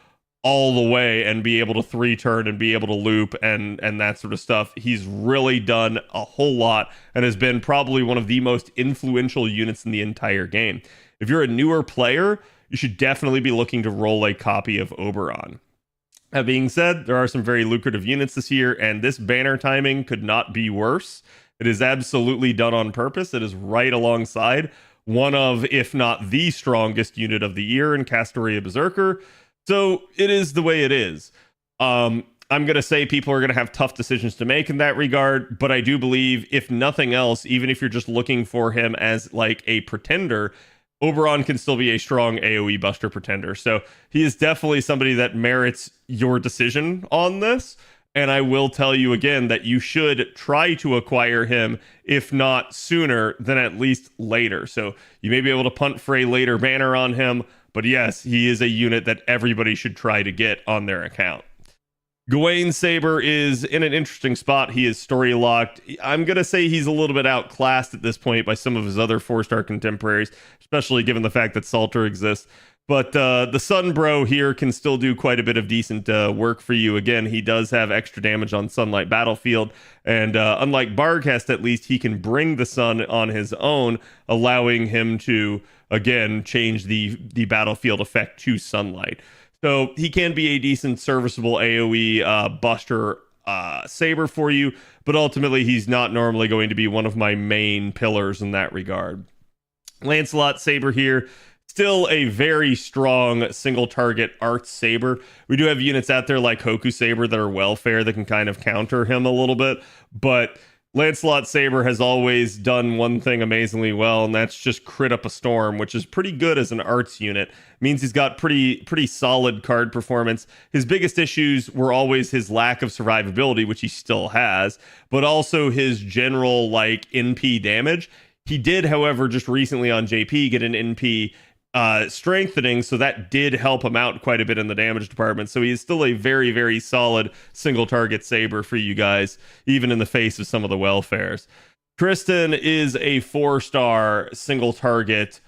all the way and be able to 3-turn and be able to loop and that sort of stuff. He's really done a whole lot and has been probably one of the most influential units in the entire game. If you're a newer player, you should definitely be looking to roll a copy of Oberon. That being said, there are some very lucrative units this year, and this banner timing could not be worse. It is absolutely done on purpose. It is right alongside one of, if not the strongest unit of the year in Castoria Berserker. So it is the way it is. I'm going to say people are going to have tough decisions to make in that regard, but I do believe, if nothing else, even if you're just looking for him as like a pretender, Oberon can still be a strong AoE buster pretender. So he is definitely somebody that merits your decision on this. And I will tell you again that you should try to acquire him, if not sooner, then at least later. So you may be able to punt for a later banner on him, but yes, he is a unit that everybody should try to get on their account. Gawain Saber is in an interesting spot. He is story locked. I'm going to say he's a little bit outclassed at this point by some of his other 4-star contemporaries, especially given the fact that Salter exists. But the Sunbro here can still do quite a bit of decent work for you. Again, he does have extra damage on Sunlight Battlefield. And unlike Barghest, at least, he can bring the sun on his own, allowing him to, again, change the battlefield effect to sunlight. So he can be a decent, serviceable AoE buster saber for you. But ultimately, he's not normally going to be one of my main pillars in that regard. Lancelot Saber here. Still a very strong single target arts saber. We do have units out there like Hoku Saber that are welfare that can kind of counter him a little bit, but Lancelot Saber has always done one thing amazingly well, and that's just crit up a storm, which is pretty good as an arts unit. Means he's got pretty solid card performance. His biggest issues were always his lack of survivability, which he still has, but also his general like NP damage. He did, however, just recently on JP get an NP strengthening, so that did help him out quite a bit in the damage department. So he is still a very, very solid single target saber for you guys, even in the face of some of the welfares. Tristan is a 4-star single target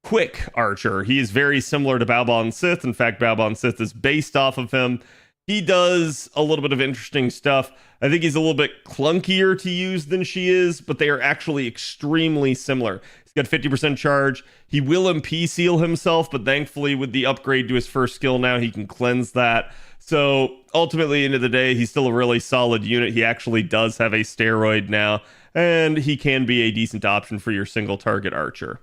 quick archer. He is very similar to Balbon Sith. In fact, Balbon Sith is based off of him. He does a little bit of interesting stuff. I think he's a little bit clunkier to use than she is, but they are actually extremely similar. He's got 50% charge. He will MP seal himself, but thankfully with the upgrade to his first skill now, he can cleanse that. So ultimately, end of the day, he's still a really solid unit. He actually does have a steroid now, and he can be a decent option for your single target archer.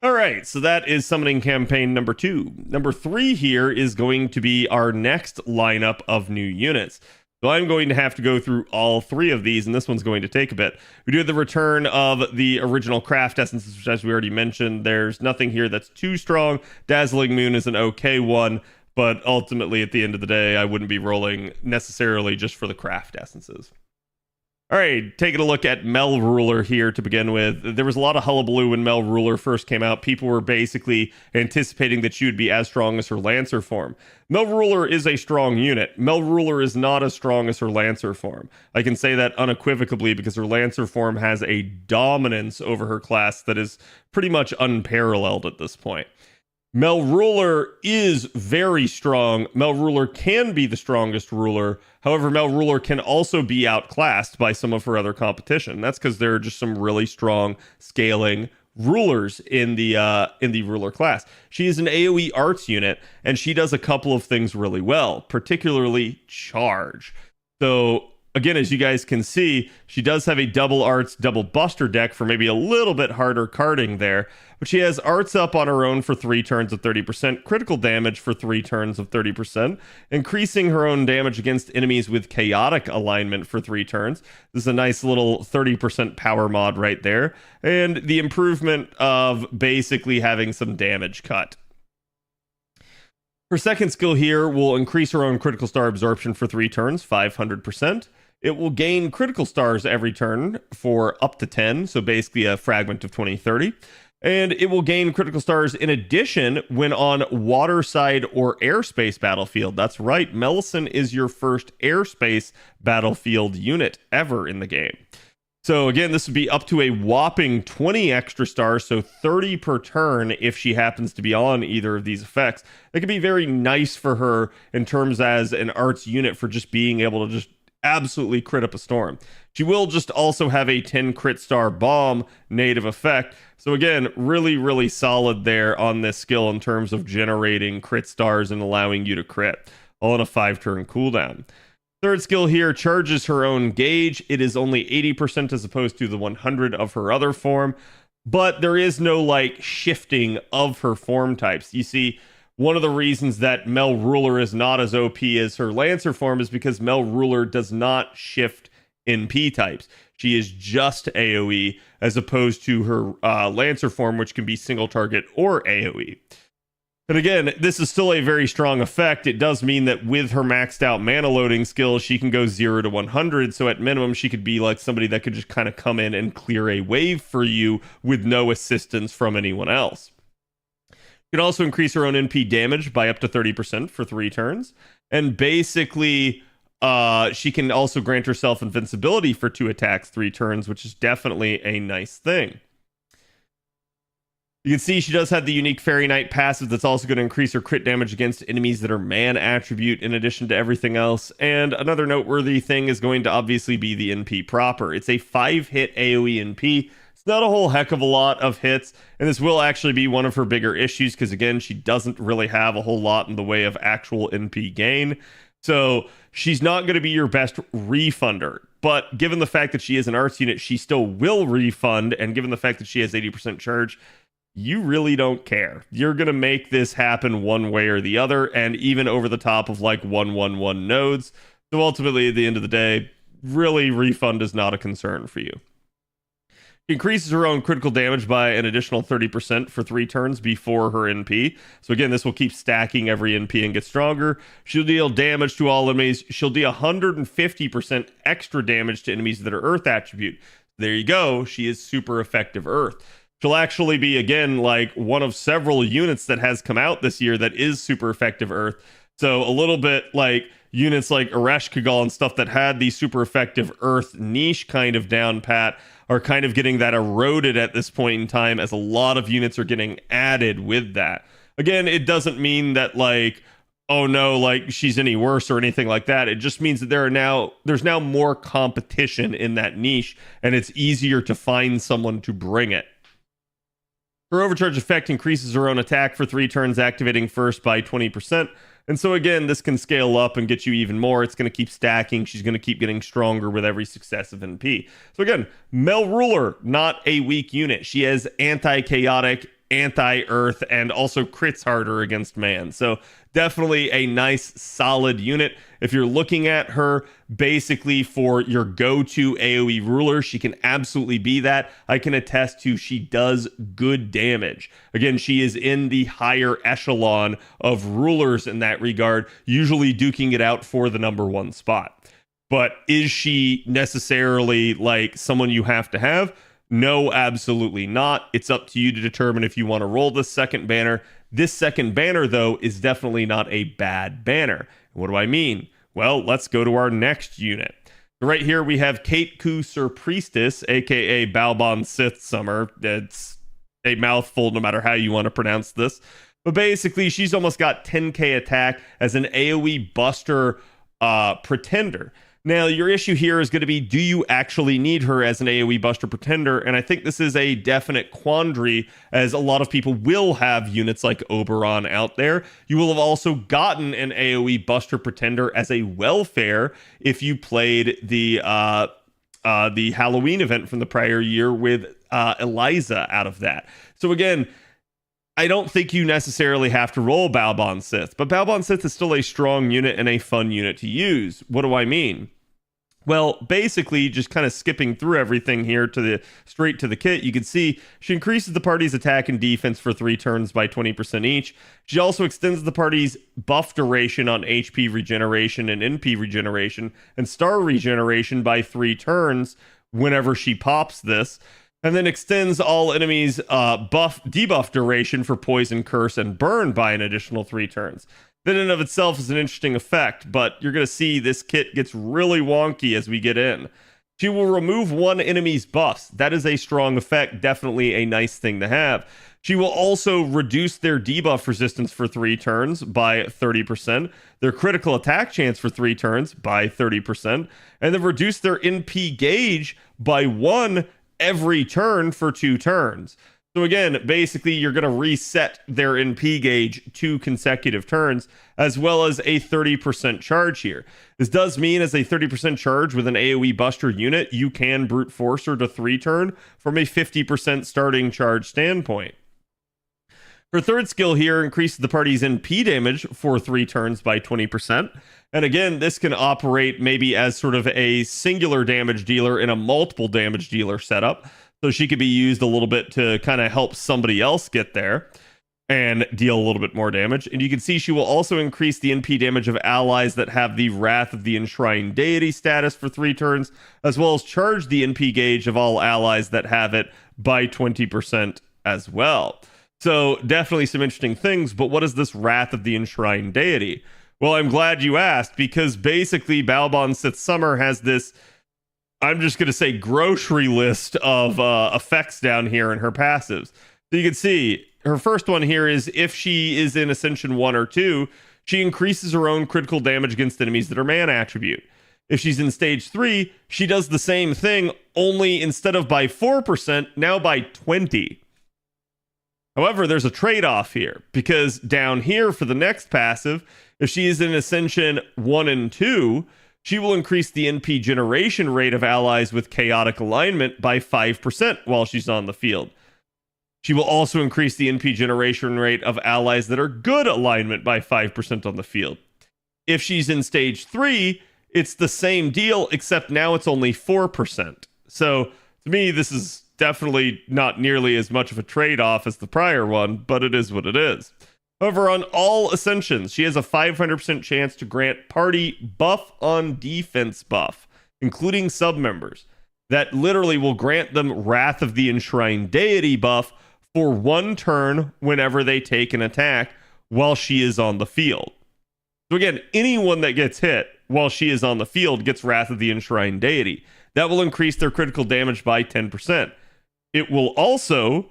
All right, so that is summoning campaign number 2. Number 3 here is going to be our next lineup of new units. So I'm going to have to go through all 3 of these, and this one's going to take a bit. We do have the return of the original craft essences, which, as we already mentioned, there's nothing here that's too strong. Dazzling Moon is an okay one, but ultimately, at the end of the day, I wouldn't be rolling necessarily just for the craft essences. All right, taking a look at Mel Ruler here to begin with. There was a lot of hullabaloo when Mel Ruler first came out. People were basically anticipating that she would be as strong as her Lancer form. Mel Ruler is a strong unit. Mel Ruler is not as strong as her Lancer form. I can say that unequivocally because her Lancer form has a dominance over her class that is pretty much unparalleled at this point. Mel Ruler is very strong. Mel Ruler can be the strongest ruler. However, Mel Ruler can also be outclassed by some of her other competition. That's because there are just some really strong scaling rulers in the ruler class. She is an AoE arts unit, and she does a couple of things really well, particularly charge. So again, as you guys can see, she does have a double arts, double buster deck for maybe a little bit harder carding there. But she has arts up on her own for 3 turns of 30%, critical damage for 3 turns of 30%, increasing her own damage against enemies with chaotic alignment for 3 turns. This is a nice little 30% power mod right there. And the improvement of basically having some damage cut. Her second skill here will increase her own critical star absorption for 3 turns, 500%. It will gain critical stars every turn for up to 10, so basically a fragment of 20-30. And it will gain critical stars in addition when on waterside or airspace battlefield. That's right, Melisson is your first airspace battlefield unit ever in the game. So again, this would be up to a whopping 20 extra stars, so 30 per turn if she happens to be on either of these effects. That could be very nice for her in terms as an arts unit for just being able to just absolutely crit up a storm. She will just also have a 10 crit star bomb native effect. So again, really, really solid there on this skill in terms of generating crit stars and allowing you to crit, all on a 5-turn cooldown. Third skill here charges her own gauge. It is only 80% as opposed to the 100 of her other form, but there is no like shifting of her form types. You see, one of the reasons that Mel Ruler is not as OP as her Lancer form is because Mel Ruler does not shift NP types. She is just AoE as opposed to her Lancer form, which can be single target or AoE. And again, this is still a very strong effect. It does mean that with her maxed out mana loading skills, she can go 0 to 100. So at minimum, she could be like somebody that could just kind of come in and clear a wave for you with no assistance from anyone else. She can also increase her own NP damage by up to 30% for 3 turns. And basically, she can also grant herself invincibility for 2 attacks, 3 turns, which is definitely a nice thing. You can see she does have the unique Fairy Knight passive that's also going to increase her crit damage against enemies that are man attribute in addition to everything else. And another noteworthy thing is going to obviously be the NP proper. It's a 5-hit AoE NP. It's not a whole heck of a lot of hits, and this will actually be one of her bigger issues because, again, she doesn't really have a whole lot in the way of actual NP gain. So she's not going to be your best refunder. But given the fact that she is an arts unit, she still will refund, and given the fact that she has 80% charge, you really don't care. You're going to make this happen one way or the other, and even over the top of like 111 nodes. So ultimately, at the end of the day, really refund is not a concern for you. She increases her own critical damage by an additional 30% for 3 turns before her NP. So again, this will keep stacking every NP and get stronger. She'll deal damage to all enemies. She'll do 150% extra damage to enemies that are Earth attribute. There you go. She is super effective Earth. She'll actually be, again, like one of several units that has come out this year that is super effective Earth. So a little bit like units like Aresh Kagal and stuff that had the super effective Earth niche kind of down pat are kind of getting that eroded at this point in time as a lot of units are getting added with that. Again, it doesn't mean that like, oh no, like she's any worse or anything like that. It just means that there's now more competition in that niche and it's easier to find someone to bring it. Her overcharge effect increases her own attack for 3 turns, activating first by 20%. And so again, this can scale up and get you even more. It's going to keep stacking. She's going to keep getting stronger with every successive NP. So again, Mel Ruler, not a weak unit. She has anti-chaotic, anti-earth, and also crits harder against man. So definitely a nice, solid unit. If you're looking at her basically for your go-to AoE ruler, she can absolutely be that. I can attest to she does good damage. Again, she is in the higher echelon of rulers in that regard, usually duking it out for the number 1 spot. But is she necessarily like someone you have to have? No, absolutely not. It's up to you to determine if you want to roll this second banner. This second banner, though, is definitely not a bad banner. What do I mean? Well, let's go to our next unit. Right here, we have Kate Ku Sir Priestess, aka Balbon Sith Summer. It's a mouthful no matter how you want to pronounce this. But basically, she's almost got 10k attack as an AoE buster pretender. Now, your issue here is going to be, do you actually need her as an AoE Buster Pretender? And I think this is a definite quandary, as a lot of people will have units like Oberon out there. You will have also gotten an AoE Buster Pretender as a welfare if you played the Halloween event from the prior year with Eliza out of that. So again, I don't think you necessarily have to roll Balbon Sith, but Balbon Sith is still a strong unit and a fun unit to use. What do I mean? Well, basically, just kind of skipping through everything here straight to the kit, you can see she increases the party's attack and defense for 3 turns by 20% each. She also extends the party's buff duration on HP regeneration and NP regeneration and star regeneration by 3 turns whenever she pops this. And then extends all enemies' debuff duration for poison, curse, and burn by an additional 3 turns. That in and of itself is an interesting effect, but you're going to see this kit gets really wonky as we get in. She will remove one enemy's buffs. That is a strong effect, definitely a nice thing to have. She will also reduce their debuff resistance for 3 turns by 30%, their critical attack chance for 3 turns by 30%, and then reduce their NP gauge by 1 every turn for 2 turns. So again, basically you're going to reset their NP gauge 2 consecutive turns, as well as a 30% charge here. This does mean as a 30% charge with an AoE Buster unit, you can brute force her to 3 turn from a 50% starting charge standpoint. Her third skill here increases the party's NP damage for 3 turns by 20%. And again, this can operate maybe as sort of a singular damage dealer in a multiple damage dealer setup. So she could be used a little bit to kind of help somebody else get there and deal a little bit more damage. And you can see she will also increase the NP damage of allies that have the Wrath of the Enshrined Deity status for 3 turns, as well as charge the NP gauge of all allies that have it by 20% as well. So definitely some interesting things, but what is this Wrath of the Enshrined Deity? Well, I'm glad you asked, because basically Balbon Sith Summer has this, I'm just going to say, grocery list of effects down here in her passives. So you can see her first one here is if she is in Ascension 1 or 2, she increases her own critical damage against enemies that are man attribute. If she's in Stage 3, she does the same thing, only instead of by 4%, now by 20%. However, there's a trade-off here, because down here for the next passive, if she is in Ascension 1 and 2, she will increase the NP generation rate of allies with chaotic alignment by 5% while she's on the field. She will also increase the NP generation rate of allies that are good alignment by 5% on the field. If she's in Stage 3, it's the same deal, except now it's only 4%. So, to me, this is definitely not nearly as much of a trade-off as the prior one, but it is what it is. However, on all Ascensions, she has a 500% chance to grant party buff on defense buff, including submembers. That literally will grant them Wrath of the Enshrined Deity buff for 1 turn whenever they take an attack while she is on the field. So again, anyone that gets hit while she is on the field gets Wrath of the Enshrined Deity. That will increase their critical damage by 10%. It will also,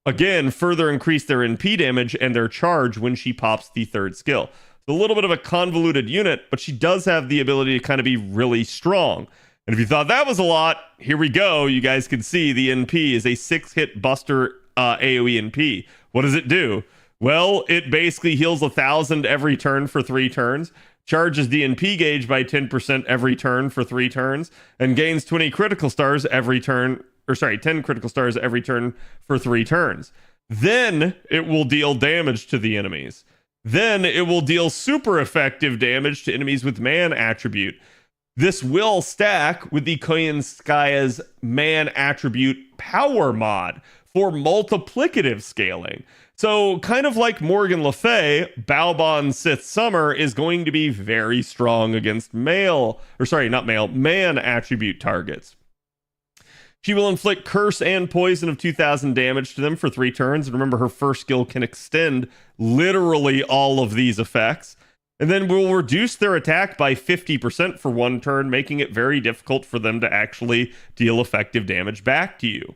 again, further increase their NP damage and their charge when she pops the 3rd skill. It's a little bit of a convoluted unit, but she does have the ability to kind of be really strong. And if you thought that was a lot, here we go. You guys can see the NP is a 6-hit Buster AoE NP. What does it do? Well, it basically heals 1,000 every turn for 3 turns, charges the NP gauge by 10% every turn for 3 turns, and gains 20 critical stars every turn, 10 critical stars every turn for 3 turns. Then it will deal damage to the enemies. Then it will deal super effective damage to enemies with man attribute. This will stack with the Koyanskaya's man attribute power mod for multiplicative scaling. So kind of like Morgan Le Fay, Balbon Sith Summer is going to be very strong against man attribute targets. She will inflict curse and poison of 2,000 damage to them for 3 turns. And remember, her first skill can extend literally all of these effects. And then will reduce their attack by 50% for 1 turn, making it very difficult for them to actually deal effective damage back to you.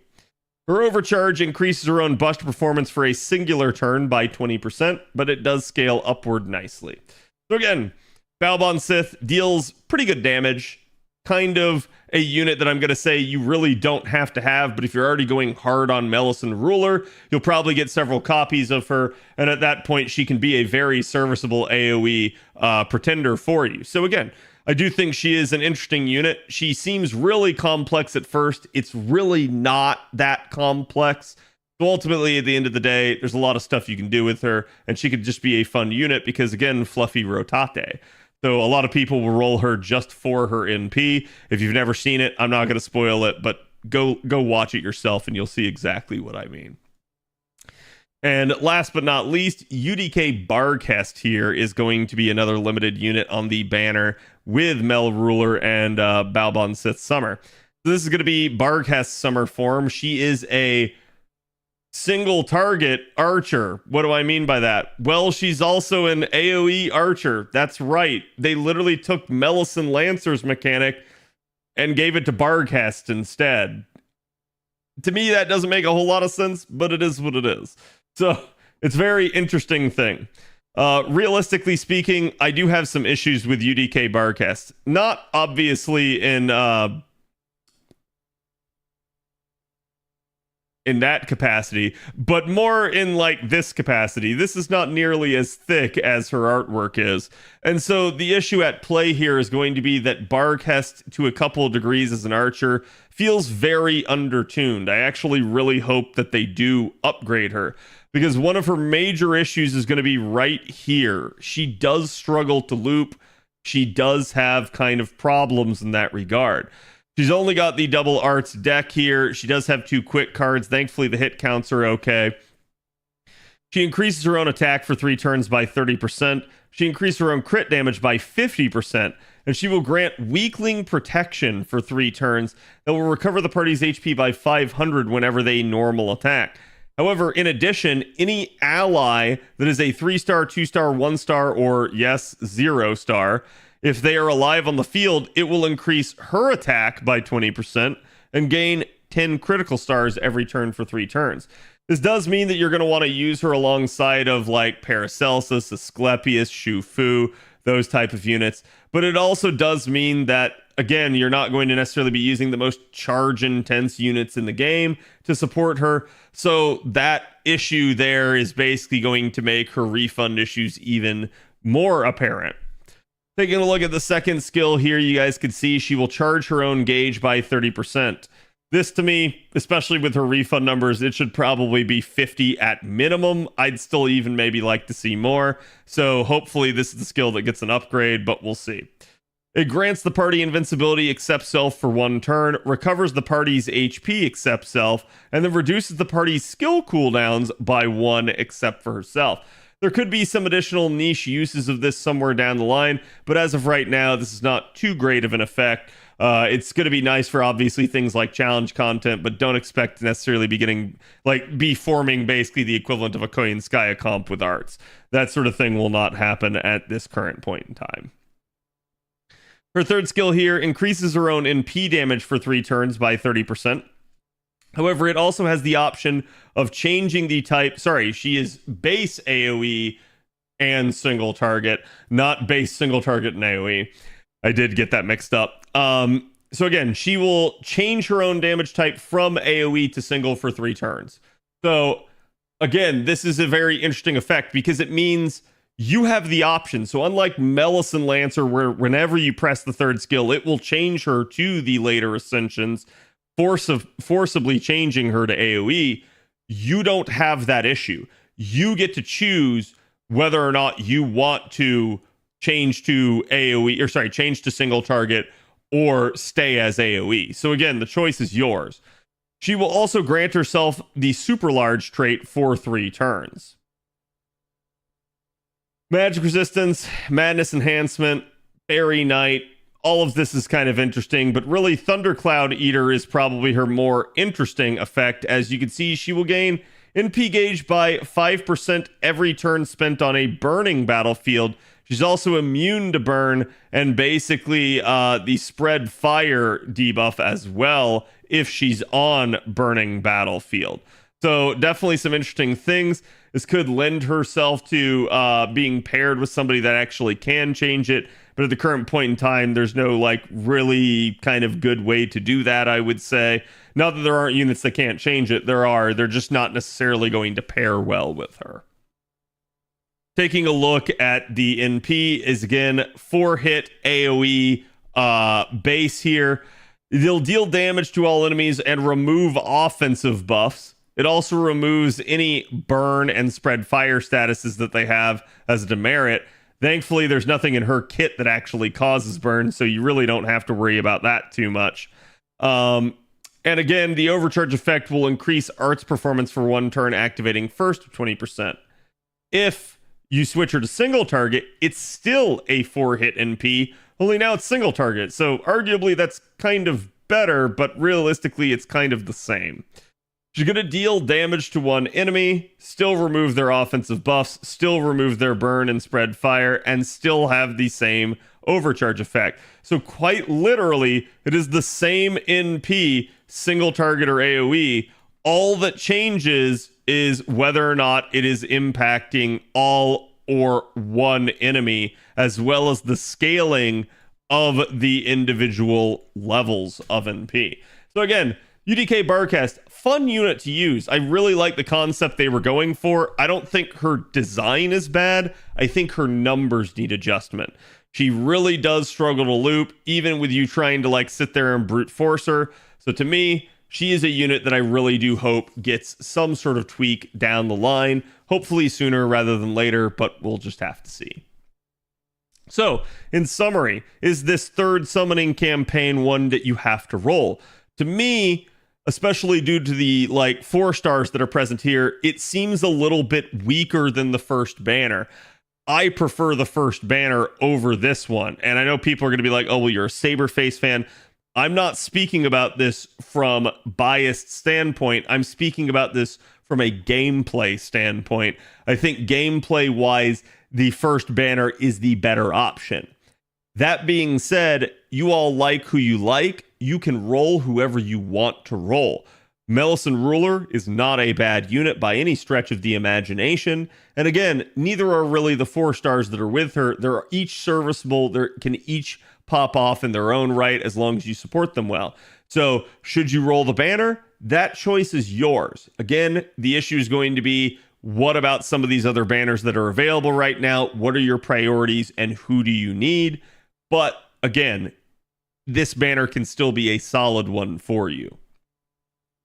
Her overcharge increases her own Buster performance for a singular turn by 20%, but it does scale upward nicely. So again, Balbon Sith deals pretty good damage. kind of a unit that I'm going to say you really don't have to have, but if you're already going hard on Melisandre Ruler, you'll probably get several copies of her, and at that point she can be a very serviceable AoE pretender for you. So again, I do think she is an interesting unit. She seems really complex at first. It's really not that complex. So ultimately, at the end of the day, there's a lot of stuff you can do with her, and she could just be a fun unit because, again, fluffy rotate. So a lot of people will roll her just for her NP. If you've never seen it, I'm not going to spoil it, but go watch it yourself and you'll see exactly what I mean. And last but not least, UDK Barcast here is going to be another limited unit on the banner with Mel Ruler and Balbon Sith Summer. So this is going to be Barcast Summer form. She is a single target archer. What do I mean by that? Well, she's also an AoE archer. That's right. They literally took Melisandre Lancer's mechanic and gave it to Barcast instead. To me, that doesn't make a whole lot of sense, but it is what it is. So it's a very interesting thing. Realistically speaking, I do have some issues with UDK Barcast. Not obviously in that capacity, but more in like this capacity. This is not nearly as thick as her artwork is. And so the issue at play here is going to be that Barcast, to a couple of degrees as an archer, feels very undertuned. I actually really hope that they do upgrade her, because one of her major issues is going to be right here. She does struggle to loop. She does have kind of problems in that regard. She's only got the double arts deck here. She does have 2 quick cards. Thankfully, the hit counts are okay. She increases her own attack for 3 turns by 30%. She increases her own crit damage by 50%. And she will grant weakling protection for 3 turns that will recover the party's HP by 500 whenever they normal attack. However, in addition, any ally that is a 3-star, 2-star, 1-star, or yes, 0-star, if they are alive on the field, it will increase her attack by 20% and gain 10 critical stars every turn for 3 turns. This does mean that you're going to want to use her alongside of like Paracelsus, Asclepius, Shufu, those type of units. But it also does mean that, again, you're not going to necessarily be using the most charge-intense units in the game to support her. So that issue there is basically going to make her refund issues even more apparent. Taking a look at the second skill here, you guys can see she will charge her own gauge by 30%. This, to me, especially with her refund numbers, it should probably be 50 at minimum. I'd still even maybe like to see more. So hopefully this is the skill that gets an upgrade, but we'll see. It grants the party invincibility except self for 1 turn, recovers the party's HP except self, and then reduces the party's skill cooldowns by 1 except for herself. There could be some additional niche uses of this somewhere down the line, but as of right now, this is not too great of an effect. It's going to be nice for obviously things like challenge content, but don't expect to necessarily be forming basically the equivalent of a Koyan Skya comp with arts. That sort of thing will not happen at this current point in time. Her third skill here increases her own NP damage for 3 turns by 30%. However, it also has the option of changing the type. Sorry, she is base AoE and single target, not base single target and AoE. I did get that mixed up. So again, she will change her own damage type from AoE to single for 3 turns. So again, this is a very interesting effect because it means you have the option. So unlike Melisandre Lancer, where whenever you press the third skill, it will change her to the later ascensions, forcibly changing her to AoE, you don't have that issue. You get to choose whether or not you want to change to AoE, or sorry, change to single target or stay as AoE. So again, the choice is yours. She will also grant herself the super large trait for 3 turns. Magic resistance, madness enhancement, fairy knight, all of this is kind of interesting, but really Thundercloud Eater is probably her more interesting effect. As you can see, she will gain NP gauge by 5% every turn spent on a burning battlefield. She's also immune to burn and basically the spread fire debuff as well if she's on burning battlefield. So definitely some interesting things. This could lend herself to being paired with somebody that actually can change it. but at the current point in time, there's no like really kind of good way to do that, I would say. Not that there aren't units that can't change it, there are. They're just not necessarily going to pair well with her. Taking a look at the NP is again 4-hit AoE base here. They'll deal damage to all enemies and remove offensive buffs. It also removes any burn and spread fire statuses that they have as a demerit. Thankfully, there's nothing in her kit that actually causes burn, so you really don't have to worry about that too much. And again, the overcharge effect will increase Art's performance for 1 turn, activating first 20%. If you switch her to single target, it's still a 4-hit NP, only now it's single target. So arguably that's kind of better, but realistically it's kind of the same. She's going to deal damage to 1 enemy, still remove their offensive buffs, still remove their burn and spread fire, and still have the same overcharge effect. So quite literally, it is the same NP, single target or AoE. All that changes is whether or not it is impacting all or 1 enemy, as well as the scaling of the individual levels of NP. So again, UDK Barcast, fun unit to use. I really like the concept they were going for. I don't think her design is bad. I think her numbers need adjustment. She really does struggle to loop, even with you trying to like sit there and brute force her. So to me, she is a unit that I really do hope gets some sort of tweak down the line. Hopefully sooner rather than later, but we'll just have to see. So, in summary, is this 3rd summoning campaign one that you have to roll? To me, especially due to the like 4 stars that are present here, it seems a little bit weaker than the first banner. I prefer the first banner over this one. And I know people are going to be like, oh, well, you're a Saberface fan. I'm not speaking about this from biased standpoint. I'm speaking about this from a gameplay standpoint. I think gameplay wise, the first banner is the better option. That being said, you all like who you like. You can roll whoever you want to roll. Melissan Ruler is not a bad unit by any stretch of the imagination. And again, neither are really the 4 stars that are with her. They're each serviceable. They can each pop off in their own right as long as you support them well. So should you roll the banner? That choice is yours. Again, the issue is going to be, what about some of these other banners that are available right now? What are your priorities and who do you need? But again, this banner can still be a solid one for you.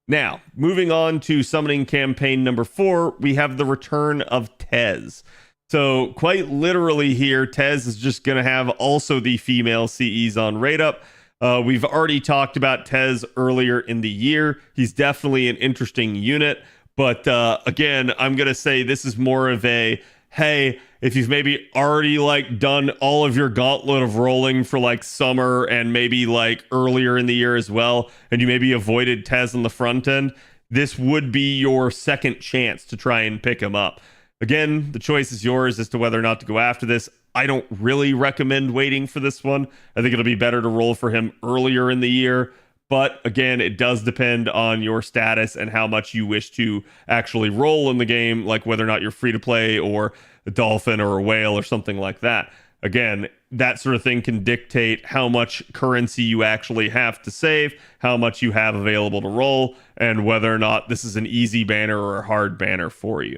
Now, moving on to summoning campaign number 4, we have the return of Tez. So quite literally here, Tez is just going to have also the female CEs on rate up. We've already talked about Tez earlier in the year. He's definitely an interesting unit. But again, I'm going to say this is more of a, hey, if you've maybe already like done all of your gauntlet of rolling for like summer and maybe like earlier in the year as well, and you maybe avoided Tez on the front end, this would be your second chance to try and pick him up. Again, the choice is yours as to whether or not to go after this. I don't really recommend waiting for this one. I think it'll be better to roll for him earlier in the year. But again, it does depend on your status and how much you wish to actually roll in the game, like whether or not you're free to play or a dolphin or a whale or something like that. Again, that sort of thing can dictate how much currency you actually have to save, how much you have available to roll, and whether or not this is an easy banner or a hard banner for you.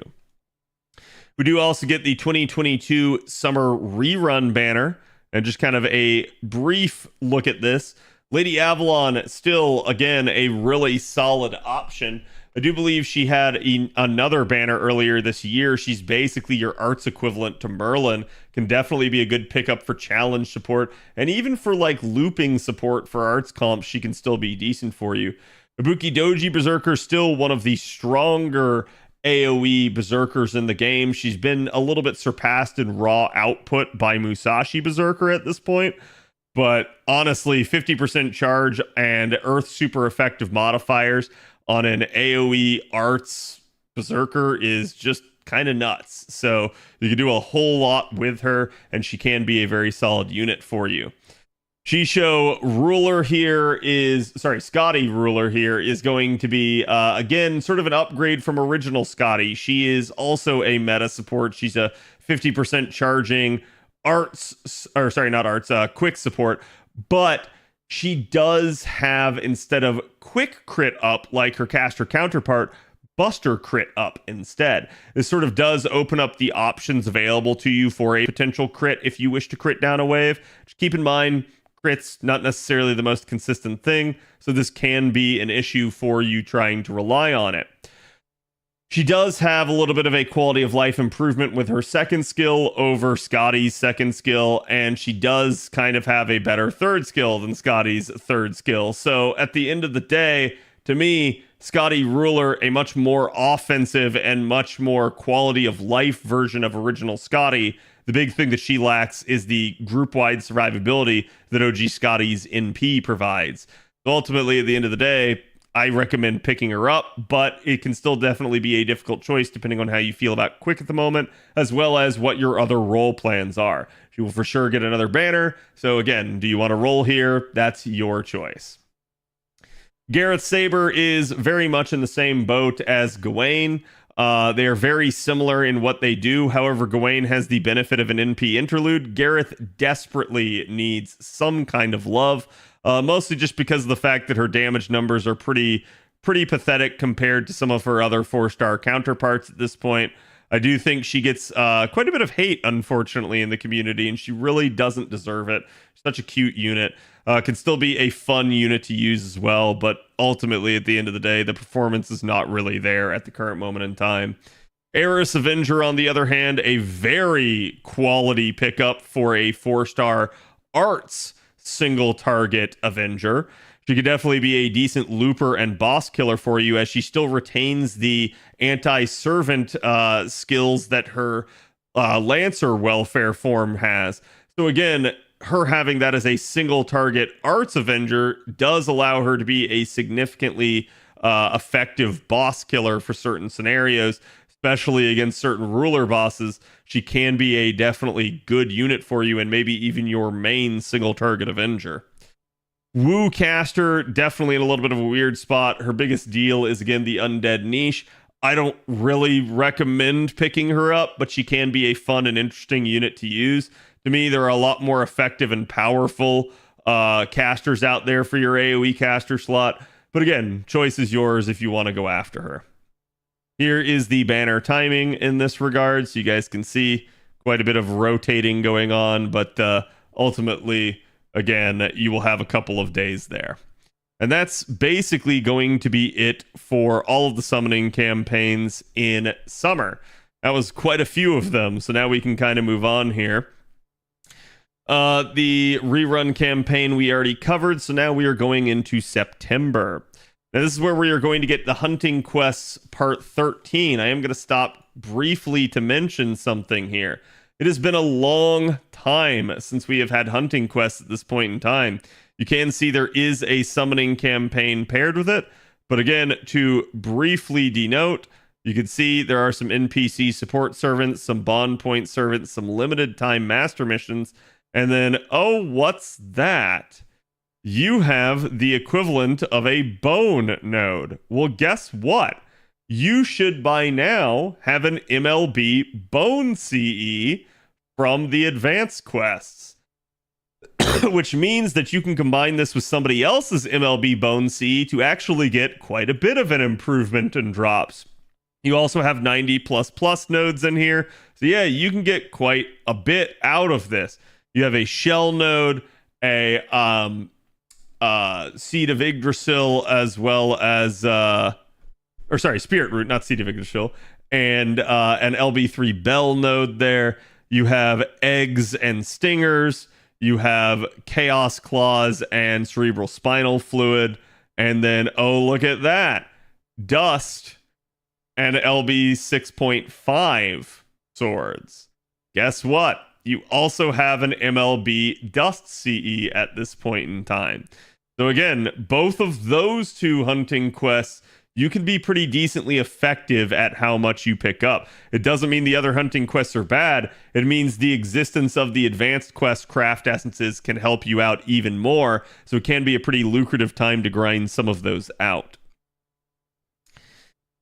We do also get the 2022 Summer Rerun banner, and just kind of a brief look at this. Lady Avalon, still, again, a really solid option. I do believe she had another banner earlier this year. She's basically your arts equivalent to Merlin. Can definitely be a good pickup for challenge support. And even for like looping support for arts comps, she can still be decent for you. Ibuki Doji Berserker, still one of the stronger AoE Berserkers in the game. She's been a little bit surpassed in raw output by Musashi Berserker at this point. But honestly, 50% charge and Earth super effective modifiers on an AoE arts Berserker is just kind of nuts. So you can do a whole lot with her, and she can be a very solid unit for you. Shisho Ruler here is, Scotty Ruler here is going to be, again, sort of an upgrade from original Scotty. She is also a meta support. She's a 50% charging quick support, but she does have, instead of quick crit up like her caster counterpart, Buster crit up instead. This sort of does open up the options available to you for a potential crit if you wish to crit down a wave. Just keep in mind, crit's not necessarily the most consistent thing, so this can be an issue for you trying to rely on it. She does have a little bit of a quality of life improvement with her second skill over Scotty's second skill, and she does kind of have a better third skill than Scotty's third skill. So at the end of the day, to me, Scotty Ruler, a much more offensive and much more quality of life version of original Scotty. The big thing that she lacks is the group-wide survivability that OG Scotty's NP provides. So ultimately, at the end of the day, I recommend picking her up, but it can still definitely be a difficult choice depending on how you feel about Quick at the moment, as well as what your other role plans are. She will for sure get another banner, so again, do you want to roll here? That's your choice. Gareth Saber is very much in the same boat as Gawain. They are very similar in what they do. However, Gawain has the benefit of an NP interlude. Gareth desperately needs some kind of love, mostly just because of the fact that her damage numbers are pretty pathetic compared to some of her other 4-star counterparts at this point. I do think she gets quite a bit of hate, unfortunately, in the community, and she really doesn't deserve it. Such a cute unit. Can still be a fun unit to use as well, but ultimately, at the end of the day, the performance is not really there at the current moment in time. Eris Avenger, on the other hand, a very quality pickup for a 4-star arts single target Avenger. She could definitely be a decent looper and boss killer for you, as she still retains the anti-servant skills that her Lancer welfare form has. So again, her having that as a single target arts Avenger does allow her to be a significantly effective boss killer for certain scenarios, especially against certain ruler bosses. She can be a definitely good unit for you, and maybe even your main single target Avenger. Woo caster, definitely in a little bit of a weird spot. Her biggest deal is, again, the undead niche. I don't really recommend picking her up, but she can be a fun and interesting unit to use. To me, there are a lot more effective and powerful casters out there for your AoE caster slot. But again, choice is yours if you want to go after her. Here is the banner timing in this regard, so you guys can see quite a bit of rotating going on, but ultimately, again, you will have a couple of days there. And that's basically going to be it for all of the summoning campaigns in summer. That was quite a few of them, so now we can kind of move on here. The rerun campaign we already covered, so now we are going into September. Now this is where we are going to get the Hunting Quests Part 13. I am going to stop briefly to mention something here. It has been a long time since we have had Hunting Quests at this point in time. You can see there is a summoning campaign paired with it, but again, to briefly denote, you can see there are some NPC support servants, some bond point servants, some limited time master missions, and then, oh, what's that? You have the equivalent of a bone node. Well, guess what? You should by now have an MLB bone CE from the advanced quests, which means that you can combine this with somebody else's MLB bone CE to actually get quite a bit of an improvement in drops. You also have 90++ nodes in here. So yeah, you can get quite a bit out of this. You have a shell node, a Seed of Yggdrasil, as well as Spirit Root, not Seed of Yggdrasil, and an LB3 Bell node there. You have eggs and stingers. You have Chaos Claws and Cerebral Spinal Fluid. And then, oh, look at that. Dust and LB 6.5 swords. Guess what? You also have an MLB Dust CE at this point in time. So again, both of those two hunting quests, you can be pretty decently effective at how much you pick up. It doesn't mean the other hunting quests are bad. It means the existence of the advanced quest craft essences can help you out even more. So it can be a pretty lucrative time to grind some of those out.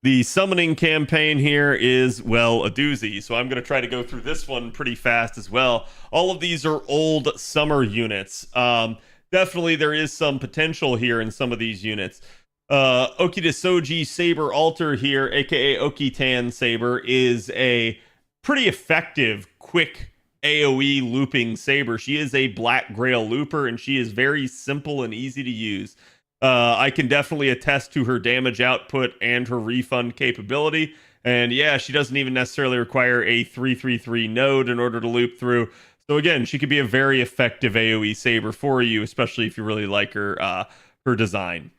The summoning campaign here is, well, a doozy, so I'm going to try to go through this one pretty fast as well. All of these are old summer units. Definitely there is some potential here in some of these units. Okida Saber Alter here, aka Okitan Saber, is a pretty effective, quick AoE looping saber. She is a Black Grail looper, and she is very simple and easy to use. I can definitely attest to her damage output and her refund capability. And yeah, she doesn't even necessarily require a 333 node in order to loop through. So again, she could be a very effective AoE saber for you, especially if you really like her design.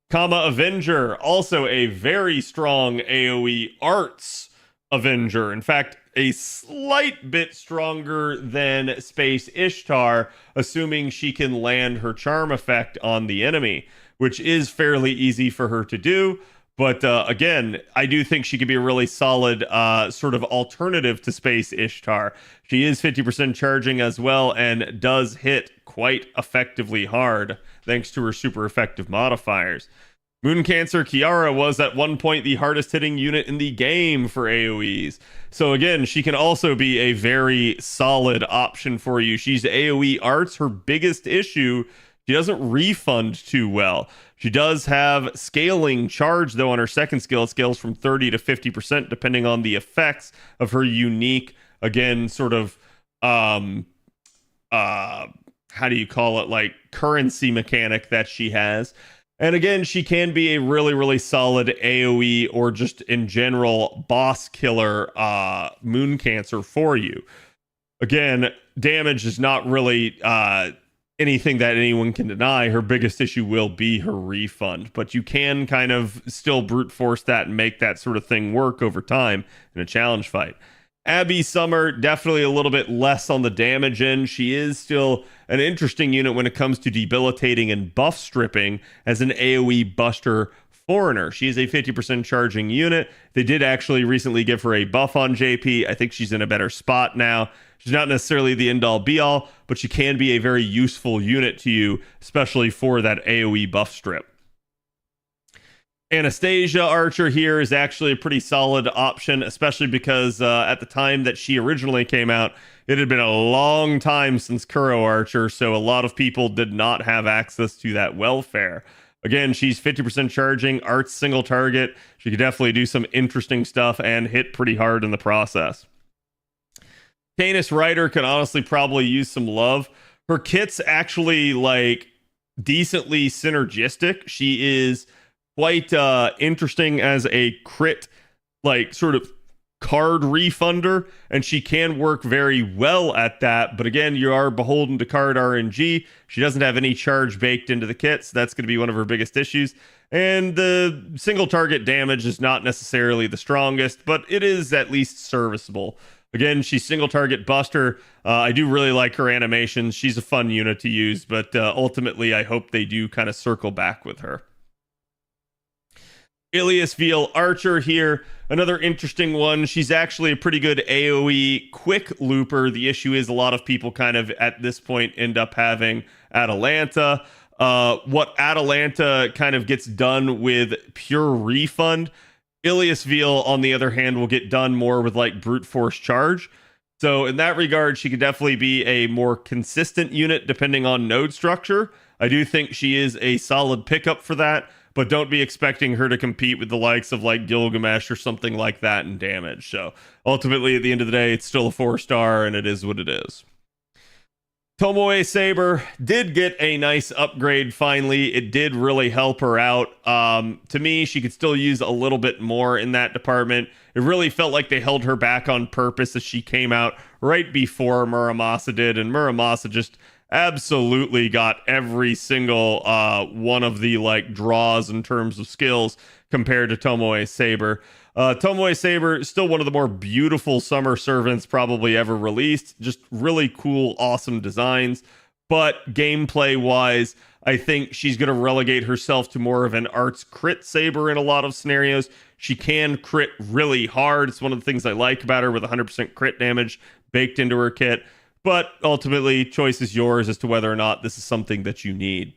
Kama Avenger, also a very strong AoE arts Avenger. In fact, a slight bit stronger than Space Ishtar, assuming she can land her charm effect on the enemy, which is fairly easy for her to do. But again, I do think she could be a really solid sort of alternative to Space Ishtar. She is 50% charging as well and does hit quite effectively hard thanks to her super effective modifiers. Moon Cancer Kiara was at one point the hardest hitting unit in the game for AoEs. So again, she can also be a very solid option for you. She's AoE arts. Her biggest issue, she doesn't refund too well. She does have scaling charge though on her second skill. It scales from 30 to 50% depending on the effects of her unique, again, sort of how do you call it, like currency mechanic that she has. And again, she can be a really, really solid AoE or just in general boss killer Moon Cancer for you. Again, damage is not really anything that anyone can deny. Her biggest issue will be her refund, but you can kind of still brute force that and make that sort of thing work over time in a challenge fight. Abby Summer, definitely a little bit less on the damage end. She is still an interesting unit when it comes to debilitating and buff stripping as an AoE buster foreigner. She is a 50% charging unit. They did actually recently give her a buff on JP. I think she's in a better spot now. She's not necessarily the end-all be-all, but she can be a very useful unit to you, especially for that AoE buff strip. Anastasia Archer here is actually a pretty solid option, especially because at the time that she originally came out, it had been a long time since Kuro Archer, so a lot of people did not have access to that welfare. Again, she's 50% charging, arts single target. She could definitely do some interesting stuff and hit pretty hard in the process. Canis Rider can honestly probably use some love. Her kit's actually like decently synergistic. She is quite interesting as a crit, like sort of card refunder, and she can work very well at that. But again, you are beholden to card RNG. She doesn't have any charge baked into the kit, so that's going to be one of her biggest issues. And the single target damage is not necessarily the strongest, but it is at least serviceable. Again, she's single target buster. I do really like her animations. She's a fun unit to use, but ultimately I hope they do kind of circle back with her. Ilias Veal Archer here, another interesting one. She's actually a pretty good AoE quick looper. The issue is a lot of people kind of at this point end up having Atalanta. What Atalanta kind of gets done with pure refund, Ilias Veal, on the other hand, will get done more with like brute force charge. So in that regard, she could definitely be a more consistent unit depending on node structure. I do think she is a solid pickup for that, but don't be expecting her to compete with the likes of like Gilgamesh or something like that in damage. So ultimately, at the end of the day, it's still a 4-star, and it is what it is. Tomoe Saber did get a nice upgrade finally. It did really help her out. To me, she could still use a little bit more in that department. It really felt like they held her back on purpose as she came out right before Muramasa did, and Muramasa just absolutely got every single one of the like draws in terms of skills compared to Tomoe Saber. Tomoe Saber is still one of the more beautiful summer servants probably ever released. Just really cool, awesome designs. But gameplay wise, I think she's going to relegate herself to more of an arts crit saber in a lot of scenarios. She can crit really hard. It's one of the things I like about her, with 100% crit damage baked into her kit. But ultimately, choice is yours as to whether or not this is something that you need.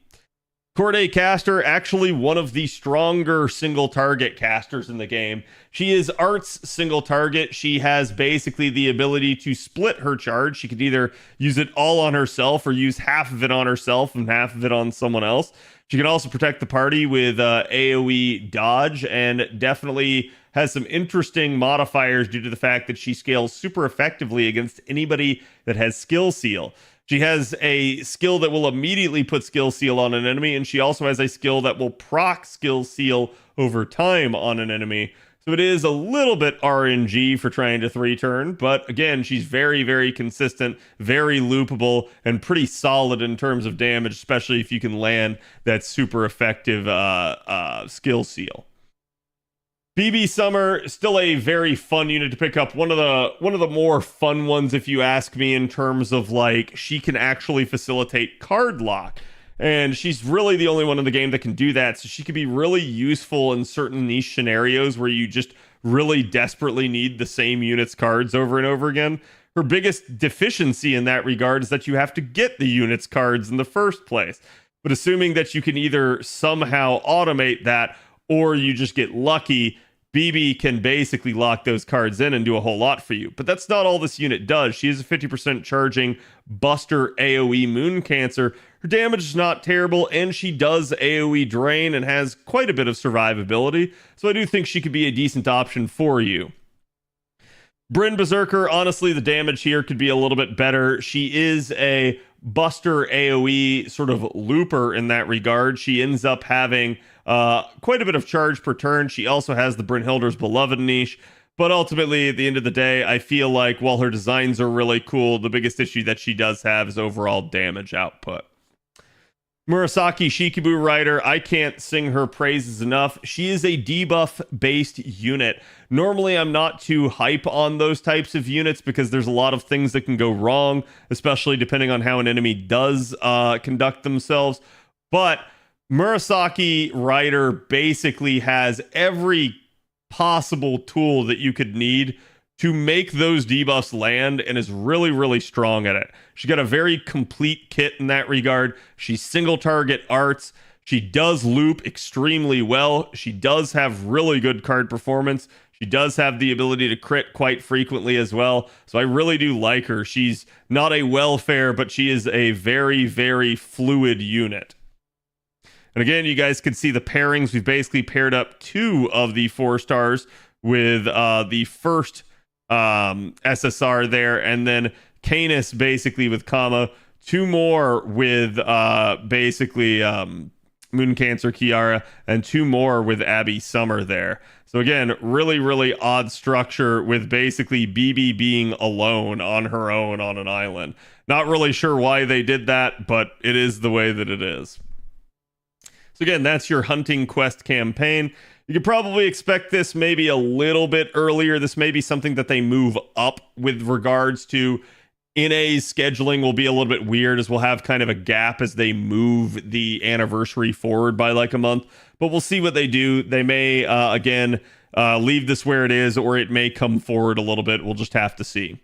Corday caster, actually one of the stronger single target casters in the game. She is Art's single target. She has basically the ability to split her charge. She could either use it all on herself or use half of it on herself and half of it on someone else. She can also protect the party with AoE dodge, and definitely has some interesting modifiers due to the fact that she scales super effectively against anybody that has skill seal. She has a skill that will immediately put skill seal on an enemy, and she also has a skill that will proc skill seal over time on an enemy. So it is a little bit RNG for trying to 3-turn, but again, she's very, very consistent, very loopable, and pretty solid in terms of damage, especially if you can land that super effective skill seal. BB Summer, still a very fun unit to pick up. One of the more fun ones, if you ask me, in terms of like she can actually facilitate card lock. And she's really the only one in the game that can do that. So she could be really useful in certain niche scenarios where you just really desperately need the same unit's cards over and over again. Her biggest deficiency in that regard is that you have to get the unit's cards in the first place. But assuming that you can either somehow automate that or you just get lucky, BB can basically lock those cards in and do a whole lot for you. But that's not all this unit does. She is a 50% charging Buster AoE Moon Cancer. Her damage is not terrible, and she does AoE drain and has quite a bit of survivability. So I do think she could be a decent option for you. Bryn Berserker, honestly, the damage here could be a little bit better. She is a Buster AoE sort of looper in that regard. She ends up having quite a bit of charge per turn. She also has the Brynhilder's Beloved niche. But ultimately, at the end of the day, I feel like while her designs are really cool, the biggest issue that she does have is overall damage output. Murasaki Shikibu Rider, I can't sing her praises enough. She is a debuff-based unit. Normally, I'm not too hype on those types of units because there's a lot of things that can go wrong, especially depending on how an enemy does conduct themselves. But Murasaki Rider basically has every possible tool that you could need to make those debuffs land, and is really, really strong at it. She got a very complete kit in that regard. She's single target arts. She does loop extremely well. She does have really good card performance. She does have the ability to crit quite frequently as well. So I really do like her. She's not a welfare, but she is a very, very fluid unit. And again, you guys can see the pairings. We've basically paired up 2 of the 4 stars with the first SSR there, and then Canis basically with Kama, 2 more with basically Moon Cancer Kiara, and 2 more with Abby Summer there. So again, really, really odd structure with basically BB being alone on her own on an island. Not really sure why they did that, but it is the way that it is. So again, that's your Hunting Quest campaign. You could probably expect this maybe a little bit earlier. This may be something that they move up with regards to NA's scheduling will be a little bit weird, as we'll have kind of a gap as they move the anniversary forward by like a month. But we'll see what they do. They may, again, leave this where it is, or it may come forward a little bit. We'll just have to see.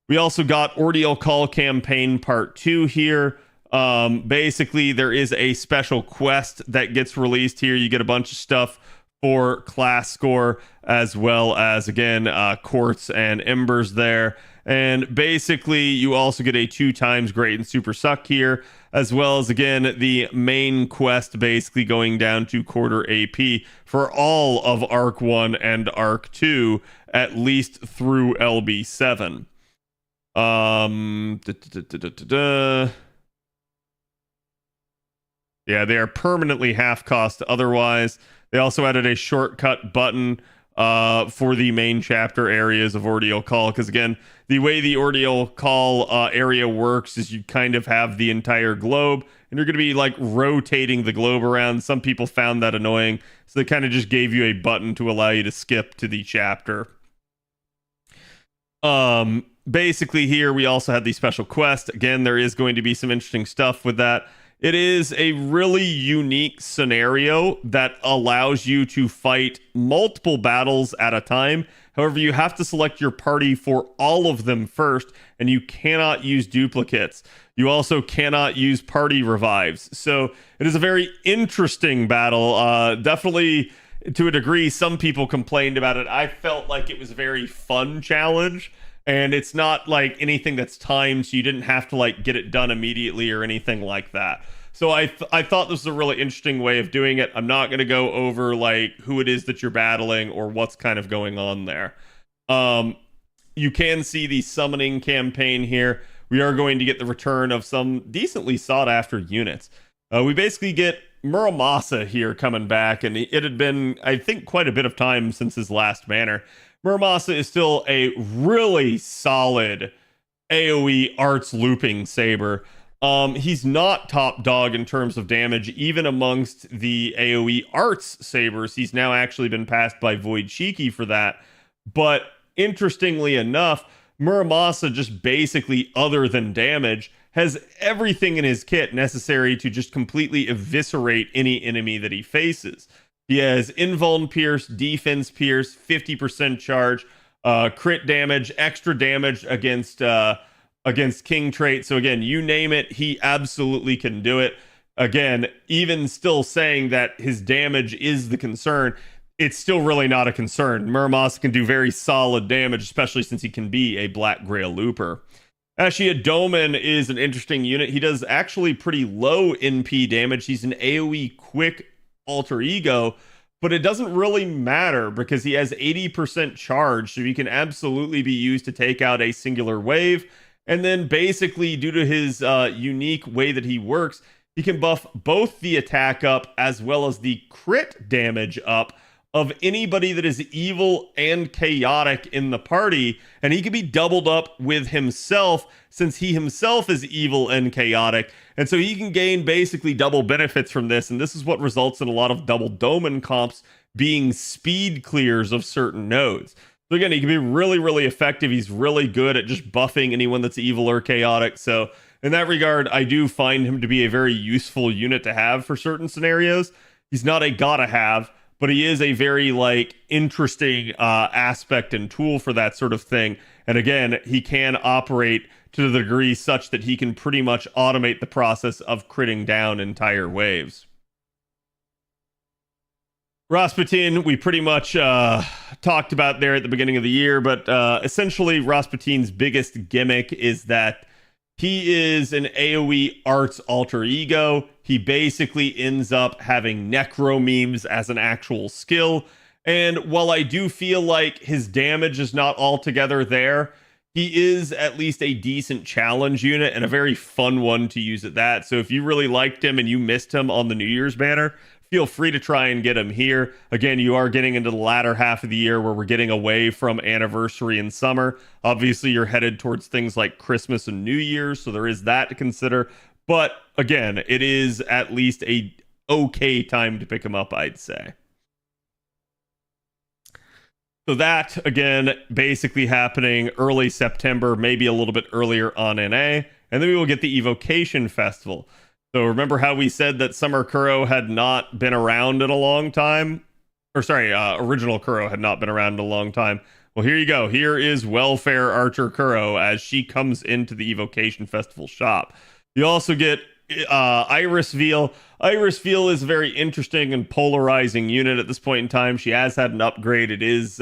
We also got Ordeal Call Campaign Part 2 here. Basically, there is a special quest that gets released here. You get a bunch of stuff for class score, as well as, again, Quartz and Embers there. And basically, you also get a 2 times Great and Super Suck here, as well as, again, the main quest basically going down to quarter AP for all of Arc 1 and Arc 2, at least through LB7. Yeah, they are permanently half cost otherwise. They also added a shortcut button for the main chapter areas of Ordeal Call, because again, the way the Ordeal Call area works is you kind of have the entire globe, and you're going to be like rotating the globe around. Some people found that annoying, so they kind of just gave you a button to allow you to skip to the chapter. Basically here, we also had the special quest. Again, there is going to be some interesting stuff with that. It is a really unique scenario that allows you to fight multiple battles at a time However, you have to select your party for all of them first, and you cannot use duplicates. You also cannot use party revives. So it is a very interesting battle. Definitely, to a degree, some people complained about it. I felt like it was a very fun challenge, and it's not like anything that's timed, so you didn't have to like get it done immediately or anything like that. So I thought this was a really interesting way of doing it. I'm not going to go over like who it is that you're battling or what's kind of going on there. You can see the summoning campaign here. We are going to get the return of some decently sought after units. We basically get Muramasa here coming back, and it had been, I think, quite a bit of time since his last banner. Muramasa is still a really solid AoE arts looping saber. He's not top dog in terms of damage, even amongst the AoE arts sabers. He's now actually been passed by Void Shiki for that. But interestingly enough, Muramasa, just basically other than damage, has everything in his kit necessary to just completely eviscerate any enemy that he faces. He has invuln pierce, defense pierce, 50% charge, crit damage, extra damage against king trait. So again, you name it, he absolutely can do it. Again, even still saying that his damage is the concern, it's still really not a concern. Muramasa can do very solid damage, especially since he can be a Black Grail looper. Ashia Doman is an interesting unit. He does actually pretty low NP damage. He's an AoE quick alter ego, but it doesn't really matter because he has 80% charge, so he can absolutely be used to take out a singular wave. And then basically, due to his unique way that he works, he can buff both the attack up as well as the crit damage up of anybody that is evil and chaotic in the party, and he can be doubled up with himself since he himself is evil and chaotic, and so he can gain basically double benefits from this, and this is what results in a lot of double Doman comps being speed clears of certain nodes. So again, he can be really, really effective. He's really good at just buffing anyone that's evil or chaotic, so in that regard, I do find him to be a very useful unit to have for certain scenarios. He's not a gotta have, but he is a very like interesting aspect and tool for that sort of thing. And again, he can operate to the degree such that he can pretty much automate the process of critting down entire waves. Rasputin, we pretty much talked about there at the beginning of the year, but essentially Rasputin's biggest gimmick is that he is an AoE arts alter ego. He basically ends up having necro memes as an actual skill. And while I do feel like his damage is not altogether there, he is at least a decent challenge unit and a very fun one to use at that. So if you really liked him and you missed him on the New Year's banner, feel free to try and get him here. Again, you are getting into the latter half of the year where we're getting away from anniversary and summer. Obviously, you're headed towards things like Christmas and New Year's, so there is that to consider. But again, it is at least a okay time to pick him up, I'd say. So that, again, basically happening early September, maybe a little bit earlier on NA. And then we will get the Evocation Festival. So remember how we said that Summer Kuro had not been around in a long time? Or sorry, original Kuro had not been around in a long time. Well, here you go. Here is Welfare Archer Kuro as she comes into the Evocation Festival shop. You also get Iris Veil. Iris Veil is a very interesting and polarizing unit at this point in time. She has had an upgrade. It is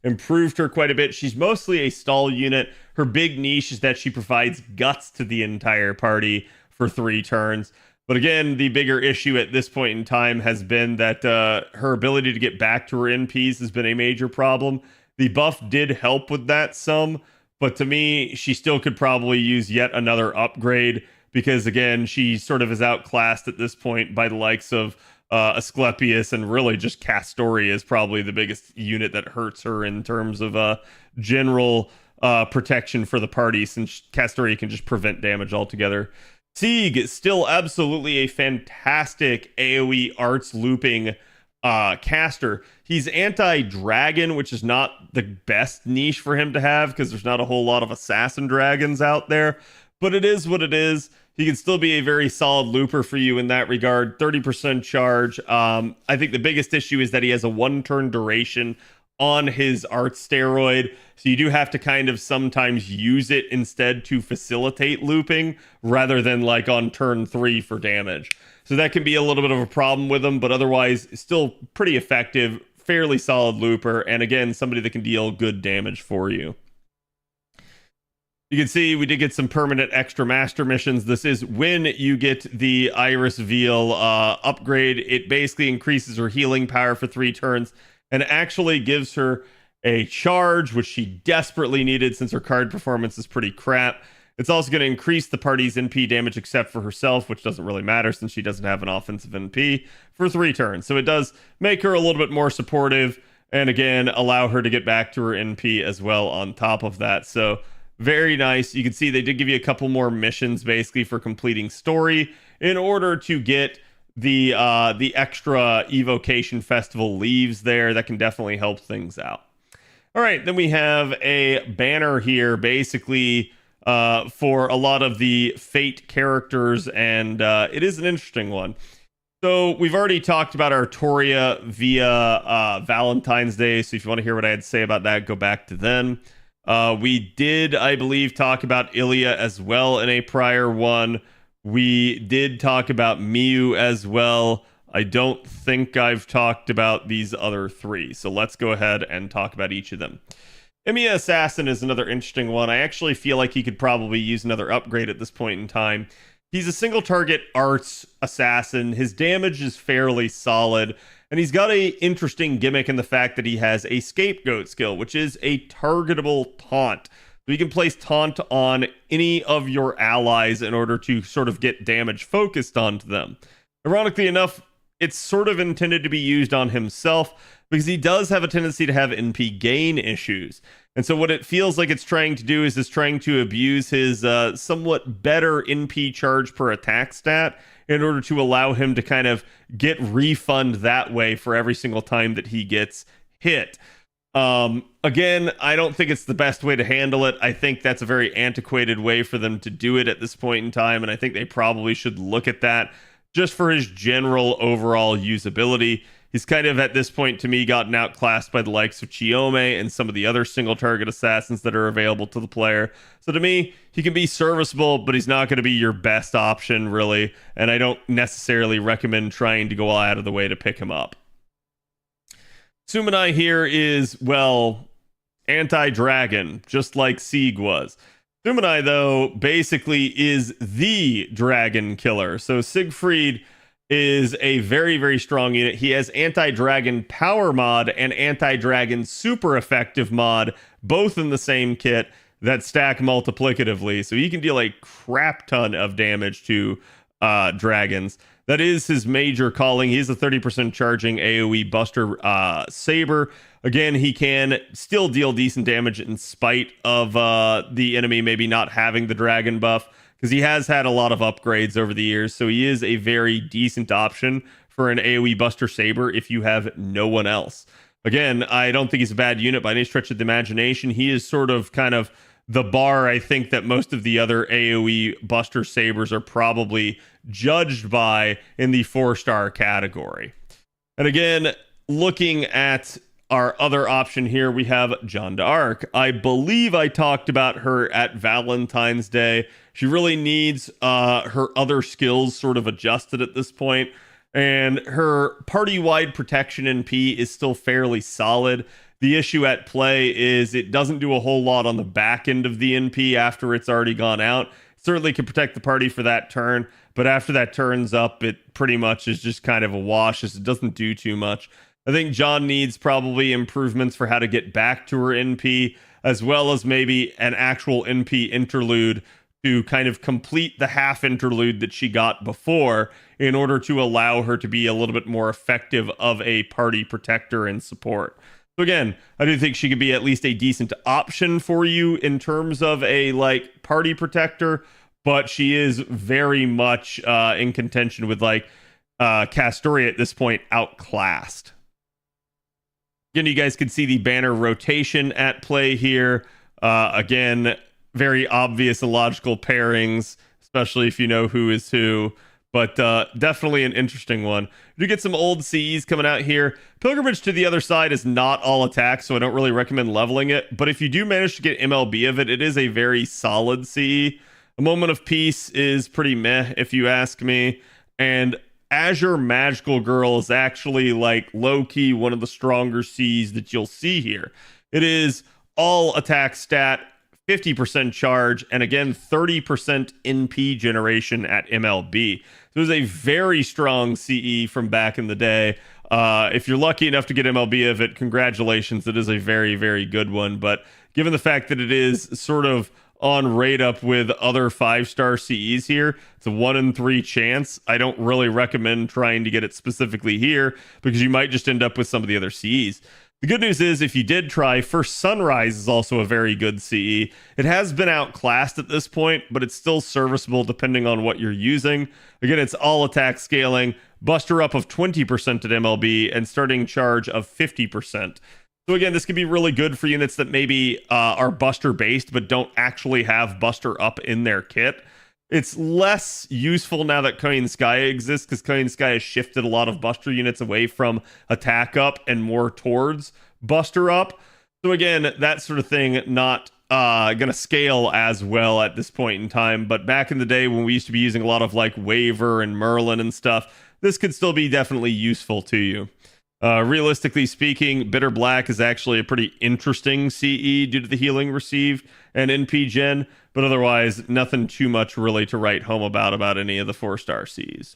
improved her quite a bit. She's mostly a stall unit. Her big niche is that she provides guts to the entire party for 3 turns. But again, the bigger issue at this point in time has been that her ability to get back to her NPs has been a major problem. The buff did help with that some, but to me, she still could probably use yet another upgrade because, again, she sort of is outclassed at this point by the likes of Asclepius, and really just Castoria is probably the biggest unit that hurts her in terms of general protection for the party, since Castoria can just prevent damage altogether. Sieg is still absolutely a fantastic AoE arts looping caster. He's anti-dragon, which is not the best niche for him to have because there's not a whole lot of assassin dragons out there, but it is what it is. He can still be a very solid looper for you in that regard. 30% charge. I think the biggest issue is that he has a 1-turn duration on his art steroid. So you do have to kind of sometimes use it instead to facilitate looping rather than like on turn 3 for damage. So that can be a little bit of a problem with him, but otherwise still pretty effective, fairly solid looper, and again, somebody that can deal good damage for you. You can see we did get some permanent extra master missions. This is when you get the Iris Veil upgrade. It basically increases her healing power for 3 turns and actually gives her a charge, which she desperately needed since her card performance is pretty crap. It's also going to increase the party's NP damage except for herself, which doesn't really matter since she doesn't have an offensive NP for 3 turns. So it does make her a little bit more supportive and again, allow her to get back to her NP as well on top of that. So very nice. You can see they did give you a couple more missions basically for completing story in order to get the extra Evocation Festival leaves there. That can definitely help things out. All right, then we have a banner here basically for a lot of the Fate characters, and it is an interesting one. So we've already talked about Artoria via Valentine's Day, so if you want to hear what I had to say about that, go back to then. We did, I believe, talk about Ilya as well in a prior one. We did talk about Miyu as well. I don't think I've talked about these other 3, so let's go ahead and talk about each of them. Emiya Assassin is another interesting one. I actually feel like he could probably use another upgrade at this point in time. He's a single target arts assassin. His damage is fairly solid. And he's got a interesting gimmick in the fact that he has a scapegoat skill, which is a targetable taunt. So you can place taunt on any of your allies in order to sort of get damage focused onto them. Ironically enough, it's sort of intended to be used on himself because he does have a tendency to have NP gain issues. And so what it feels like it's trying to do is it's trying to abuse his somewhat better NP charge per attack stat in order to allow him to kind of get refund that way for every single time that he gets hit. Again, I don't think it's the best way to handle it. I think that's a very antiquated way for them to do it at this point in time, and I think they probably should look at that just for his general overall usability. He's kind of, at this point, to me, gotten outclassed by the likes of Chiome and some of the other single-target assassins that are available to the player. So to me, he can be serviceable, but he's not going to be your best option, really, and I don't necessarily recommend trying to go out of the way to pick him up. Sumanai here is, well, anti-dragon, just like Sieg was. Sumanai, though, basically is the dragon killer. So Siegfried is a very, very strong unit. He has anti-dragon power mod and anti-dragon super effective mod, both in the same kit that stack multiplicatively. So he can deal a crap ton of damage to dragons. That is his major calling. He's a 30% charging AoE Buster Saber. Again, he can still deal decent damage in spite of the enemy maybe not having the dragon buff, because he has had a lot of upgrades over the years, so he is a very decent option for an AoE Buster Saber if you have no one else. Again, I don't think he's a bad unit by any stretch of the imagination. He is sort of kind of the bar, I think, that most of the other AoE Buster Sabers are probably judged by in the 4-star category. And again, looking at our other option here, we have Jeanne d'Arc. I believe I talked about her at Valentine's Day. She really needs her other skills sort of adjusted at this point, and her party-wide protection NP is still fairly solid. The issue at play is it doesn't do a whole lot on the back end of the NP after it's already gone out. It certainly can protect the party for that turn, but after that turn's up, it pretty much is just kind of a wash, as it doesn't do too much. I think John needs probably improvements for how to get back to her NP, as well as maybe an actual NP interlude to kind of complete the half interlude that she got before in order to allow her to be a little bit more effective of a party protector and support. So again, I do think she could be at least a decent option for you in terms of a like party protector, but she is very much in contention with like Castoria at this point, outclassed. Again, you guys can see the banner rotation at play here. Again, very obvious and logical pairings, especially if you know who is who. But definitely an interesting one. You get some old CEs coming out here. Pilgrimage to the Other Side is not all attack, so I don't really recommend leveling it. But if you do manage to get MLB of it, it is a very solid CE. A Moment of Peace is pretty meh, if you ask me. And Azure Magical Girl is actually like low-key one of the stronger Cs that you'll see here. It is all attack stat, 50% charge, and again 30% NP generation at MLB. So it was a very strong CE from back in the day. If you're lucky enough to get MLB of it, congratulations. It is a very, very good one. But given the fact that it is sort of on rate up with other 5-star CEs here, it's a 1 in 3 chance. I don't really recommend trying to get it specifically here because you might just end up with some of the other CEs. The good news is if you did try, First Sunrise is also a very good CE. It has been outclassed at this point, but it's still serviceable depending on what you're using. Again, it's all attack scaling, buster up of 20% at MLB, and starting charge of 50%. So again, this could be really good for units that maybe are buster based, but don't actually have buster up in their kit. It's less useful now that Korean Sky exists because Korean Sky has shifted a lot of buster units away from attack up and more towards buster up. So again, that sort of thing not going to scale as well at this point in time. But back in the day when we used to be using a lot of like Waver and Merlin and stuff, this could still be definitely useful to you. Realistically speaking, Bitter Black is actually a pretty interesting CE due to the healing received and NP gen, but otherwise nothing too much really to write home about any of the 4-star Cs.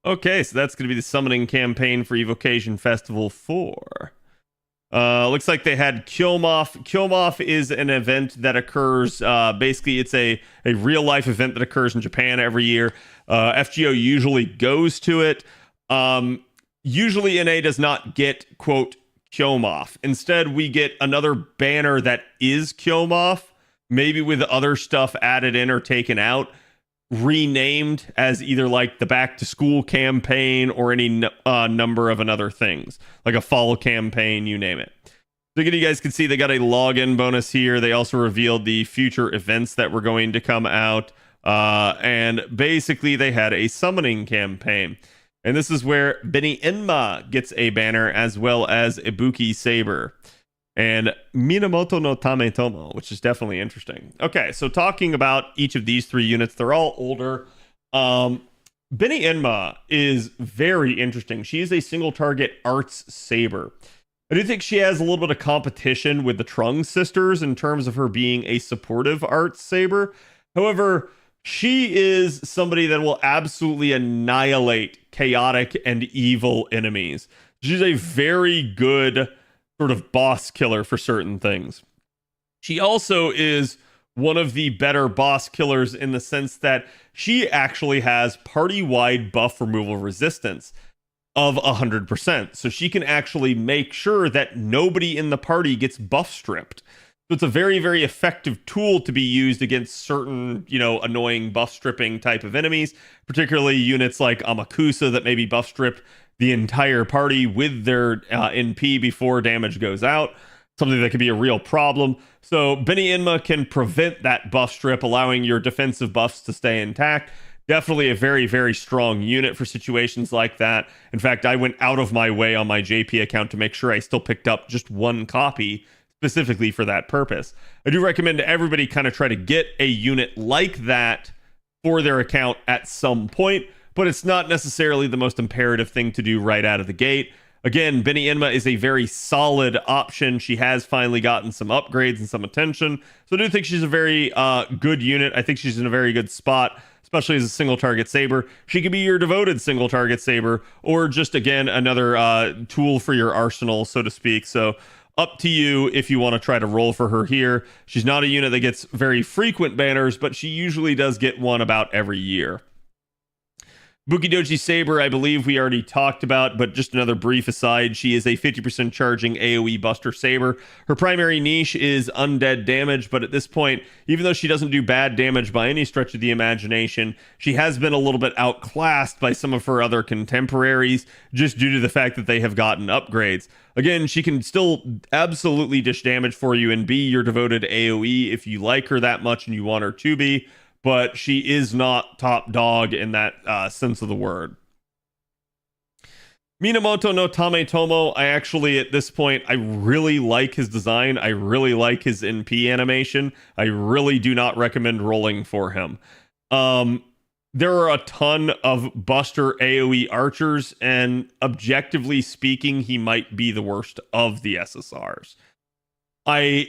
Okay, so that's going to be the summoning campaign for Evocation Festival 4. Looks like they had Kyomoff. Kyomoff is an event that occurs, basically it's a real life event that occurs in Japan every year. FGO usually goes to it. Usually NA does not get, quote, Kyomoff. Instead, we get another banner that is Kyomoff, maybe with other stuff added in or taken out, renamed as either like the back to school campaign or any number of another things, like a fall campaign, you name it. So again, you guys can see they got a login bonus here. They also revealed the future events that were going to come out. And basically they had a summoning campaign. And this is where Beni Enma gets a banner as well as Ibuki Saber and Minamoto no Tametomo, which is definitely interesting. Okay, so talking about each of these 3 units, they're all older. Beni Enma is very interesting. She is a single target arts saber. I do think she has a little bit of competition with the Trung sisters in terms of her being a supportive arts saber. However, she is somebody that will absolutely annihilate chaotic and evil enemies. She's a very good sort of boss killer for certain things. She also is one of the better boss killers in the sense that she actually has party-wide buff removal resistance of 100%. So she can actually make sure that nobody in the party gets buff stripped. So it's a very, very effective tool to be used against certain, annoying buff stripping type of enemies, particularly units like Amakusa that maybe buff strip the entire party with their NP before damage goes out. Something that could be a real problem. So Beni Enma can prevent that buff strip, allowing your defensive buffs to stay intact. Definitely a very, very strong unit for situations like that. In fact, I went out of my way on my JP account to make sure I still picked up just 1 copy specifically for that purpose. I do recommend everybody kind of try to get a unit like that for their account at some point, but it's not necessarily the most imperative thing to do right out of the gate. Again, Beni Enma is a very solid option. She has finally gotten some upgrades and some attention, so I do think she's a very good unit. I think she's in a very good spot, especially as a single target saber. She could be your devoted single target saber, or just, again, another tool for your arsenal, so to speak. So up to you if you want to try to roll for her here. She's not a unit that gets very frequent banners, but she usually does get one about every year. Bukidoji Saber, I believe we already talked about, but just another brief aside, she is a 50% charging AoE Buster Saber. Her primary niche is undead damage, but at this point, even though she doesn't do bad damage by any stretch of the imagination, she has been a little bit outclassed by some of her other contemporaries, just due to the fact that they have gotten upgrades. Again, she can still absolutely dish damage for you and be your devoted AoE if you like her that much and you want her to be. but she is not top dog in that sense of the word. Minamoto no Tametomo, I actually, at this point, I really like his design. I really like his NP animation. I really do not recommend rolling for him. There are a ton of Buster AoE archers, and objectively speaking, he might be the worst of the SSRs. I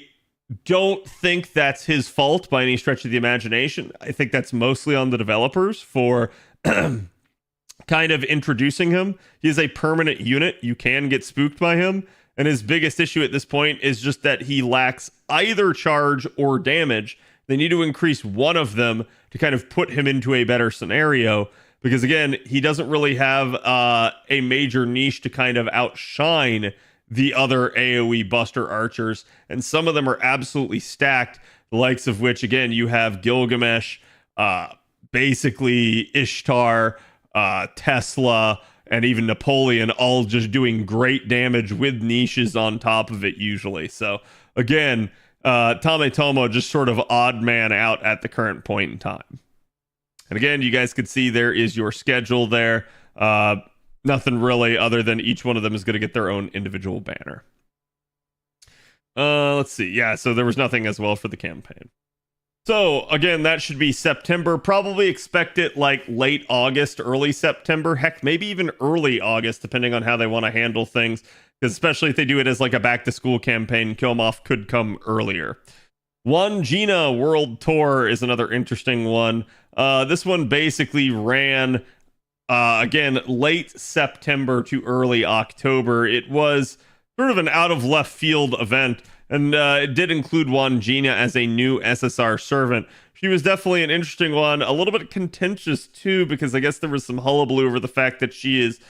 don't think that's his fault by any stretch of the imagination. I think that's mostly on the developers for kind of introducing him. He is a permanent unit. You can get spooked by him. And his biggest issue at this point is just that he lacks either charge or damage. They need to increase one of them to kind of put him into a better scenario. Because again, he doesn't really have a major niche to kind of outshine the other AoE Buster archers. And some of them are absolutely stacked, the likes of which, again, you have Gilgamesh, basically Ishtar, Tesla, and even Napoleon, all just doing great damage with niches on top of it usually. So again, Tametomo just sort of odd man out at the current point in time. And again, you guys can see there is your schedule there. Nothing really other than each one of them is going to get their own individual banner. Let's see. Yeah, so there was nothing as well for the campaign. So again, that should be September. Probably expect it like late August, early September. Heck, maybe even early August, depending on how they want to handle things. Because especially if they do it as like a back-to-school campaign, Killmoth could come earlier. Gina World Tour is another interesting one. This one basically ran, again, late September to early October. It was sort of an out-of-left-field event. And it did include Gina as a new SSR servant. She was definitely an interesting one, a little bit contentious too, because I guess there was some hullabaloo over the fact that she is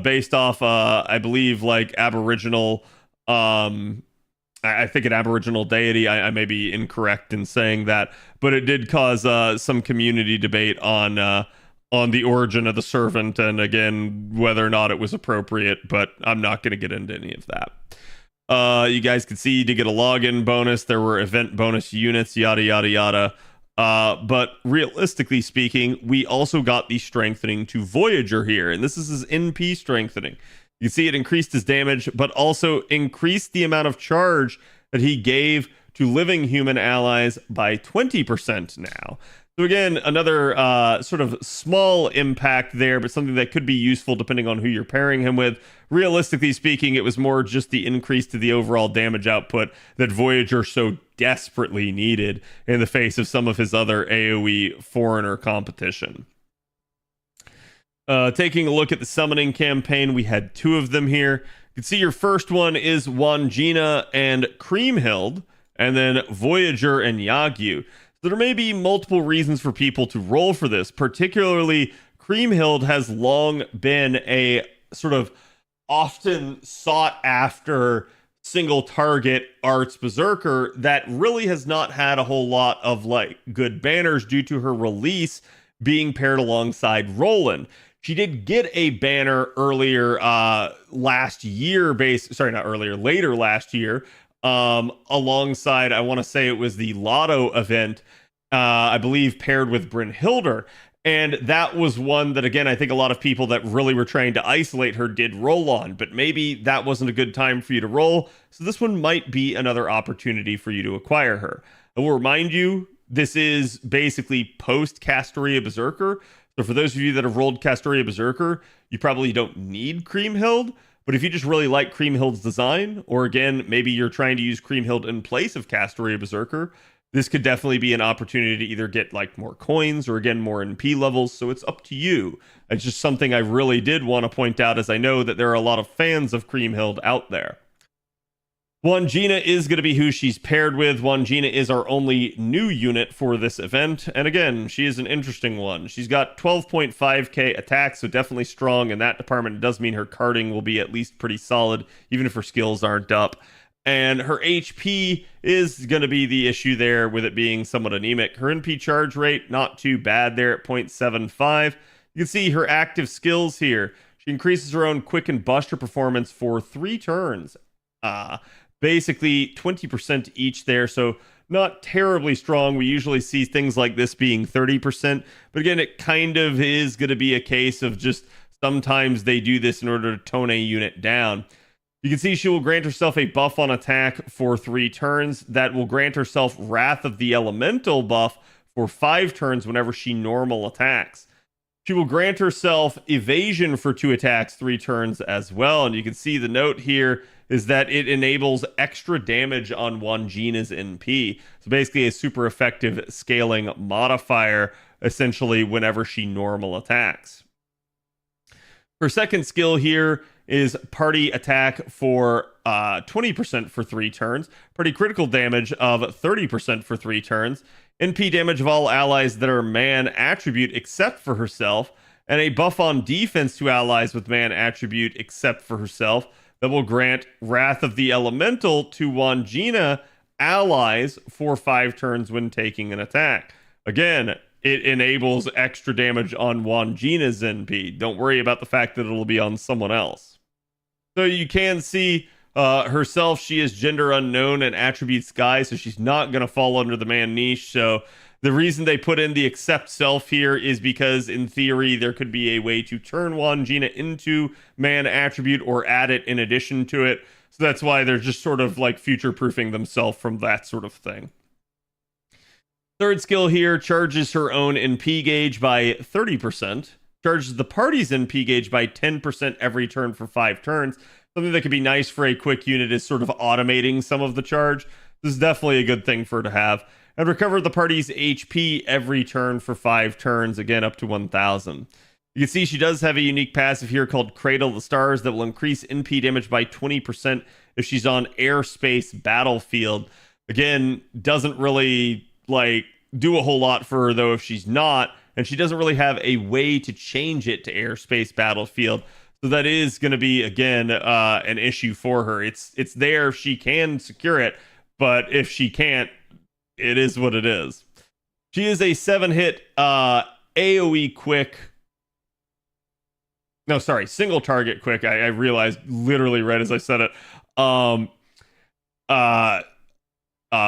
based off, I believe, like Aboriginal, I think an Aboriginal deity. I may be incorrect in saying that, but it did cause some community debate on the origin of the servant, and again, whether or not it was appropriate, but I'm not going to get into any of that. You guys can see to get a login bonus, there were event bonus units, yada yada yada. But realistically speaking, we also got the strengthening to Voyager here, and this is his NP strengthening. You can see it increased his damage, but also increased the amount of charge that he gave to living human allies by 20% now. So again, another sort of small impact there, but something that could be useful depending on who you're pairing him with. Realistically speaking, it was more just the increase to the overall damage output that Voyager so desperately needed in the face of some of his other AoE foreigner competition. Taking a look at the summoning campaign, we had two of them here. You can see your first one is Wangina and Creamhild, and then Voyager and Yagyu. There may be multiple reasons for people to roll for this. Particularly, Creamhild has long been a sort of often sought after single target arts berserker that really has not had a whole lot of like good banners due to her release being paired alongside Roland. She did get a banner earlier last year, later last year, alongside, I want to say it was the Lotto event, I believe paired with Brynhildr. And that was one that, again, I think a lot of people that really were trying to isolate her did roll on, but maybe that wasn't a good time for you to roll. So this one might be another opportunity for you to acquire her. I will remind you, this is basically post Castoria Berserker. So for those of you that have rolled Castoria Berserker, you probably don't need Creamhild. But if you just really like Creamhild's design, or again, maybe you're trying to use Creamhild in place of Castoria Berserker, this could definitely be an opportunity to either get like more coins or again more NP levels. So it's up to you. It's just something I really did want to point out, as I know that there are a lot of fans of Creamhild out there. Wangina is going to be who she's paired with. Wangina is our only new unit for this event. And again, she is an interesting one. She's got 12.5k attack, so definitely strong in that department. It does mean her carding will be at least pretty solid, even if her skills aren't up. And her HP is going to be the issue there, with it being somewhat anemic. Her NP charge rate, not too bad there at 0.75. You can see her active skills here. She increases her own quick and buster performance for 3 turns. Basically 20% each there, so not terribly strong. We usually see things like this being 30%, but again, it kind of is going to be a case of just sometimes they do this in order to tone a unit down. You can see she will grant herself a buff on attack for 3 turns that will grant herself Wrath of the Elemental buff for 5 turns whenever she normal attacks. She will grant herself evasion for 2 attacks 3 turns as well. And you can see the note here is that it enables extra damage on Wandjina's NP. So basically a super effective scaling modifier, essentially whenever she normal attacks. Her second skill here is party attack for 20% for 3 turns, party critical damage of 30% for 3 turns, NP damage of all allies that are man attribute except for herself, and a buff on defense to allies with man attribute except for herself that will grant Wrath of the Elemental to Wandjina allies for 5 turns when taking an attack. Again, it enables extra damage on Wandjina's NP. Don't worry about the fact that it'll be on someone else. So you can see herself, she is gender unknown and attribute sky, so she's not going to fall under the man niche. So the reason they put in the accept self here is because in theory there could be a way to turn Wandjina into man attribute or add it in addition to it. So that's why they're just sort of like future proofing themselves from that sort of thing. Third skill here charges her own NP gauge by 30%, charges the party's NP gauge by 10% every turn for 5 turns. Something that could be nice for a quick unit is sort of automating some of the charge. This is definitely a good thing for her to have. And recover the party's HP every turn for 5 turns, again up to 1,000. You can see she does have a unique passive here called Cradle the Stars that will increase NP damage by 20% if she's on airspace battlefield. Again, doesn't really like do a whole lot for her though if she's not, and she doesn't really have a way to change it to airspace battlefield. So that is going to be again an issue for her. It's there if she can secure it, but if she can't, it is what it is. She is a 7-hit AoE quick. No, sorry, single target quick. I realized literally right as I said it.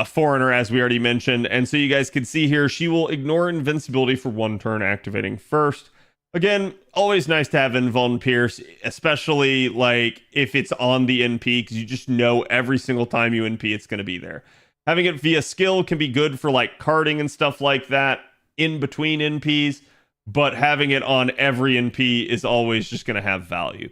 Foreigner, as we already mentioned. And so you guys can see here, she will ignore invincibility for 1 turn, activating first. Again, always nice to have Invuln Pierce, especially like if it's on the NP, because you just know every single time you NP, it's going to be there. Having it via skill can be good for like carding and stuff like that in between NPs, but having it on every NP is always just going to have value.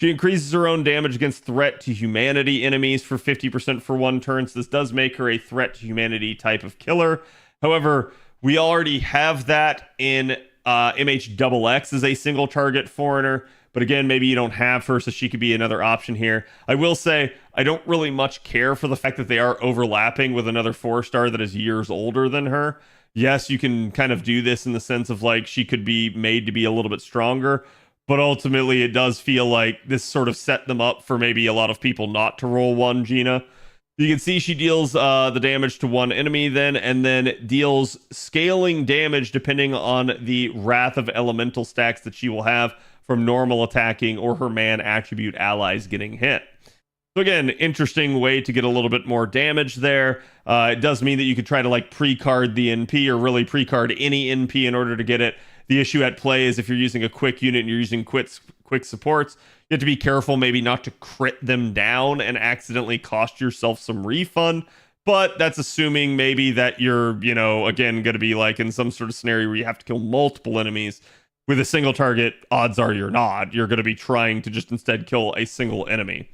She increases her own damage against threat to humanity enemies for 50% for 1 turn, so this does make her a threat to humanity type of killer. However, we already have that in MHXX as a single target foreigner, but again, maybe you don't have her, so she could be another option here. I will say, I don't really much care for the fact that they are overlapping with another 4-star that is years older than her. Yes, you can kind of do this in the sense of like she could be made to be a little bit stronger, but ultimately it does feel like this sort of set them up for maybe a lot of people not to roll Wandjina. You can see she deals the damage to 1 enemy then, and then deals scaling damage depending on the Wrath of Elemental stacks that she will have from normal attacking or her man attribute allies getting hit. So again, interesting way to get a little bit more damage there. It does mean that you could try to like pre-card the NP or really pre-card any NP in order to get it. The issue at play is if you're using a quick unit and you're using quick supports, you have to be careful maybe not to crit them down and accidentally cost yourself some refund. But that's assuming maybe that you're, you know, again, going to be like in some sort of scenario where you have to kill multiple enemies. With a single target, odds are you're not. You're going to be trying to just instead kill a single enemy.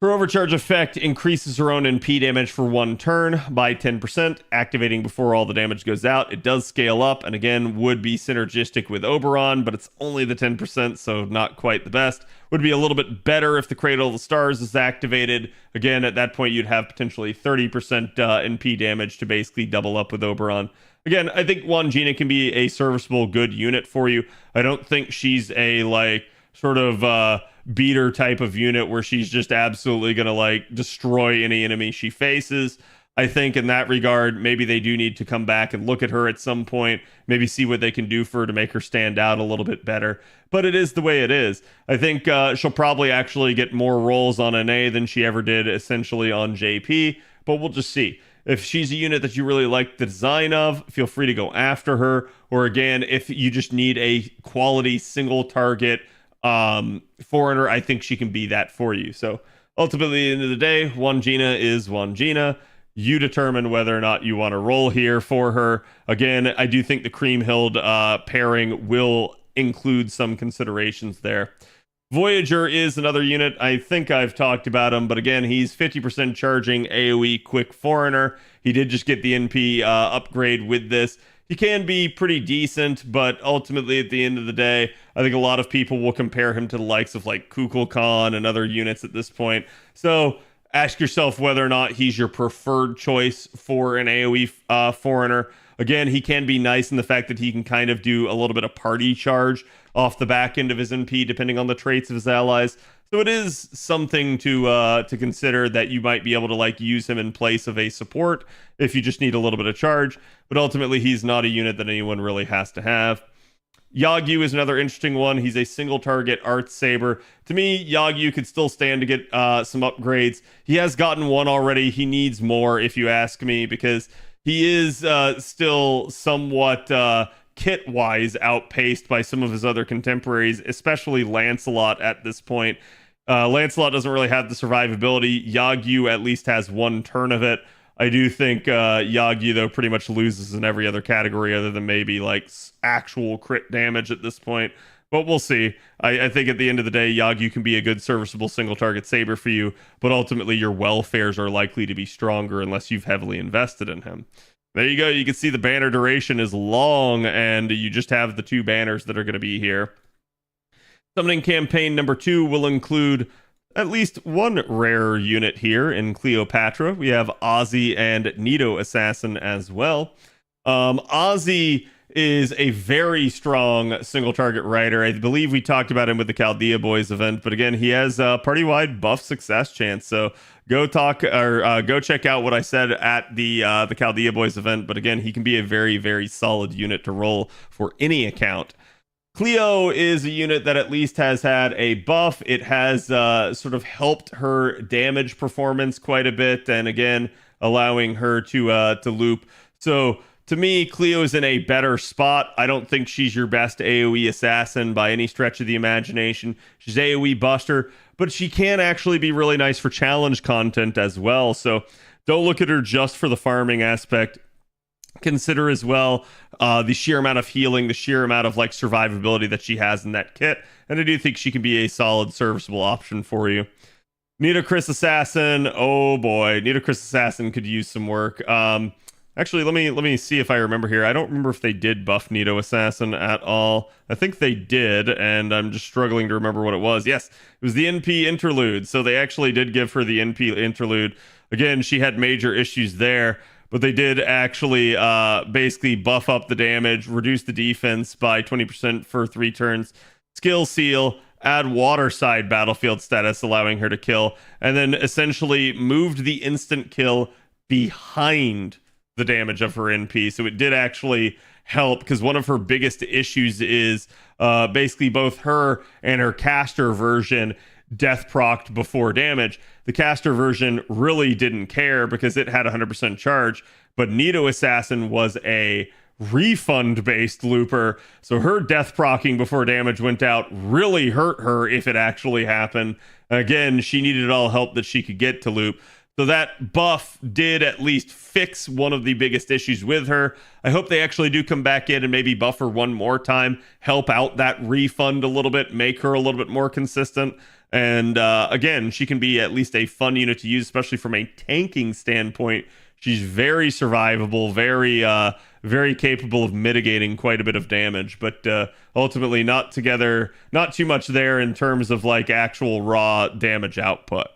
Her overcharge effect increases her own NP damage for 1 turn by 10%, activating before all the damage goes out. It does scale up, and again, would be synergistic with Oberon, but it's only the 10%, so not quite the best. Would be a little bit better if the Cradle of the Stars is activated. Again, at that point, you'd have potentially 30% NP damage to basically double up with Oberon. Again, I think Wandjina can be a serviceable, good unit for you. I don't think she's a, like, sort of beater type of unit where she's just absolutely gonna like destroy any enemy she faces. I think in that regard, maybe they do need to come back and look at her at some point, maybe see what they can do for her to make her stand out a little bit better. But it is the way it is. I think she'll probably actually get more rolls on NA than she ever did essentially on JP, but we'll just see. If she's a unit that you really like the design of, feel free to go after her. Or again, if you just need a quality single target foreigner, I think she can be that for you. So ultimately, at the end of the day, one Gina is one Gina. You determine whether or not you want to roll here for her. Again, I do think the Creamhild pairing will include some considerations there. Voyager is another unit. I think I've talked about him, but again, he's 50% charging AoE quick foreigner. He did just get the NP upgrade with this. He can be pretty decent, but ultimately at the end of the day, I think a lot of people will compare him to the likes of like Kukulkan and other units at this point. So ask yourself whether or not he's your preferred choice for an AoE foreigner. Again, he can be nice in the fact that he can kind of do a little bit of party charge off the back end of his NP, depending on the traits of his allies. So it is something to consider that you might be able to like use him in place of a support if you just need a little bit of charge. But ultimately, he's not a unit that anyone really has to have. Yagyu is another interesting one. He's a single target Arts Saber. To me, Yagyu could still stand to get some upgrades. He has gotten one already. He needs more, if you ask me, because he is still somewhat kit-wise outpaced by some of his other contemporaries, especially Lancelot at this point. Lancelot doesn't really have the survivability. Yagyu at least has one turn of it. I do think Yagyu, though, pretty much loses in every other category other than maybe like actual crit damage at this point. But we'll see. I think at the end of the day, Yagyu can be a good serviceable single target saber for you, but ultimately your welfares are likely to be stronger unless you've heavily invested in him. There you go. You can see the banner duration is long, and you just have the 2 banners that are going to be here. Summoning campaign number 2 will include at least one rare unit here in Cleopatra. We have Ozzy and Nido Assassin as well. Ozzy is a very strong single target rider. I believe we talked about him with the Chaldea Boys event, but again, he has a party-wide buff success chance. So go check out what I said at the Chaldea Boys event. But again, he can be a very, very solid unit to roll for any account. Cleo is a unit that at least has had a buff. It has sort of helped her damage performance quite a bit, and again, allowing her to loop. So to me, Cleo is in a better spot. I don't think she's your best AoE assassin by any stretch of the imagination. She's AoE buster, but she can actually be really nice for challenge content as well. So don't look at her just for the farming aspect. Consider as well the sheer amount of healing, the sheer amount of like survivability that she has in that kit, and I do think she can be a solid serviceable option for you. Nitocris Assassin, oh boy, Nitocris Assassin could use some work. Actually, let me see if I remember here. I don't remember if they did buff Nido Assassin at all. I think they did, and I'm just struggling to remember what it was. Yes, it was the NP interlude. So they actually did give her the NP interlude. Again, she had major issues there, but they did actually basically buff up the damage, reduce the defense by 20% for 3 turns, skill seal, add waterside battlefield status, allowing her to kill, and then essentially moved the instant kill behind the damage of her NP. So it did actually help, because one of her biggest issues is basically both her and her caster version death procced before damage. The caster version really didn't care because it had 100% charge, but Nido Assassin was a refund based looper, so her death procking before damage went out really hurt her if it actually happened. Again, she needed all help that she could get to loop. So that buff did at least fix one of the biggest issues with her. I hope they actually do come back in and maybe buff her one more time, help out that refund a little bit, make her a little bit more consistent. And again, she can be at least a fun unit to use, especially from a tanking standpoint. She's very survivable, very capable of mitigating quite a bit of damage, but ultimately not too much there in terms of like actual raw damage output.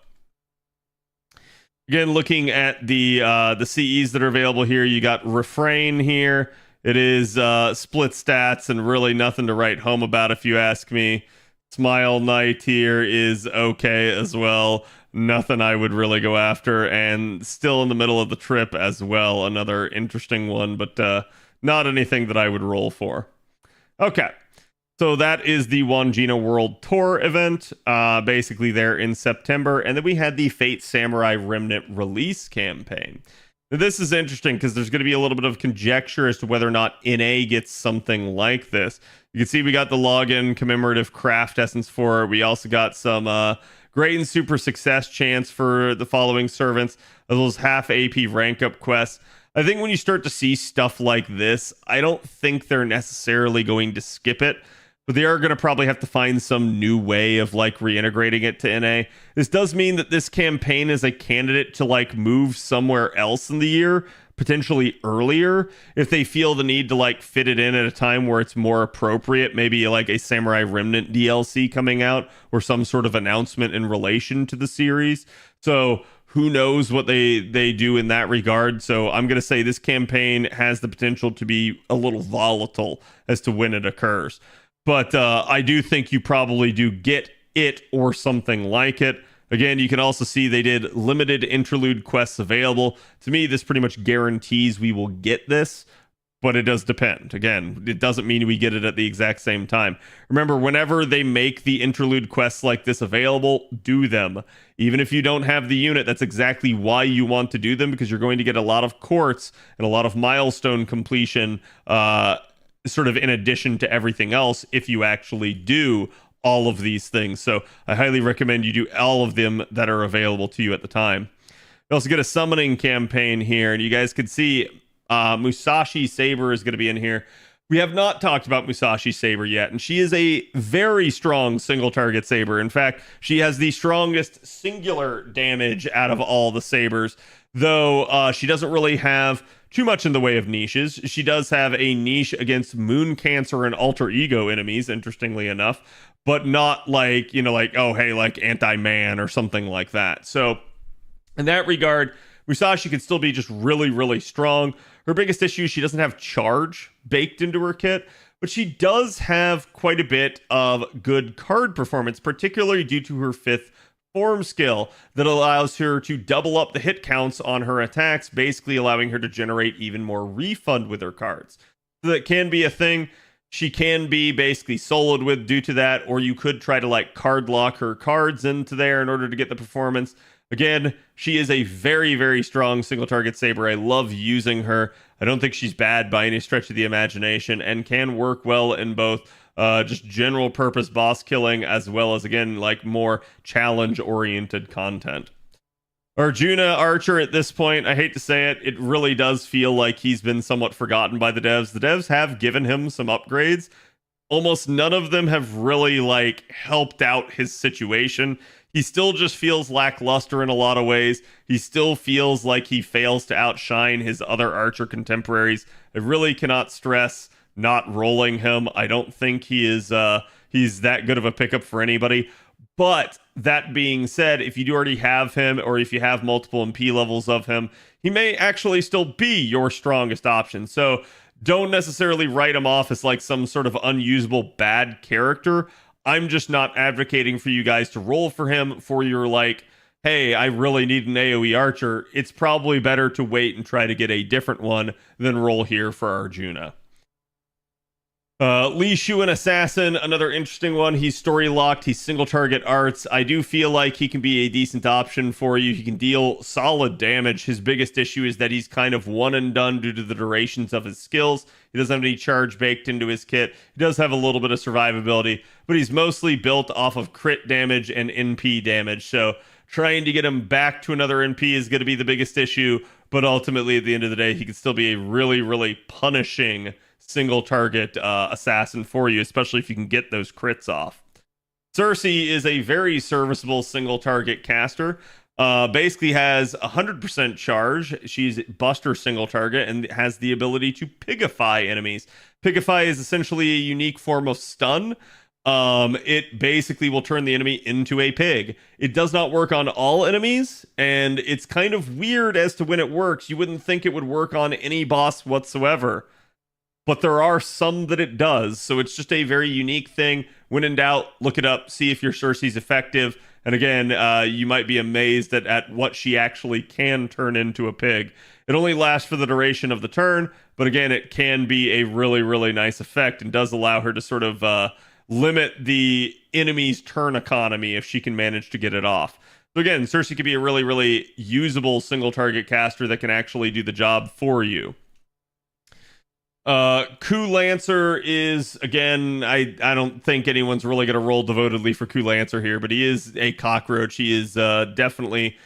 Again, looking at the CEs that are available here, you got Refrain here. It is split stats and really nothing to write home about if you ask me. Smile Knight here is okay as well. Nothing I would really go after, and still in the middle of the trip as well. Another interesting one, but not anything that I would roll for. Okay. So that is the Wangina World Tour event, basically there in September. And then we had the Fate Samurai Remnant release campaign. This is interesting because there's going to be a little bit of conjecture as to whether or not NA gets something like this. You can see we got the login commemorative craft essence for it. We also got some great and super success chance for the following servants, as well as half AP rank up quests. I think when you start to see stuff like this, I don't think they're necessarily going to skip it, but they are going to probably have to find some new way of like reintegrating it to NA. This does mean that this campaign is a candidate to like move somewhere else in the year, potentially earlier, if they feel the need to like fit it in at a time where it's more appropriate, maybe like a Samurai Remnant DLC coming out or some sort of announcement in relation to the series. So who knows what they do in that regard. So I'm going to say this campaign has the potential to be a little volatile as to when it occurs. But I do think you probably do get it or something like it. Again, you can also see they did limited interlude quests available. To me, this pretty much guarantees we will get this, but it does depend. Again, it doesn't mean we get it at the exact same time. Remember, whenever they make the interlude quests like this available, do them. Even if you don't have the unit, that's exactly why you want to do them, because you're going to get a lot of quartz and a lot of milestone completion sort of in addition to everything else if you actually do all of these things. So I highly recommend you do all of them that are available to you at the time. You also get a summoning campaign here, and you guys can see Musashi Saber is going to be in here. We have not talked about Musashi Saber yet, and she is a very strong single target saber. In fact, she has the strongest singular damage out of all the sabers, though she doesn't really have too much in the way of niches. She does have a niche against Moon Cancer and Alter Ego enemies, interestingly enough, but not like, you know, like, oh, hey, like Anti-Man or something like that. So in that regard, Musashi can still be just really, really strong. Her biggest issue, she doesn't have charge baked into her kit, but she does have quite a bit of good card performance, particularly due to her 5th form skill that allows her to double up the hit counts on her attacks, basically allowing her to generate even more refund with her cards. So that can be a thing. She can be basically soloed with due to that, or you could try to like card lock her cards into there in order to get the performance. Again, she is a very, very strong single target saber. I love using her. I don't think she's bad by any stretch of the imagination and can work well in both just general purpose boss killing as well as, again, like more challenge oriented content. Arjuna Archer at this point, I hate to say it, it really does feel like he's been somewhat forgotten by the devs. The devs have given him some upgrades. Almost none of them have really like helped out his situation. He still just feels lackluster in a lot of ways. He still feels like he fails to outshine his other Archer contemporaries. I really cannot stress not rolling him. I don't think he is he's that good of a pickup for anybody. But that being said, if you do already have him, or if you have multiple MP levels of him, he may actually still be your strongest option. So don't necessarily write him off as like some sort of unusable bad character. I'm just not advocating for you guys to roll for him for your like, hey, I really need an AoE Archer. It's probably better to wait and try to get a different one than roll here for Arjuna. Li Shuan Assassin, another interesting one. He's story locked. He's single target arts. I do feel like he can be a decent option for you. He can deal solid damage. His biggest issue is that he's kind of one and done due to the durations of his skills. He doesn't have any charge baked into his kit. He does have a little bit of survivability, but he's mostly built off of crit damage and NP damage. So trying to get him back to another NP is going to be the biggest issue, but ultimately at the end of the day, he can still be a really, really punishing single target assassin for you, especially if you can get those crits off. Cersei is a very serviceable single target caster. Basically has 100% charge. She's Buster single target and has the ability to pigify enemies. Pigify is essentially a unique form of stun. It basically will turn the enemy into a pig. It does not work on all enemies, and it's kind of weird as to when it works. You wouldn't think it would work on any boss whatsoever, but there are some that it does. So it's just a very unique thing. When in doubt, look it up, see if your Cersei's effective. And again, you might be amazed at what she actually can turn into a pig. It only lasts for the duration of the turn, but again, it can be a really, really nice effect and does allow her to sort of limit the enemy's turn economy if she can manage to get it off. So again, Cersei could be a really, really usable single target caster that can actually do the job for you. Ku Lancer is, again, I don't think anyone's really going to roll devotedly for Ku Lancer here, but he is a cockroach. He is definitely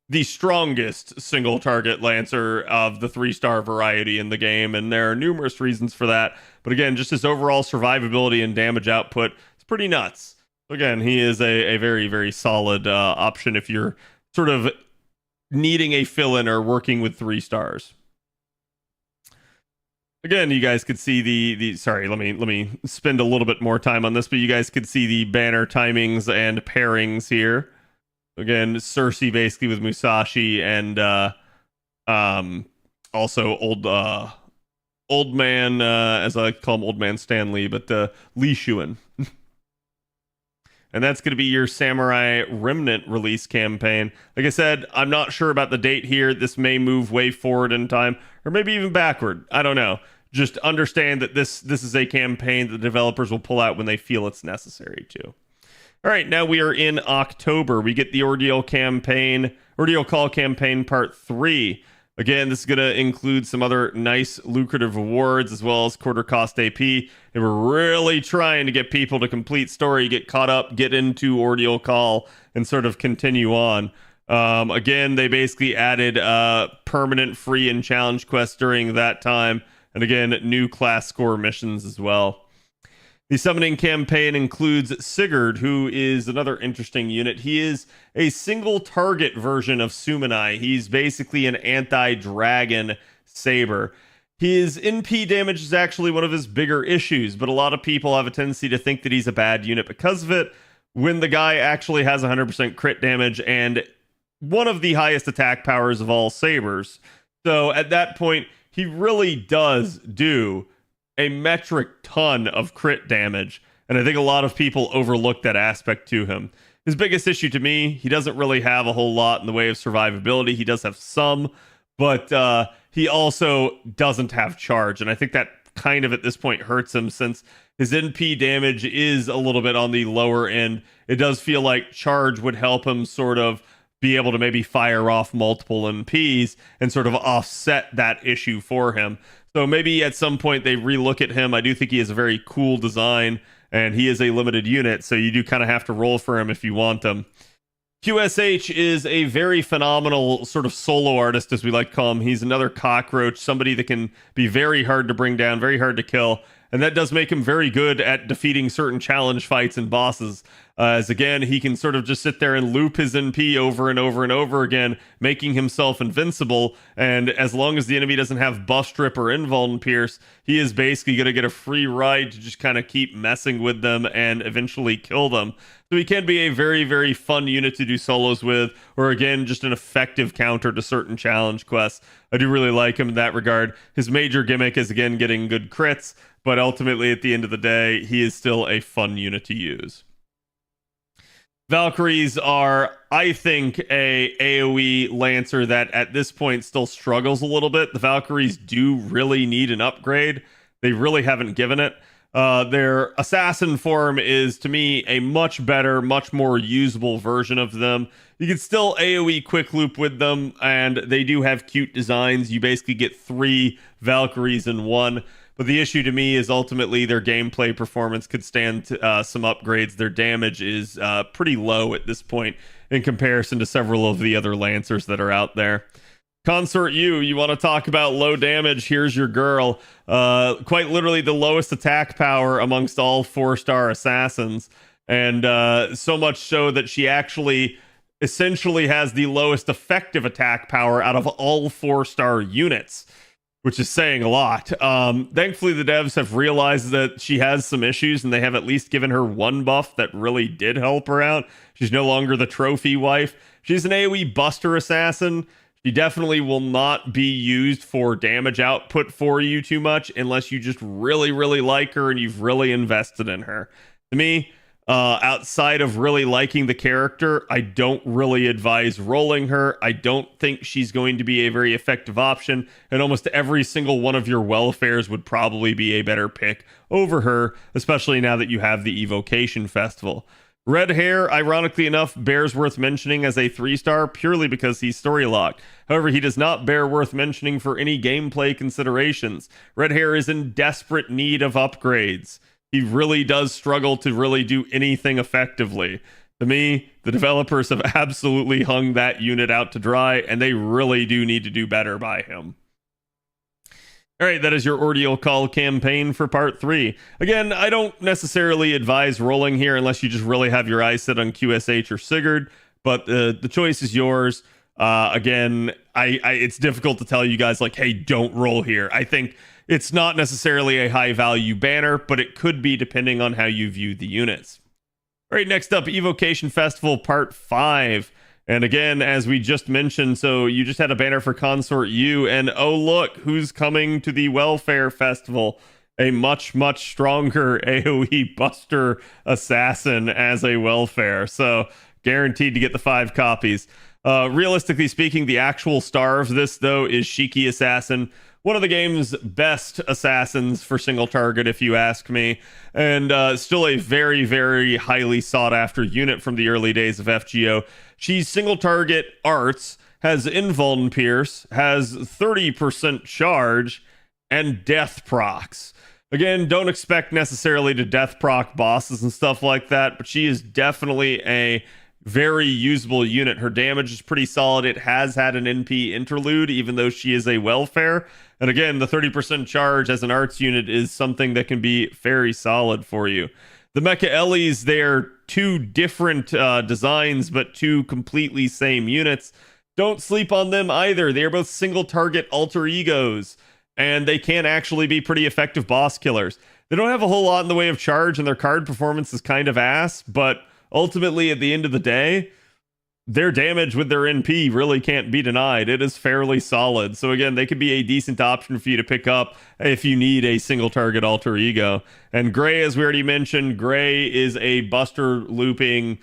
the strongest single target Lancer of the 3-star variety in the game, and there are numerous reasons for that. But again, just his overall survivability and damage output is pretty nuts. Again, he is a very, very solid option if you're sort of needing a fill-in or working with 3 stars. Again, you guys could see the sorry, let me spend a little bit more time on this, but you guys could see the banner timings and pairings here. Again, Cersei basically with Musashi and also old man, as I like to call him, old man Stanley, but Li Shuan. And that's going to be your Samurai Remnant release campaign. Like I said, I'm not sure about the date here. This may move way forward in time, or maybe even backward. I don't know. Just understand that this is a campaign that developers will pull out when they feel it's necessary to. All right, now we are in October. We get the Ordeal Call campaign part 3. Again, this is going to include some other nice lucrative rewards as well as quarter cost AP. And we're really trying to get people to complete story, get caught up, get into Ordeal Call, and sort of continue on. Again, they basically added permanent free and challenge quests during that time. And again, new class score missions as well. The summoning campaign includes Sigurd, who is another interesting unit. He is a single target version of Sumanai. He's basically an anti-dragon saber. His NP damage is actually one of his bigger issues, but a lot of people have a tendency to think that he's a bad unit because of it, when the guy actually has 100% crit damage and one of the highest attack powers of all sabers. So at that point, he really does do a metric ton of crit damage, and I think a lot of people overlook that aspect to him. His biggest issue to me, he doesn't really have a whole lot in the way of survivability. He does have some, but he also doesn't have charge, and I think that kind of at this point hurts him since his NP damage is a little bit on the lower end. It does feel like charge would help him sort of be able to maybe fire off multiple NPs and sort of offset that issue for him. So maybe at some point they relook at him. I do think he has a very cool design, and he is a limited unit, so you do kind of have to roll for him if you want him. QSH is a very phenomenal sort of solo artist, as we like to call him. He's another cockroach, somebody that can be very hard to bring down, very hard to kill, and that does make him very good at defeating certain challenge fights and bosses. As again, he can sort of just sit there and loop his NP over and over and over again, making himself invincible. And as long as the enemy doesn't have buff strip or invuln pierce, he is basically going to get a free ride to just kind of keep messing with them and eventually kill them. So he can be a very, very fun unit to do solos with, or again, just an effective counter to certain challenge quests. I do really like him in that regard. His major gimmick is, again, getting good crits, but ultimately, at the end of the day, he is still a fun unit to use. Valkyries are, I think, a AoE Lancer that at this point still struggles a little bit. The Valkyries do really need an upgrade. They really haven't given it. Their assassin form is, to me, a much better, much more usable version of them. You can still AoE quick loop with them, and they do have cute designs. You basically get 3 Valkyries in one. But the issue to me is ultimately their gameplay performance could stand some upgrades. Their damage is pretty low at this point in comparison to several of the other Lancers that are out there. Consort you want to talk about low damage? Here's your girl. Quite literally the lowest attack power amongst all 4-star assassins. And so much so that she actually essentially has the lowest effective attack power out of all 4-star units, which is saying a lot. Thankfully, the devs have realized that she has some issues, and they have at least given her one buff that really did help her out. She's no longer the trophy wife. She's an AoE buster assassin. She definitely will not be used for damage output for you too much unless you just really, really like her and you've really invested in her. To me, outside of really liking the character, I don't really advise rolling her. I don't think she's going to be a very effective option, and almost every single one of your welfares would probably be a better pick over her, especially now that you have the Evocation Festival. Red hair, ironically enough, bears worth mentioning as a 3-star purely because he's story locked. However, he does not bear worth mentioning for any gameplay considerations. Red hair is in desperate need of upgrades. He really does struggle to really do anything effectively. To me, the developers have absolutely hung that unit out to dry, and they really do need to do better by him. All right, that is your Ordeal Call campaign for part 3. Again, I don't necessarily advise rolling here unless you just really have your eyes set on QSH or Sigurd, but the choice is yours. Again, it's difficult to tell you guys, like, hey, don't roll here. I think it's not necessarily a high-value banner, but it could be depending on how you view the units. All right, next up, Evocation Festival Part 5. And again, as we just mentioned, so you just had a banner for Consort U, and oh look, who's coming to the Welfare Festival? A much, much stronger AoE Buster Assassin as a Welfare. So guaranteed to get the 5 copies. Realistically speaking, the actual star of this, though, is Shiki Assassin. One of the game's best assassins for single target, if you ask me. And still a very, very highly sought after unit from the early days of FGO. She's single target arts, has invuln pierce, has 30% charge, and death procs. Again, don't expect necessarily to death proc bosses and stuff like that, but she is definitely a very usable unit. Her damage is pretty solid. It has had an NP interlude, even though she is a welfare. And again, the 30% charge as an arts unit is something that can be very solid for you. The Mecha Ellies, they're 2 different designs, but 2 completely same units. Don't sleep on them either. They are both single target alter egos, and they can actually be pretty effective boss killers. They don't have a whole lot in the way of charge, and their card performance is kind of ass, but ultimately, at the end of the day, their damage with their NP really can't be denied. It is fairly solid. So again, they could be a decent option for you to pick up if you need a single target alter ego. And Gray, as we already mentioned, Gray is a Buster looping,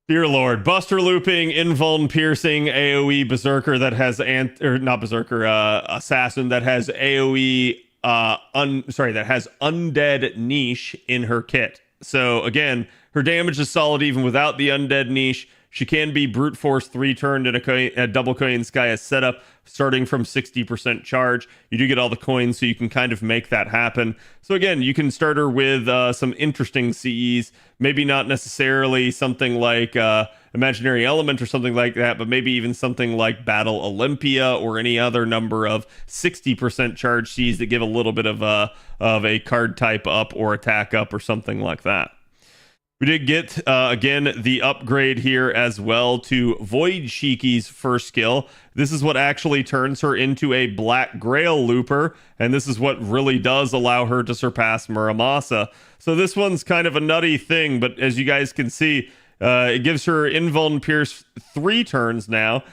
dear Lord, Buster looping, invuln piercing AoE berserker that has assassin that has AoE that has undead niche in her kit. So again, her damage is solid even without the undead niche. She can be brute force 3-turned in a double coin Skya setup, starting from 60% charge. You do get all the coins, so you can kind of make that happen. So again, you can start her with some interesting CEs. Maybe not necessarily something like Imaginary Element or something like that, but maybe even something like Battle Olympia or any other number of 60% charge Cs that give a little bit of a card type up or attack up or something like that. We did get, again, the upgrade here as well to Void Shiki's first skill. This is what actually turns her into a Black Grail Looper, and this is what really does allow her to surpass Muramasa. So this one's kind of a nutty thing, but as you guys can see, it gives her Invuln Pierce 3 turns now.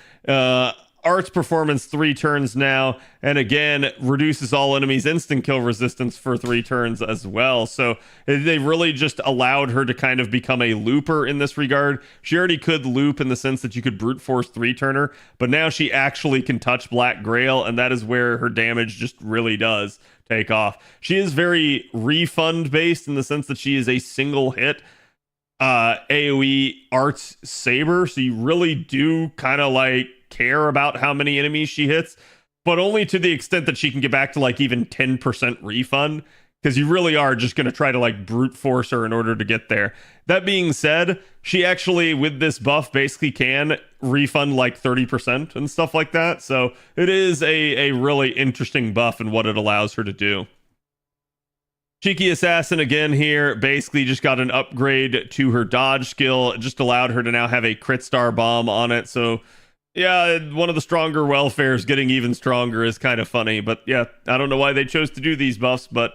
Arts performance 3 turns now, and again reduces all enemies instant kill resistance for 3 turns as well. So they really just allowed her to kind of become a looper in this regard. She already could loop in the sense that you could brute force 3-turner, but now she actually can touch Black Grail, and that is where her damage just really does take off. She is very refund based in the sense that she is a single hit AoE arts saber, so you really do kind of like care about how many enemies she hits, but only to the extent that she can get back to like even 10% refund, because you really are just going to try to like brute force her in order to get there. That being said, she actually with this buff basically can refund like 30% and stuff like that, so it is a really interesting buff in what it allows her to do. Cheeky Assassin again here basically just got an upgrade to her dodge skill. It just allowed her to now have a crit star bomb on it, so yeah, one of the stronger welfares getting even stronger is kind of funny. But yeah, I don't know why they chose to do these buffs, but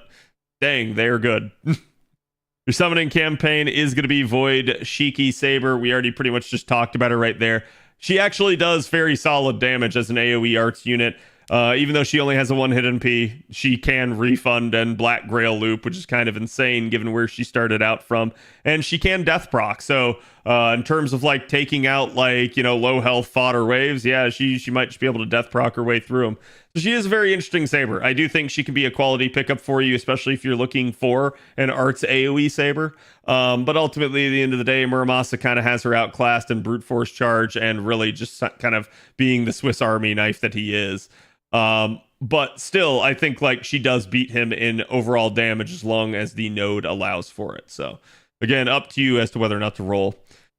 dang, they are good. Your summoning campaign is going to be Void Shiki Saber. We already pretty much just talked about her right there. She actually does very solid damage as an AoE arts unit. Even though she only has a 1-hit NP, she can refund and Black Grail loop, which is kind of insane given where she started out from. And she can death proc. So In terms of like taking out like, you know, low health fodder waves, yeah, she might just be able to death proc her way through them. So she is a very interesting saber. I do think she can be a quality pickup for you, especially if you're looking for an arts AoE saber. But ultimately, at the end of the day, Muramasa kind of has her outclassed in brute force charge and really just kind of being the Swiss Army knife that he is. But still, I think like she does beat him in overall damage as long as the node allows for it. So again, up to you as to whether or not to roll.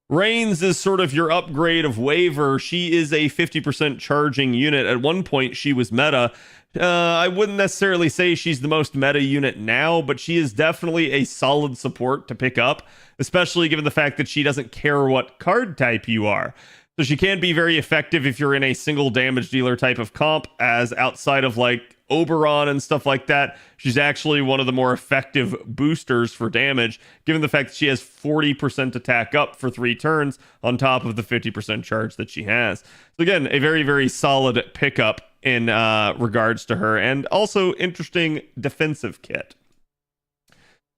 Reigns is sort of your upgrade of Waver. She is a 50% charging unit. At one point, she was meta. I wouldn't necessarily say she's the most meta unit now, but she is definitely a solid support to pick up, especially given the fact that she doesn't care what card type you are. So she can be very effective if you're in a single damage dealer type of comp, as outside of like Oberon and stuff like that, she's actually one of the more effective boosters for damage, given the fact that she has 40% attack up for 3 turns on top of the 50% charge that she has. So again, a very, very solid pickup in regards to her, and also interesting defensive kit.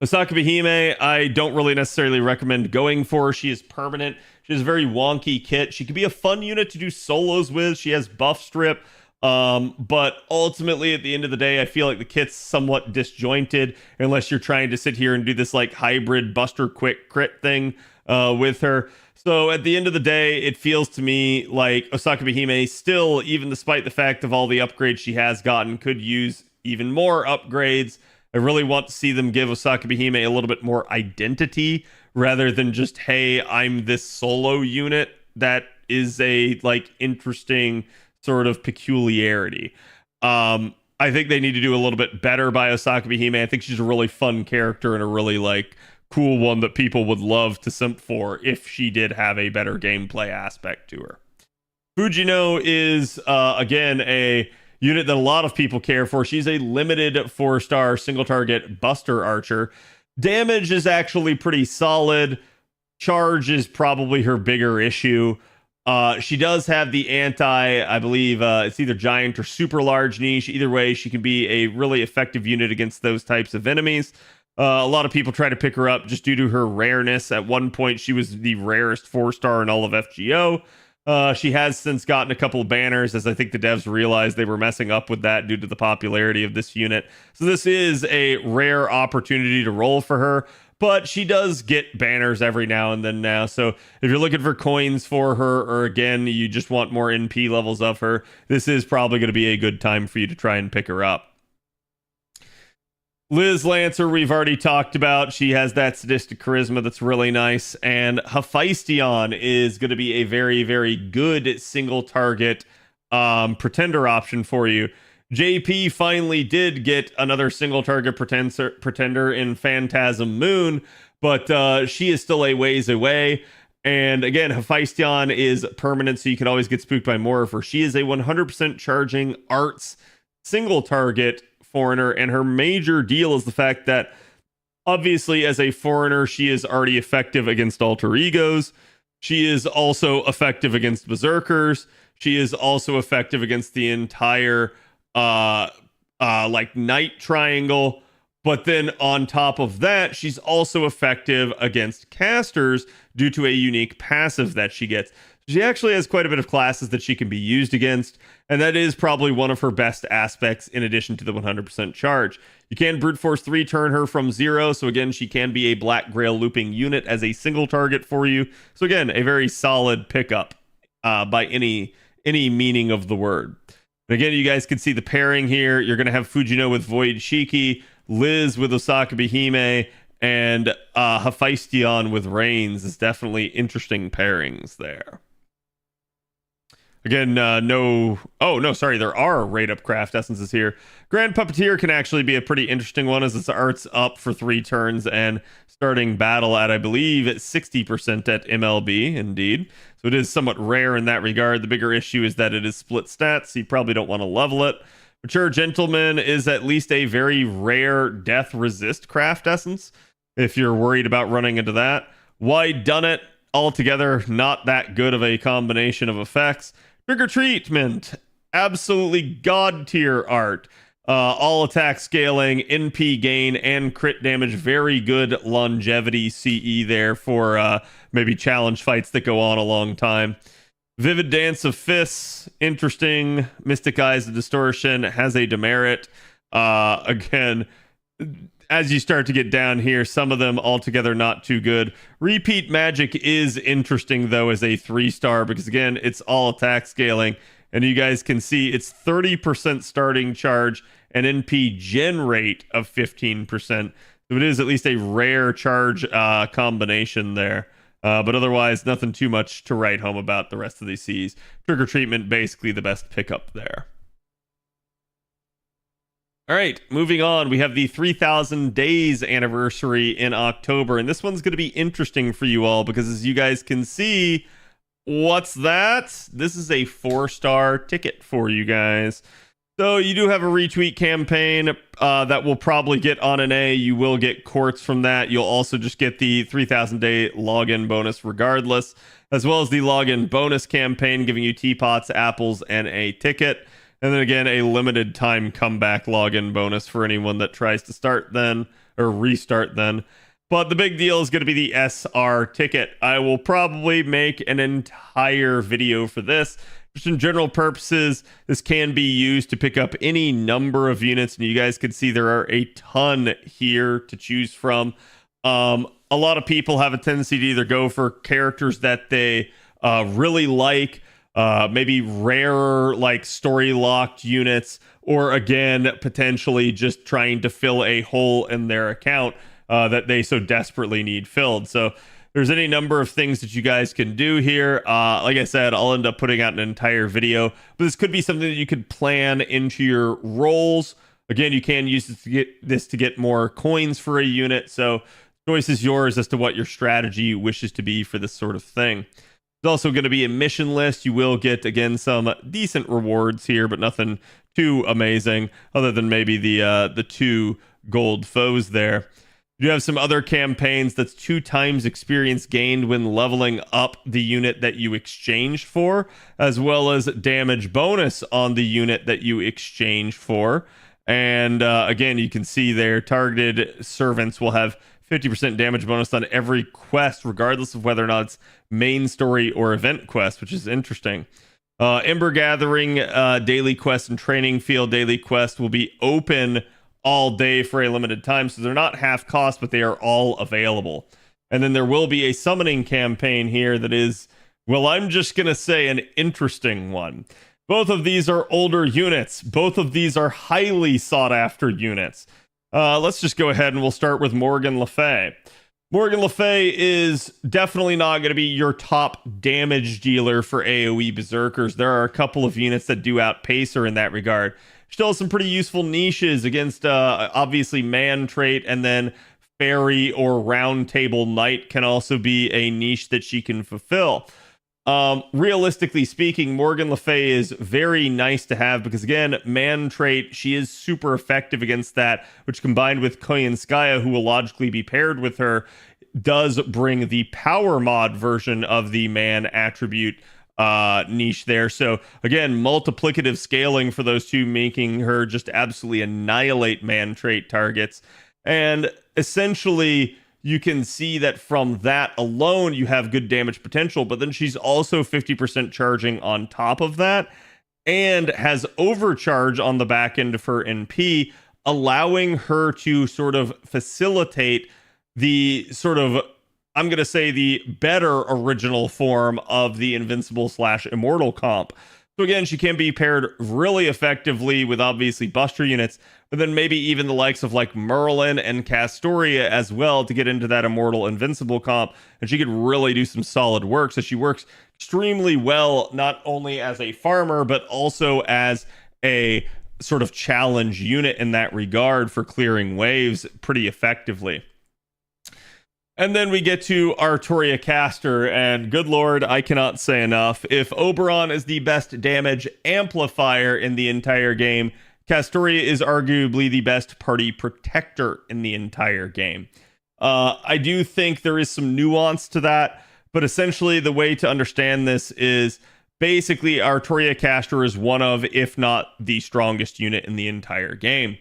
Osaka Behime, I don't really necessarily recommend going for. She is permanent. She has a very wonky kit. She could be a fun unit to do solos with. She has buff strip. But ultimately, at the end of the day, I feel like the kit's somewhat disjointed unless you're trying to sit here and do this like hybrid buster quick crit thing with her. So at the end of the day, it feels to me like Osaka Behime still, even despite the fact of all the upgrades she has gotten, could use even more upgrades. I really want to see them give Osaka Behime a little bit more identity rather than just, hey, I'm this solo unit that is a like interesting sort of peculiarity. I think they need to do a little bit better by Osaka Behime. I think she's a really fun character and a really like cool one that people would love to simp for if she did have a better gameplay aspect to her. Fujino is again a unit that a lot of people care for. She's a limited 4-star single target buster archer. Damage is actually pretty solid. Charge is probably her bigger issue. She does have the I believe it's either giant or super large niche. Either way, she can be a really effective unit against those types of enemies. A lot of people try to pick her up just due to her rareness. At one point, she was the rarest 4-star in all of FGO. She has since gotten a couple of banners, as I think the devs realized they were messing up with that due to the popularity of this unit. So this is a rare opportunity to roll for her, but she does get banners every now and then now. So if you're looking for coins for her, or again, you just want more NP levels of her, this is probably going to be a good time for you to try and pick her up. Liz Lancer, we've already talked about. She has that sadistic charisma that's really nice. And Hephaestion is going to be a very, very good single target pretender option for you. JP finally did get another single target pretender in Phantasm Moon, but she is still a ways away. And again, Hephaestion is permanent, so you can always get spooked by more of her. She is a 100% charging arts single target foreigner, and her major deal is the fact that obviously as a foreigner she is already effective against alter egos. She is also effective against berserkers. She is also effective against the entire like knight triangle, but then on top of that she's also effective against casters due to a unique passive that she gets. She actually has quite a bit of classes that she can be used against, and that is probably one of her best aspects in addition to the 100% charge. You can brute force 3 turn her from 0, so again, she can be a Black Grail looping unit as a single target for you. So again, a very solid pickup by any meaning of the word. And again, you guys can see the pairing here. You're going to have Fujino with Void Shiki, Liz with Osaka Behime, and Hephaestion with Reigns is definitely interesting pairings there. Again, there are rate-up craft essences here. Grand Puppeteer can actually be a pretty interesting one, as its art's up for 3 turns and starting battle at, I believe, at 60% at MLB, indeed. So it is somewhat rare in that regard. The bigger issue is that it is split stats, so you probably don't want to level it. Mature Gentleman is at least a very rare death resist craft essence, if you're worried about running into that. Wide Done It, altogether not that good of a combination of effects. Trigger Treatment, absolutely god tier art. All attack scaling, NP gain, and crit damage. Very good longevity CE there for maybe challenge fights that go on a long time. Vivid Dance of Fists, interesting. Mystic Eyes of Distortion has a demerit. Again, as you start to get down here, some of them altogether not too good. Repeat Magic is interesting, though, as a 3-star, because again, it's all attack scaling. And you guys can see it's 30% starting charge and NP gen rate of 15%. So it is at least a rare charge combination there. But otherwise, nothing too much to write home about the rest of these Cs. Trigger Treatment, basically the best pickup there. All right, moving on. We have the 3,000 days anniversary in October, and this one's going to be interesting for you all because as you guys can see, what's that? This is a 4-star ticket for you guys. So you do have a retweet campaign that will probably get on an A. You will get quartz from that. You'll also just get the 3,000 day login bonus regardless, as well as the login bonus campaign giving you teapots, apples, and a ticket. And then again, a limited time comeback login bonus for anyone that tries to start then or restart then. But the big deal is going to be the SR ticket. I will probably make an entire video for this. Just in general purposes, this can be used to pick up any number of units, and you guys can see there are a ton here to choose from. A lot of people have a tendency to either go for characters that they really like, maybe rarer, like story-locked units, or again, potentially just trying to fill a hole in their account that they so desperately need filled. So there's any number of things that you guys can do here. Like I said, I'll end up putting out an entire video, but this could be something that you could plan into your rolls. Again, you can use this to get more coins for a unit. So choice is yours as to what your strategy wishes to be for this sort of thing. There's also going to be a mission list. You will get, again, some decent rewards here, but nothing too amazing other than maybe the 2 gold foes there. You have some other campaigns that's 2 times experience gained when leveling up the unit that you exchanged for, as well as damage bonus on the unit that you exchanged for. And again, you can see there, targeted servants will have 50% damage bonus on every quest, regardless of whether or not it's main story or event quest, which is interesting. Ember Gathering daily quest and Training Field daily quest will be open all day for a limited time, so they're not half cost, but they are all available. And then there will be a summoning campaign here that is, well, I'm just gonna say an interesting one. Both of these are older units. Both of these are highly sought after units. Let's just go ahead and we'll start with Morgan Le Fay. Morgan Le Fay is definitely not going to be your top damage dealer for AoE Berserkers. There are a couple of units that do outpace her in that regard. Still has some pretty useful niches against obviously Man Trait, and then Fairy or Round Table Knight can also be a niche that she can fulfill. Realistically speaking, Morgan Le Fay is very nice to have because, again, Man Trait, she is super effective against that, which combined with Koyanskaya, who will logically be paired with her, does bring the power mod version of the Man attribute niche there. So again, multiplicative scaling for those two, making her just absolutely annihilate Man Trait targets. And essentially, you can see that from that alone, you have good damage potential, but then she's also 50% charging on top of that and has overcharge on the back end of her NP, allowing her to sort of facilitate the sort of, I'm going to say, the better original form of the invincible / immortal comp. So again, she can be paired really effectively with obviously Buster units, but then maybe even the likes of like Merlin and Castoria as well to get into that immortal invincible comp, and she could really do some solid work. So she works extremely well, not only as a farmer, but also as a sort of challenge unit in that regard for clearing waves pretty effectively. And then we get to Artoria Caster, and good lord, I cannot say enough. If Oberon is the best damage amplifier in the entire game, Castoria is arguably the best party protector in the entire game. I do think there is some nuance to that, but essentially the way to understand this is basically Artoria Caster is one of, if not the strongest unit in the entire game.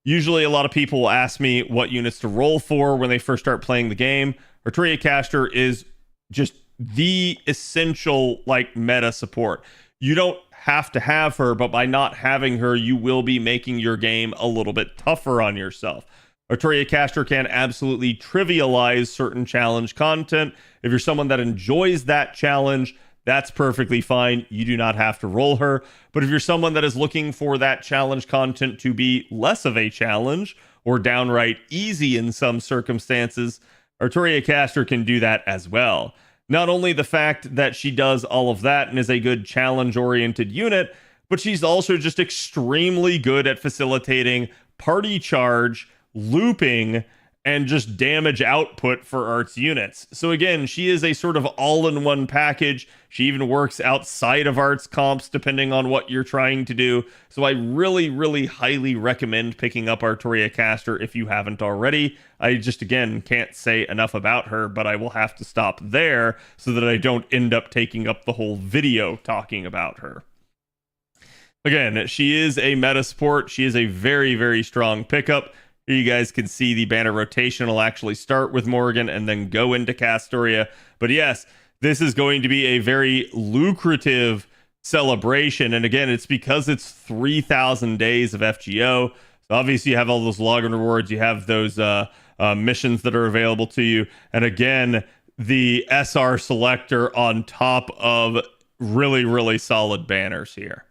Usually a lot of people will ask me what units to roll for when they first start playing the game. Artoria Caster is just the essential like meta support. You don't have to have her, but by not having her, you will be making your game a little bit tougher on yourself. Artoria Caster can absolutely trivialize certain challenge content. If you're someone that enjoys that challenge, that's perfectly fine. You do not have to roll her. But if you're someone that is looking for that challenge content to be less of a challenge or downright easy in some circumstances, Artoria Caster can do that as well. Not only the fact that she does all of that and is a good challenge-oriented unit, but she's also just extremely good at facilitating party charge, looping, and just damage output for Art's units. So again, she is a sort of all-in-one package. She even works outside of Art's comps depending on what you're trying to do. So I really, really highly recommend picking up Artoria Caster if you haven't already. I just, again, can't say enough about her, but I will have to stop there so that I don't end up taking up the whole video talking about her. Again, she is a meta support. She is a very, very strong pickup. Here you guys can see the banner rotation will actually start with Morgan and then go into Castoria. But yes, this is going to be a very lucrative celebration. And again, it's because it's 3,000 days of FGO. So obviously you have all those login rewards. You have those missions that are available to you. And again, the SR selector on top of really, really solid banners here.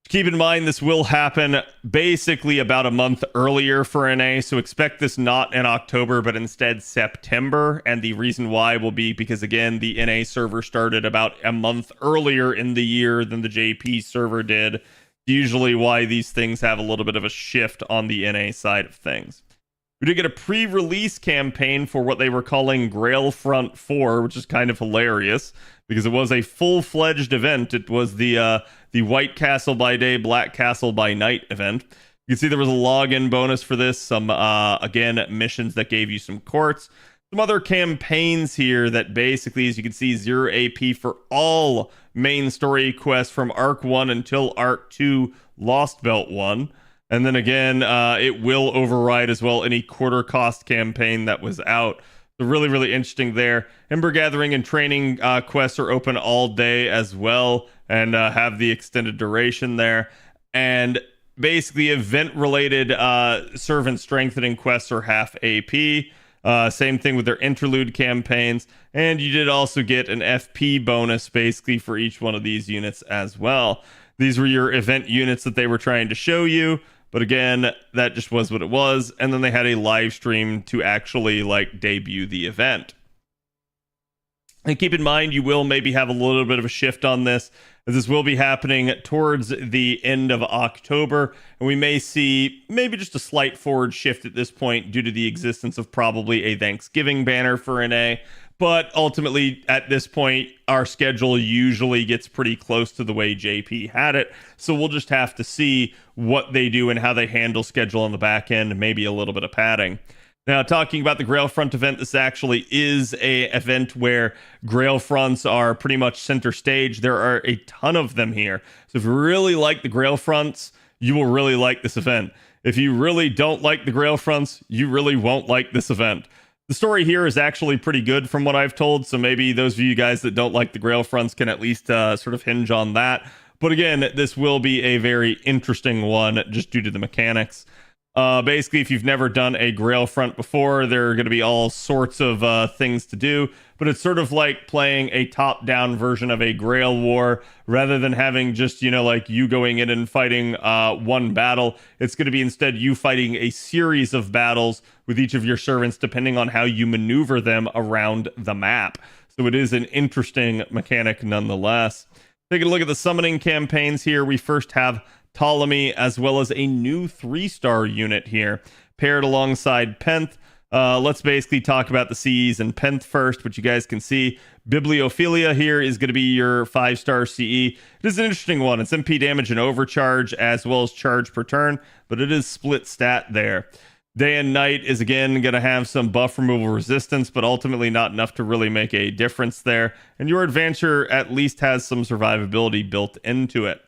Keep in mind, this will happen basically about a month earlier for NA, so expect this not in October, but instead September. And the reason why will be because, again, the NA server started about a month earlier in the year than the JP server did. Usually why these things have a little bit of a shift on the NA side of things. We did get a pre-release campaign for what they were calling Grail Front 4, which is kind of hilarious because it was a full-fledged event. It was the White Castle by Day, Black Castle by Night event. You can see there was a login bonus for this, some, again, missions that gave you some courts. Some other campaigns here that basically, as you can see, 0 AP for all main story quests from Arc 1 until Arc 2 Lost Belt 1. And then again, it will override as well any quarter cost campaign that was out. So really, really interesting there. Ember Gathering and Training quests are open all day as well and have the extended duration there. And basically event-related servant strengthening quests are half AP. Same thing with their interlude campaigns. And you did also get an FP bonus basically for each one of these units as well. These were your event units that they were trying to show you. But again, that just was what it was. And then they had a live stream to actually like debut the event. And keep in mind, you will maybe have a little bit of a shift on this, as this will be happening towards the end of October. And we may see maybe just a slight forward shift at this point due to the existence of probably a Thanksgiving banner for NA. But ultimately, at this point, our schedule usually gets pretty close to the way JP had it. So we'll just have to see what they do and how they handle schedule on the back end, maybe a little bit of padding. Now, talking about the Grail Front event, this actually is a event where Grail Fronts are pretty much center stage. There are a ton of them here. So if you really like the Grail Fronts, you will really like this event. If you really don't like the Grail Fronts, you really won't like this event. The story here is actually pretty good from what I've told, so maybe those of you guys that don't like the Grail Fronts can at least sort of hinge on that. But again, this will be a very interesting one just due to the mechanics. Basically, if you've never done a Grail Front before, there are going to be all sorts of things to do, but it's sort of like playing a top-down version of a Grail War, rather than having just, you know, like you going in and fighting one battle. It's going to be instead you fighting a series of battles with each of your servants, depending on how you maneuver them around the map. So it is an interesting mechanic nonetheless. Taking a look at the summoning campaigns here, we first have Ptolemy, as well as a new 3-star unit here, paired alongside Penth. Let's basically talk about the CEs and Penth first, which you guys can see. Bibliophilia here is going to be your 5-star CE. It is an interesting one. It's MP damage and overcharge, as well as charge per turn, but it is split stat there. Day and Night is again going to have some buff removal resistance, but ultimately not enough to really make a difference there. And your adventure at least has some survivability built into it.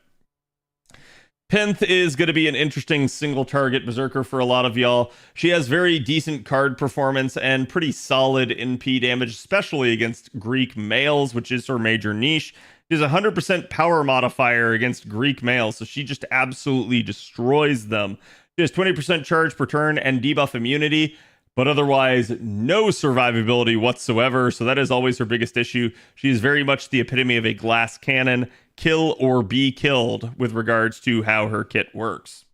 Pinth is going to be an interesting single target berserker for a lot of y'all. She has very decent card performance and pretty solid NP damage, especially against Greek males, which is her major niche. She has a 100% power modifier against Greek males, so she just absolutely destroys them. She has 20% charge per turn and debuff immunity, but otherwise no survivability whatsoever, so that is always her biggest issue. She is very much the epitome of a glass cannon, kill or be killed with regards to how her kit works.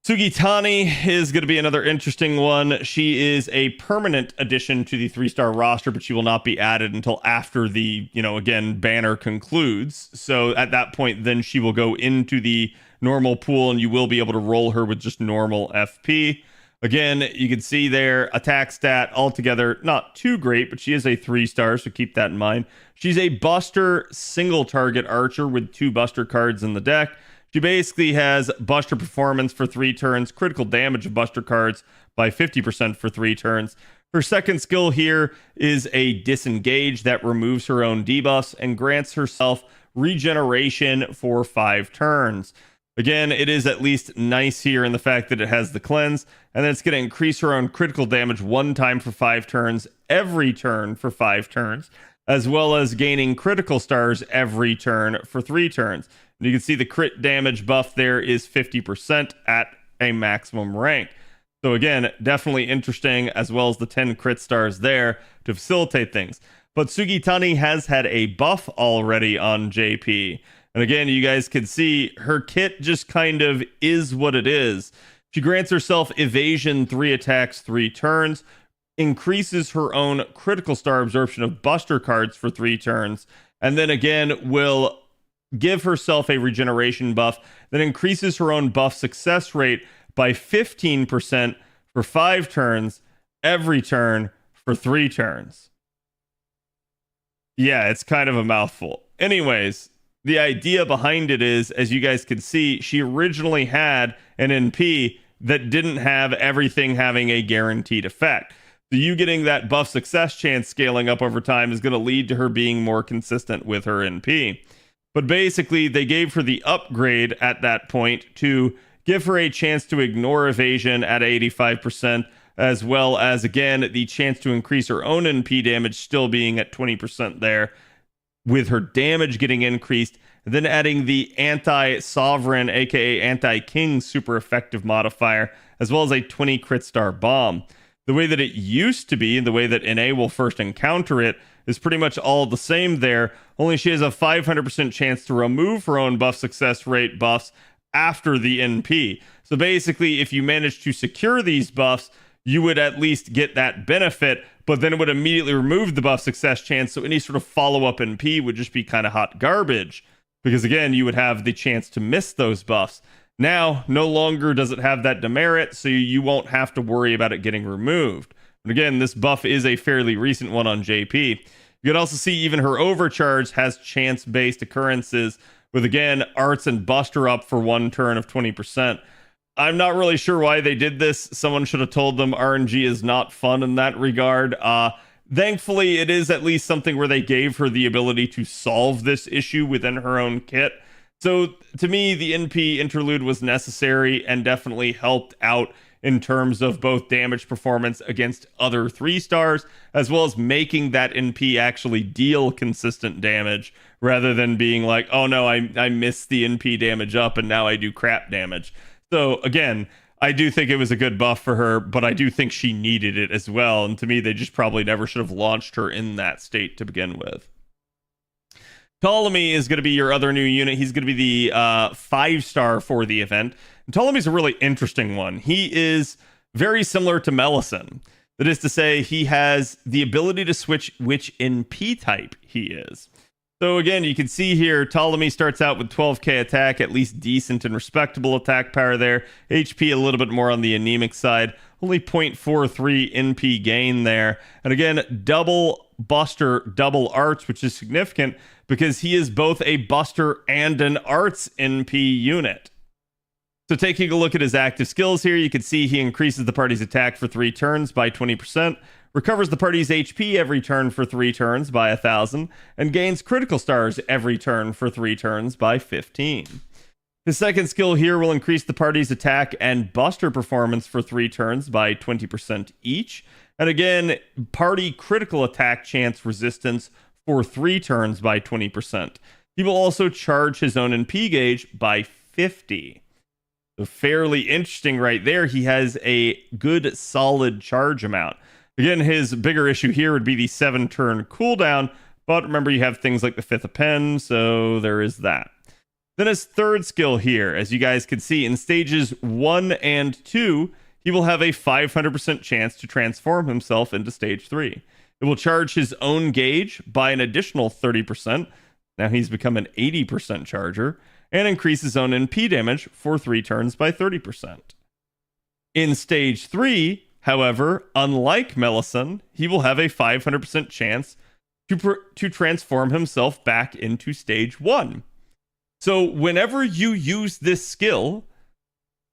Sugitani is going to be another interesting one. She is a permanent addition to the 3-star roster, but she will not be added until after the, again, banner concludes. So at that point, then she will go into the normal pool and you will be able to roll her with just normal FP. Again, you can see there, attack stat altogether, not too great, but she is a 3-star, so keep that in mind. She's a Buster single target archer with 2 Buster cards in the deck. She basically has Buster performance for 3 turns, critical damage of Buster cards by 50% for 3 turns. Her second skill here is a disengage that removes her own debuffs and grants herself regeneration for 5 turns. Again, it is at least nice here in the fact that it has the cleanse, and then it's going to increase her own critical damage 1 time for 5 turns, every turn for 5 turns, as well as gaining critical stars every turn for 3 turns. And you can see the crit damage buff there is 50% at a maximum rank. So again, definitely interesting, as well as the 10 crit stars there to facilitate things. But Sugitani has had a buff already on JP. And again, you guys can see her kit just kind of is what it is. She grants herself evasion 3 attacks 3 turns, increases her own critical star absorption of Buster cards for 3 turns, and then again will give herself a regeneration buff that increases her own buff success rate by 15% for 5 turns, every turn for 3 turns. Yeah, it's kind of a mouthful. Anyways, the idea behind it is, as you guys can see, she originally had an NP that didn't have everything having a guaranteed effect. So you getting that buff success chance scaling up over time is going to lead to her being more consistent with her NP. But basically, they gave her the upgrade at that point to give her a chance to ignore evasion at 85%, as well as, again, the chance to increase her own NP damage still being at 20% there, with her damage getting increased, and then adding the anti-sovereign, aka anti-king super effective modifier, as well as a 20 crit star bomb. The way that it used to be, and the way that NA will first encounter it, is pretty much all the same there, only she has a 500% chance to remove her own buff success rate buffs after the NP. So basically, if you manage to secure these buffs, you would at least get that benefit, but then it would immediately remove the buff success chance, so any sort of follow-up NP would just be kind of hot garbage, because again, you would have the chance to miss those buffs. Now, no longer does it have that demerit, so you won't have to worry about it getting removed. But again, this buff is a fairly recent one on JP. You can also see even her overcharge has chance-based occurrences, with again, arts and buster up for 1 turn of 20%. I'm not really sure why they did this. Someone should have told them RNG is not fun in that regard. Thankfully, it is at least something where they gave her the ability to solve this issue within her own kit. So to me, the NP interlude was necessary and definitely helped out in terms of both damage performance against other 3-stars, as well as making that NP actually deal consistent damage, rather than being like, oh no, I missed the NP damage up and now I do crap damage. So again, I do think it was a good buff for her, but I do think she needed it as well. And to me, they just probably never should have launched her in that state to begin with. Ptolemy is going to be your other new unit. He's going to be the 5-star for the event. And Ptolemy's a really interesting one. He is very similar to Melisson. That is to say, he has the ability to switch which NP type he is. So again, you can see here, Ptolemy starts out with 12k attack, at least decent and respectable attack power there. HP a little bit more on the anemic side. Only 0.43 NP gain there. And again, double Buster, double Arts, which is significant because he is both a Buster and an Arts NP unit. So taking a look at his active skills here, you can see he increases the party's attack for 3 turns by 20%, recovers the party's HP every turn for 3 turns by 1,000, and gains critical stars every turn for 3 turns by 15. His second skill here will increase the party's attack and buster performance for 3 turns by 20% each, and again, party critical attack chance resistance for 3 turns by 20%. He will also charge his own NP gauge by 50. So fairly interesting right there. He has a good solid charge amount. Again, his bigger issue here would be the 7-turn cooldown, but remember you have things like the 5th of Pen, so there is that. Then his third skill here, as you guys can see, in stages 1 and 2, he will have a 500% chance to transform himself into stage 3. It will charge his own gauge by an additional 30%. Now he's become an 80% charger, and increase his own NP damage for 3 turns by 30%. In stage 3, however, unlike Melisson, he will have a 500% chance to transform himself back into stage 1. So whenever you use this skill,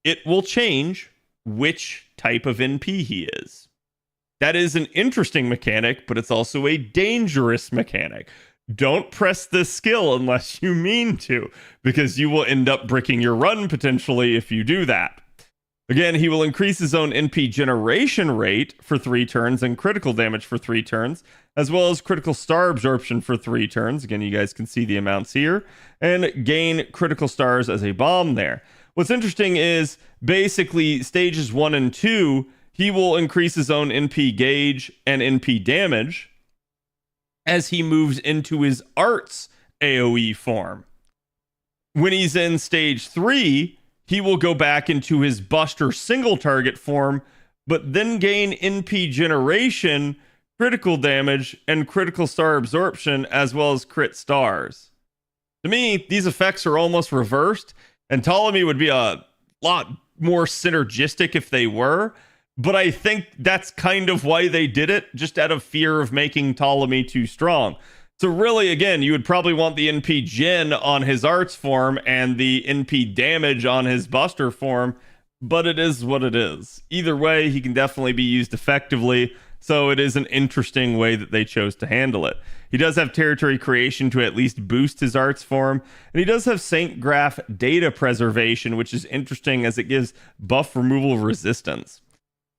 it will change which type of NP he is. That is an interesting mechanic, but it's also a dangerous mechanic. Don't press this skill unless you mean to, because you will end up bricking your run potentially if you do that. Again, he will increase his own NP generation rate for 3 turns and critical damage for 3 turns, as well as critical star absorption for 3 turns. Again, you guys can see the amounts here, and gain critical stars as a bomb there. What's interesting is basically stages 1 and 2, he will increase his own NP gauge and NP damage as he moves into his arts AoE form. When he's in stage 3, he will go back into his buster single target form, but then gain NP generation, critical damage, and critical star absorption, as well as crit stars. To me, these effects are almost reversed, and Ptolemy would be a lot more synergistic if they were, but I think that's kind of why they did it, just out of fear of making Ptolemy too strong. So really, again, you would probably want the NP gen on his arts form and the NP damage on his buster form, but it is what it is. Either way, he can definitely be used effectively, so it is an interesting way that they chose to handle it. He does have territory creation to at least boost his arts form, and he does have Saint Graph data preservation, which is interesting as it gives buff removal resistance.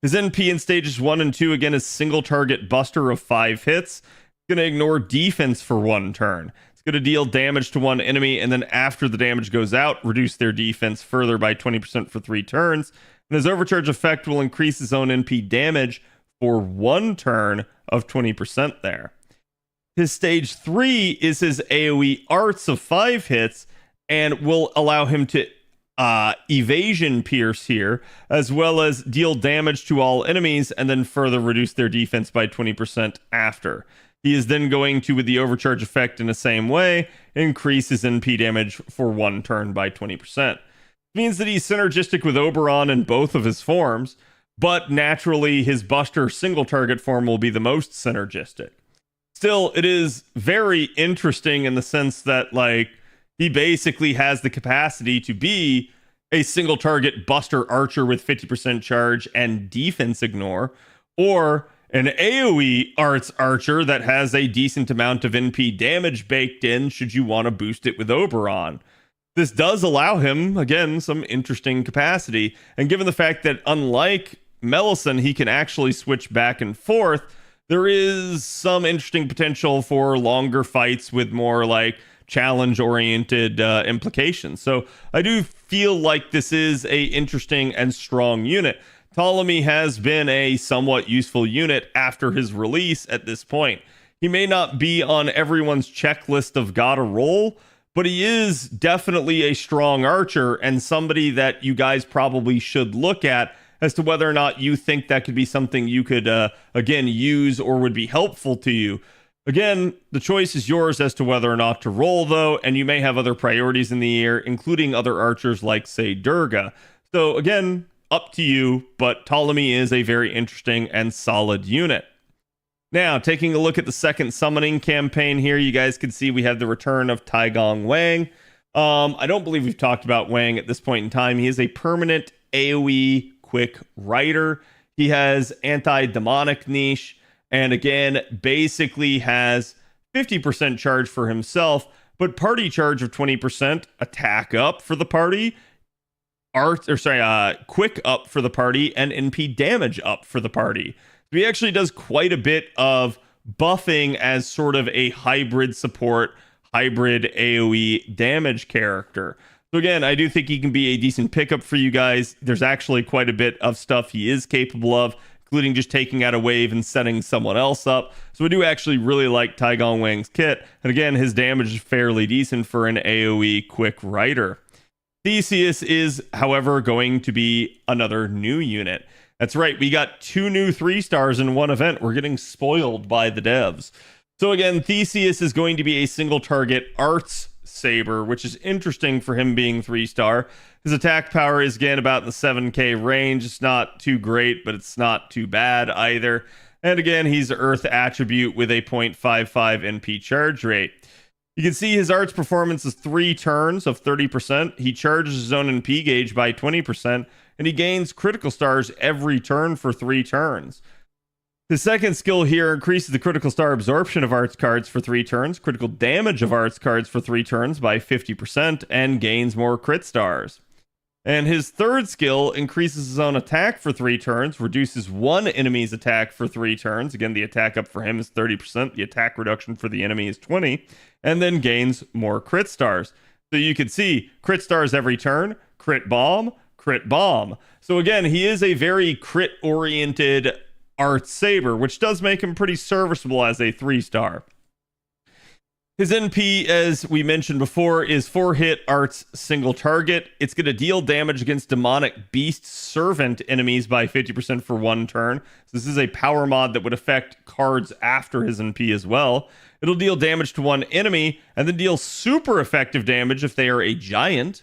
His NP in stages 1 and 2, again, is single target buster of 5 hits. It's going to ignore defense for 1 turn. It's going to deal damage to 1 enemy, and then after the damage goes out, reduce their defense further by 20% for 3 turns. And his overcharge effect will increase his own NP damage for 1 turn of 20% there. His stage 3 is his AoE arts of 5 hits, and will allow him to evasion pierce here, as well as deal damage to all enemies and then further reduce their defense by 20% after. He is then going to, with the overcharge effect in the same way, increase his NP damage for 1 turn by 20%. It means that he's synergistic with Oberon in both of his forms, but naturally his buster single target form will be the most synergistic. Still, it is very interesting in the sense that, like, he basically has the capacity to be a single target buster archer with 50% charge and defense ignore, or an AoE arts archer that has a decent amount of NP damage baked in should you want to boost it with Oberon. This does allow him, again, some interesting capacity, and given the fact that unlike Melisson, he can actually switch back and forth, there is some interesting potential for longer fights with more like challenge-oriented implications. So I do feel like this is a interesting and strong unit. Ptolemy has been a somewhat useful unit after his release at this point. He may not be on everyone's checklist of gotta roll, but he is definitely a strong archer and somebody that you guys probably should look at as to whether or not you think that could be something you could, again, use or would be helpful to you. Again, the choice is yours as to whether or not to roll, though, and you may have other priorities in the year, including other archers like, say, Durga. So, again, up to you, but Ptolemy is a very interesting and solid unit. Now, taking a look at the second summoning campaign here, you guys can see we have the return of Tai Gong Wang. I don't believe we've talked about Wang at this point in time. He is a permanent AoE quick rider. He has anti-demonic niche, and again, basically has 50% charge for himself, but party charge of 20%, attack up for the party, quick up for the party, and NP damage up for the party. So he actually does quite a bit of buffing as sort of a hybrid support, hybrid AoE damage character. So again, I do think he can be a decent pickup for you guys. There's actually quite a bit of stuff he is capable of, including just taking out a wave and setting someone else up. So I do actually really like Taigong Wang's kit. And again, his damage is fairly decent for an AoE quick rider. Theseus is, however, going to be another new unit. That's right, we got 2 new 3-stars in one event. We're getting spoiled by the devs. So again, Theseus is going to be a single target arts saber, which is interesting for him being 3-star. His attack power is again about in the 7k range. It's not too great, but it's not too bad either. And again, he's Earth attribute with a 0.55 NP charge rate. You can see his arts performance is 3 turns of 30%. He charges his own NP gauge by 20%, and he gains critical stars every turn for 3 turns. His second skill here increases the critical star absorption of arts cards for 3 turns, critical damage of arts cards for 3 turns by 50%, and gains more crit stars. And his third skill increases his own attack for 3 turns, reduces one enemy's attack for 3 turns. Again, the attack up for him is 30%, the attack reduction for the enemy is 20%, and then gains more crit stars. So you can see crit stars every turn, crit bomb, crit bomb. So again, he is a very crit-oriented arts saber, which does make him pretty serviceable as a 3-star. His NP, as we mentioned before, is 4-hit arts single target. It's going to deal damage against demonic beast servant enemies by 50% for 1 turn. So this is a power mod that would affect cards after his NP as well. It'll deal damage to 1 enemy, and then deal super effective damage if they are a giant,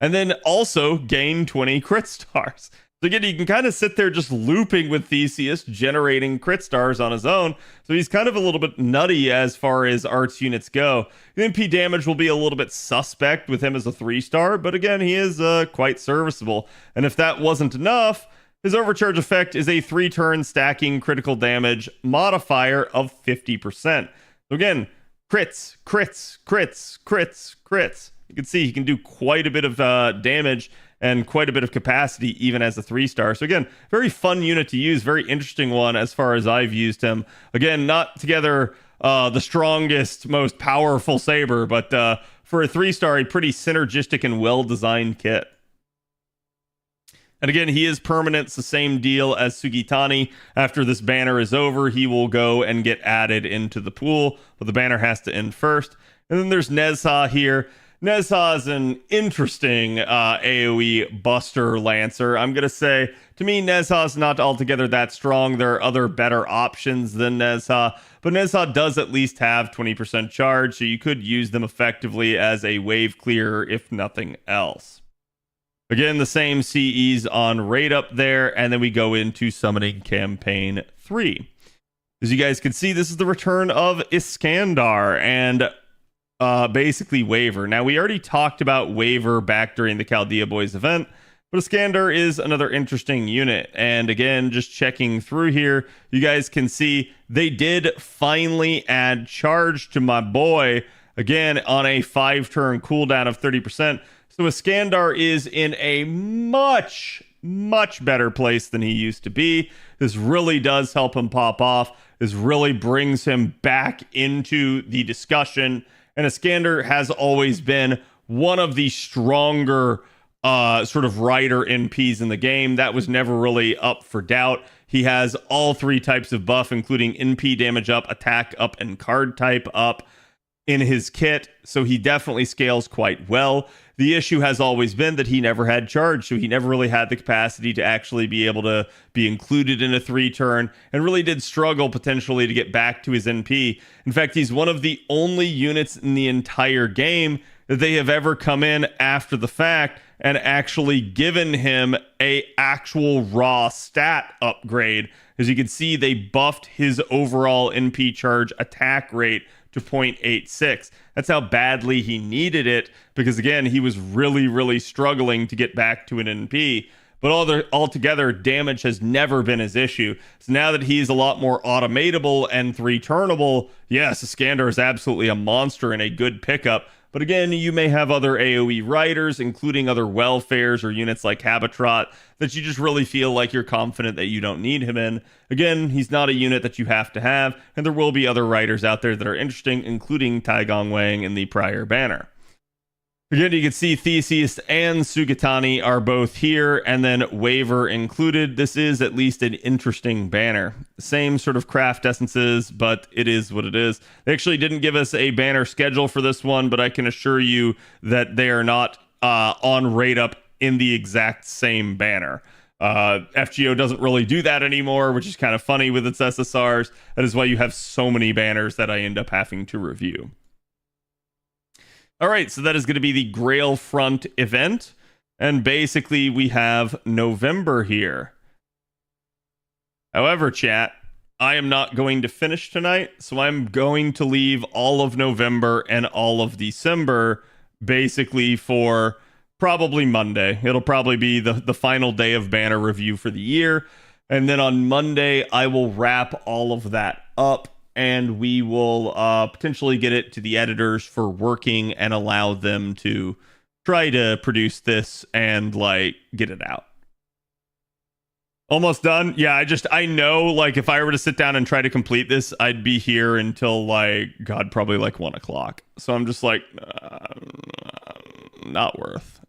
and then also gain 20 crit stars. So again, you can kind of sit there just looping with Theseus, generating crit stars on his own. So he's kind of a little bit nutty as far as arts units go. The MP damage will be a little bit suspect with him as a 3-star, but again, he is quite serviceable. And if that wasn't enough, his overcharge effect is a 3-turn stacking critical damage modifier of 50%. So again, crits, crits, crits, crits, crits. You can see he can do quite a bit of damage and quite a bit of capacity even as a 3-star. So again, very fun unit to use, very interesting one as far as I've used him. Again, not together the strongest, most powerful saber, but for a 3-star, a pretty synergistic and well-designed kit. And again, he is permanent. It's the same deal as Sugitani. After this banner is over, he will go and get added into the pool, but the banner has to end first. And then there's Nezha here. Nezha is an interesting AoE Buster Lancer. I'm going to say, to me, Nezha is not altogether that strong. There are other better options than Nezha, but Nezha does at least have 20% charge, so you could use them effectively as a wave clearer, if nothing else. Again, the same CEs on raid up there, and then we go into Summoning Campaign 3. As you guys can see, this is the return of Iskandar, and basically Waver. Now, we already talked about Waver back during the Chaldea Boys event, but Iskandar is another interesting unit. And again, just checking through here, you guys can see they did finally add charge to my boy, again, on a 5-turn cooldown of 30%. So Iskandar is in a much, much better place than he used to be. This really does help him pop off. This really brings him back into the discussion. And Iskandar has always been one of the stronger sort of rider NPs in the game. That was never really up for doubt. He has all 3 types of buff, including NP damage up, attack up, and card type up in his kit. So he definitely scales quite well. The issue has always been that he never had charge, so he never really had the capacity to actually be able to be included in a 3-turn, and really did struggle potentially to get back to his NP. In fact, he's one of the only units in the entire game that they have ever come in after the fact and actually given him a actual raw stat upgrade. As you can see, they buffed his overall NP charge attack rate to 0.86. That's how badly he needed it, because again, he was really, really struggling to get back to an NP. But altogether, damage has never been his issue. So now that he's a lot more automatable and 3-turnable, yes, Iskander is absolutely a monster and a good pickup. But again, you may have other AoE riders, including other welfares or units like Habitrot, that you just really feel like you're confident that you don't need him in. Again, he's not a unit that you have to have, and there will be other riders out there that are interesting, including Tai Gong Wang in the prior banner. Again, you can see Theseus and Sugatani are both here, and then Waver included. This is at least an interesting banner. Same sort of craft essences, but it is what it is. They actually didn't give us a banner schedule for this one, but I can assure you that they are not on rate up in the exact same banner. FGO doesn't really do that anymore, which is kind of funny with its SSRs. That is why you have so many banners that I end up having to review. All right, so that is going to be the Grail Front event. And basically, we have November here. However, chat, I am not going to finish tonight, so I'm going to leave all of November and all of December basically for probably Monday. It'll probably be the final day of banner review for the year. And then on Monday, I will wrap all of that up, and we will potentially get it to the editors for working and allow them to try to produce this and like get it out. Almost done. Yeah, I know, like, if I were to sit down and try to complete this, I'd be here until like, God, probably like 1 o'clock. So I'm just like, not worth.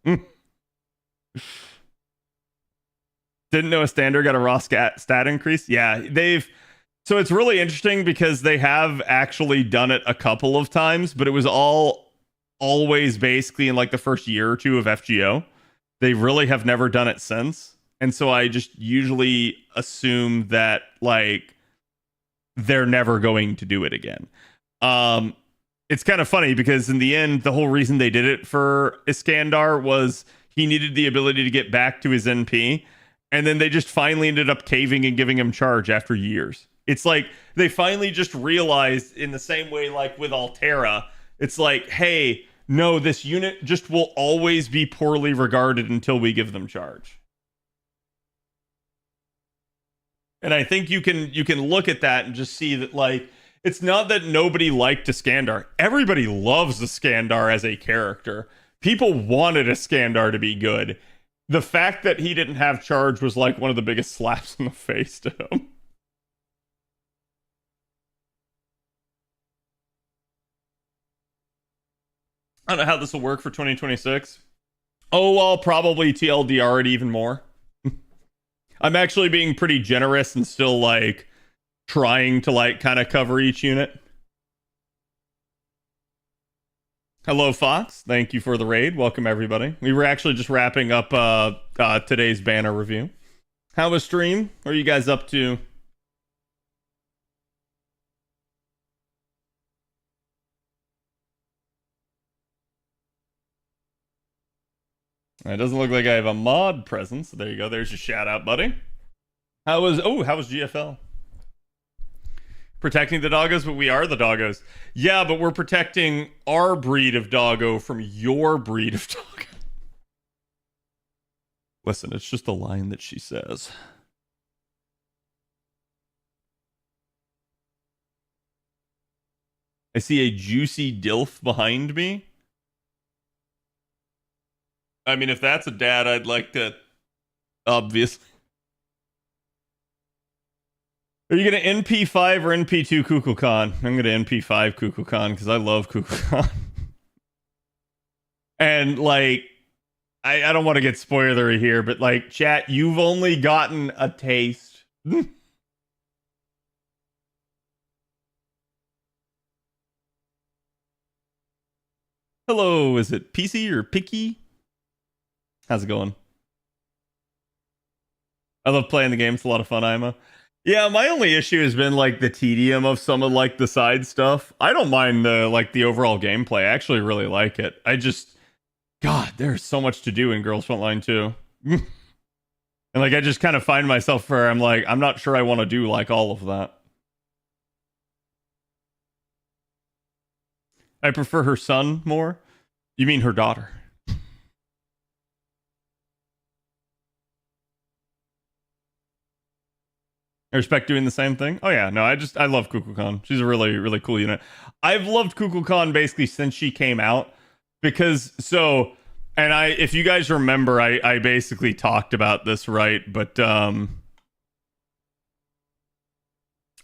Didn't know a standard got a raw stat increase. Yeah, so it's really interesting because they have actually done it a couple of times, but it was always basically in like the first year or two of FGO. They really have never done it since. And so I just usually assume that like they're never going to do it again. It's kind of funny because in the end, the whole reason they did it for Iskander was he needed the ability to get back to his NP. And then they just finally ended up caving and giving him charge after years. It's like they finally just realized, in the same way like with Altera, it's like, hey, no, this unit just will always be poorly regarded until we give them charge. And I think you can look at that and just see that, like, it's not that nobody liked Iskander. Everybody loves Iskander as a character. People wanted Iskander to be good. The fact that he didn't have charge was like one of the biggest slaps in the face to him. I don't know how this will work for 2026. Oh, I'll probably TLDR it even more. I'm actually being pretty generous and still like trying to like kind of cover each unit. Hello, Fox. Thank you for the raid. Welcome, everybody. We were actually just wrapping up today's banner review. How was stream? What are you guys up to? It doesn't look like I have a mod present, so there you go. There's your shout out, buddy. How was GFL? Protecting the doggos, but we are the doggos. Yeah, but we're protecting our breed of doggo from your breed of doggo. Listen, it's just a line that she says. I see a juicy DILF behind me. I mean, if that's a dad, I'd like to, obviously. Are you going to NP5 or NP2 Kukulkan? I'm going to NP5 Kukulkan because I love Kukulkan. And, like, I don't want to get spoilery here, but, like, chat, you've only gotten a taste. Hello, is it PC or Picky? How's it going? I love playing the game. It's a lot of fun, Ima. Yeah, my only issue has been like the tedium of some of like the side stuff. I don't mind the overall gameplay. I actually really like it. God, there's so much to do in Girls Frontline 2. And like I just kind of find myself where I'm like, I'm not sure I want to do like all of that. I prefer her son more. You mean her daughter? I respect doing the same thing. Oh yeah, no, I love Kukulkan. She's a really, really cool unit. I've loved Kukulkan basically since she came out because and if you guys remember, I basically talked about this, right? But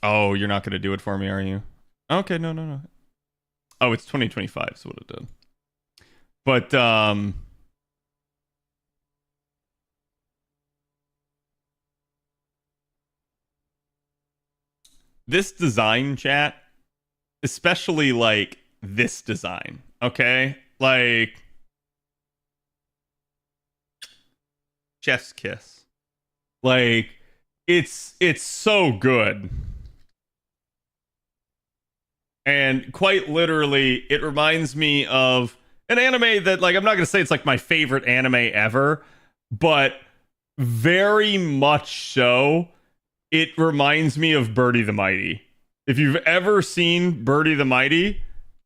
oh, you're not gonna do it for me, are you? Okay, no. Oh, it's 2025, so what it did. But this design, chat, especially like this design, okay? Like chef's kiss. Like it's so good. And quite literally, it reminds me of an anime that, like, I'm not gonna say it's like my favorite anime ever, but very much so, it reminds me of Birdie the Mighty. If you've ever seen Birdie the Mighty,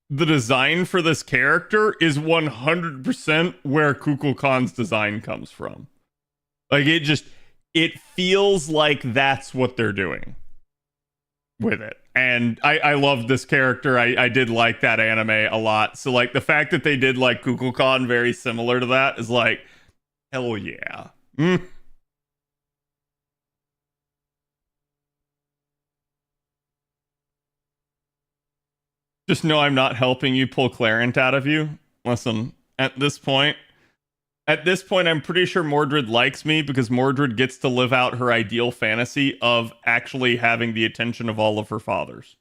the design for this character is 100% where Kukulkan's design comes from. Like, it feels like that's what they're doing with it. And I love this character. I did like that anime a lot. So, like, the fact that they did, like, Kukulkan very similar to that is like, hell yeah. Just know I'm not helping you pull Clarent out of you. Listen, at this point, I'm pretty sure Mordred likes me because Mordred gets to live out her ideal fantasy of actually having the attention of all of her fathers.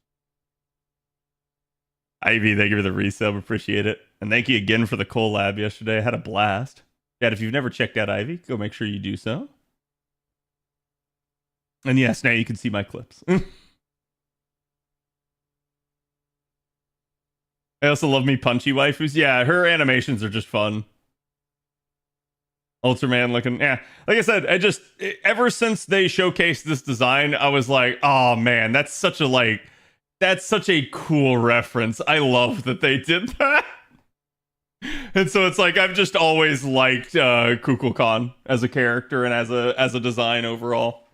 Ivy, thank you for the resub. Appreciate it. And thank you again for the collab yesterday. I had a blast. Dad, if you've never checked out Ivy, go make sure you do so. And yes, now you can see my clips. I also love me punchy waifus. Yeah, her animations are just fun. Ultraman looking, yeah. Like I said, ever since they showcased this design, I was like, oh man, that's such a cool reference. I love that they did that. And so it's like I've just always liked Kukulkan as a character and as a design overall.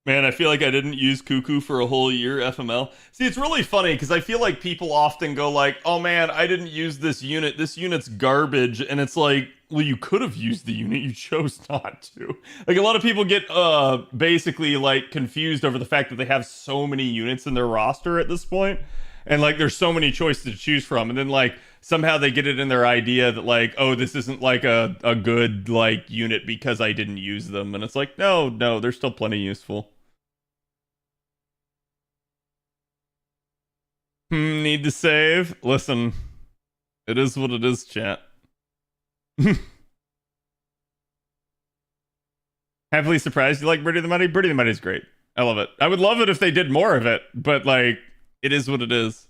Man, I feel like I didn't use Cuckoo for a whole year, FML. See, it's really funny because I feel like people often go like, oh man, I didn't use this unit. This unit's garbage. And it's like, well, you could have used the unit. You chose not to. Like, a lot of people get basically like confused over the fact that they have so many units in their roster at this point. And like, there's so many choices to choose from. And then like, somehow they get it in their idea that like, oh, this isn't like a good like unit because I didn't use them. And it's like, no, they're still plenty useful. Need to save? Listen, it is what it is, chat. Happily surprised you like Birdie the Mighty? Birdie the Mighty is great. I love it. I would love it if they did more of it, but like, it is what it is.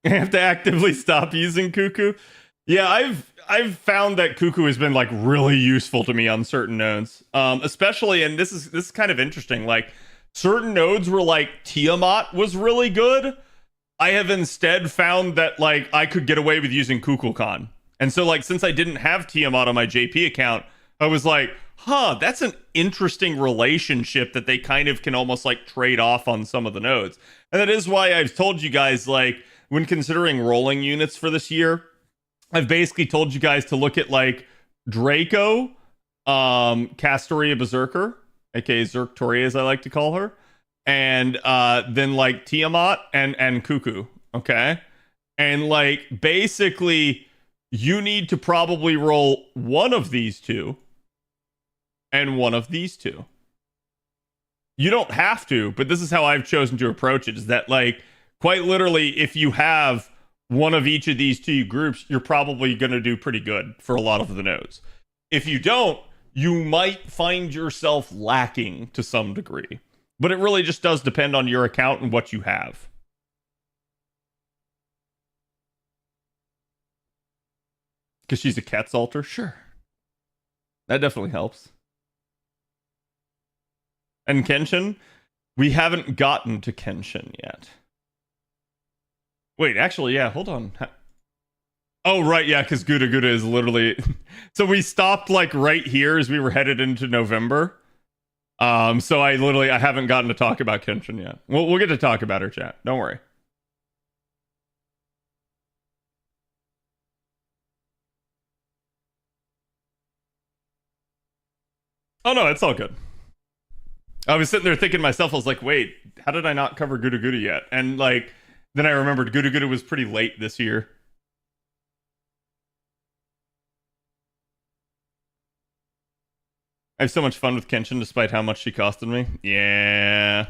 I have to actively stop using Cuckoo. Yeah, I've found that Cuckoo has been like really useful to me on certain nodes. Especially, and this is kind of interesting, like certain nodes where like Tiamat was really good. I have instead found that like I could get away with using Kukulkan. And so like since I didn't have Tiamat on my JP account, I was like, huh, that's an interesting relationship that they kind of can almost like trade off on some of the nodes. And that is why I've told you guys, like, when considering rolling units for this year, I've basically told you guys to look at like Draco, Castoria Berserker, aka Zerktoria as I like to call her, and then like Tiamat and Cuckoo, okay? And like basically you need to probably roll one of these two and one of these two. You don't have to, but this is how I've chosen to approach it, is that like quite literally if you have one of each of these two groups, you're probably going to do pretty good for a lot of the nodes. If you don't, you might find yourself lacking to some degree. But it really just does depend on your account and what you have. Because she's a Quetzalter? Sure. That definitely helps. And Kenshin, we haven't gotten to Kenshin yet. Wait, actually, yeah, hold on. Oh, right, yeah, because Guda Guda is literally... So we stopped, like, right here as we were headed into November. So I haven't gotten to talk about Kenshin yet. We'll get to talk about her, chat. Don't worry. Oh, no, it's all good. I was sitting there thinking to myself, I was like, wait, how did I not cover Guda Guda yet? And, like, then I remembered Guda Guda was pretty late this year. I have so much fun with Kenshin despite how much she costed me. Yeah.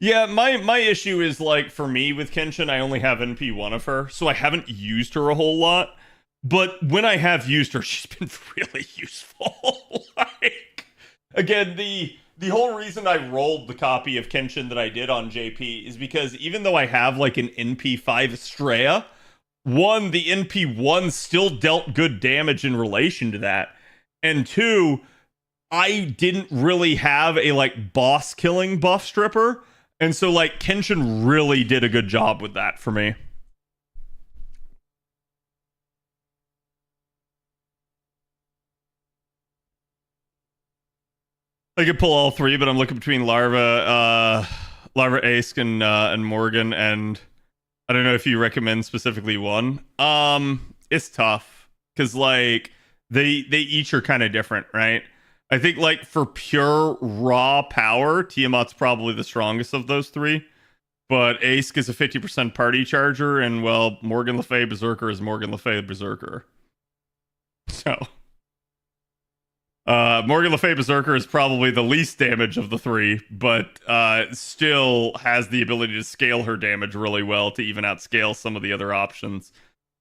Yeah, my issue is, like, for me with Kenshin, I only have NP1 of her, so I haven't used her a whole lot. But when I have used her, she's been really useful. Like, again, the whole reason I rolled the copy of Kenshin that I did on JP is because even though I have, like, an NP5 Estrella, one, the NP1 still dealt good damage in relation to that. And two, I didn't really have a, like, boss killing buff stripper. And so, like, Kenshin really did a good job with that for me. I could pull all three, but I'm looking between Larva, Ask, and Morgan, and I don't know if you recommend specifically one. It's tough because, like, they each are kind of different, right? I think, like, for pure raw power, Tiamat's probably the strongest of those three. But Ace is a 50% party charger, and, well, Morgan Le Fay Berserker is Morgan Le Fay Berserker. So, Morgan Le Fay Berserker is probably the least damage of the three, but still has the ability to scale her damage really well to even outscale some of the other options.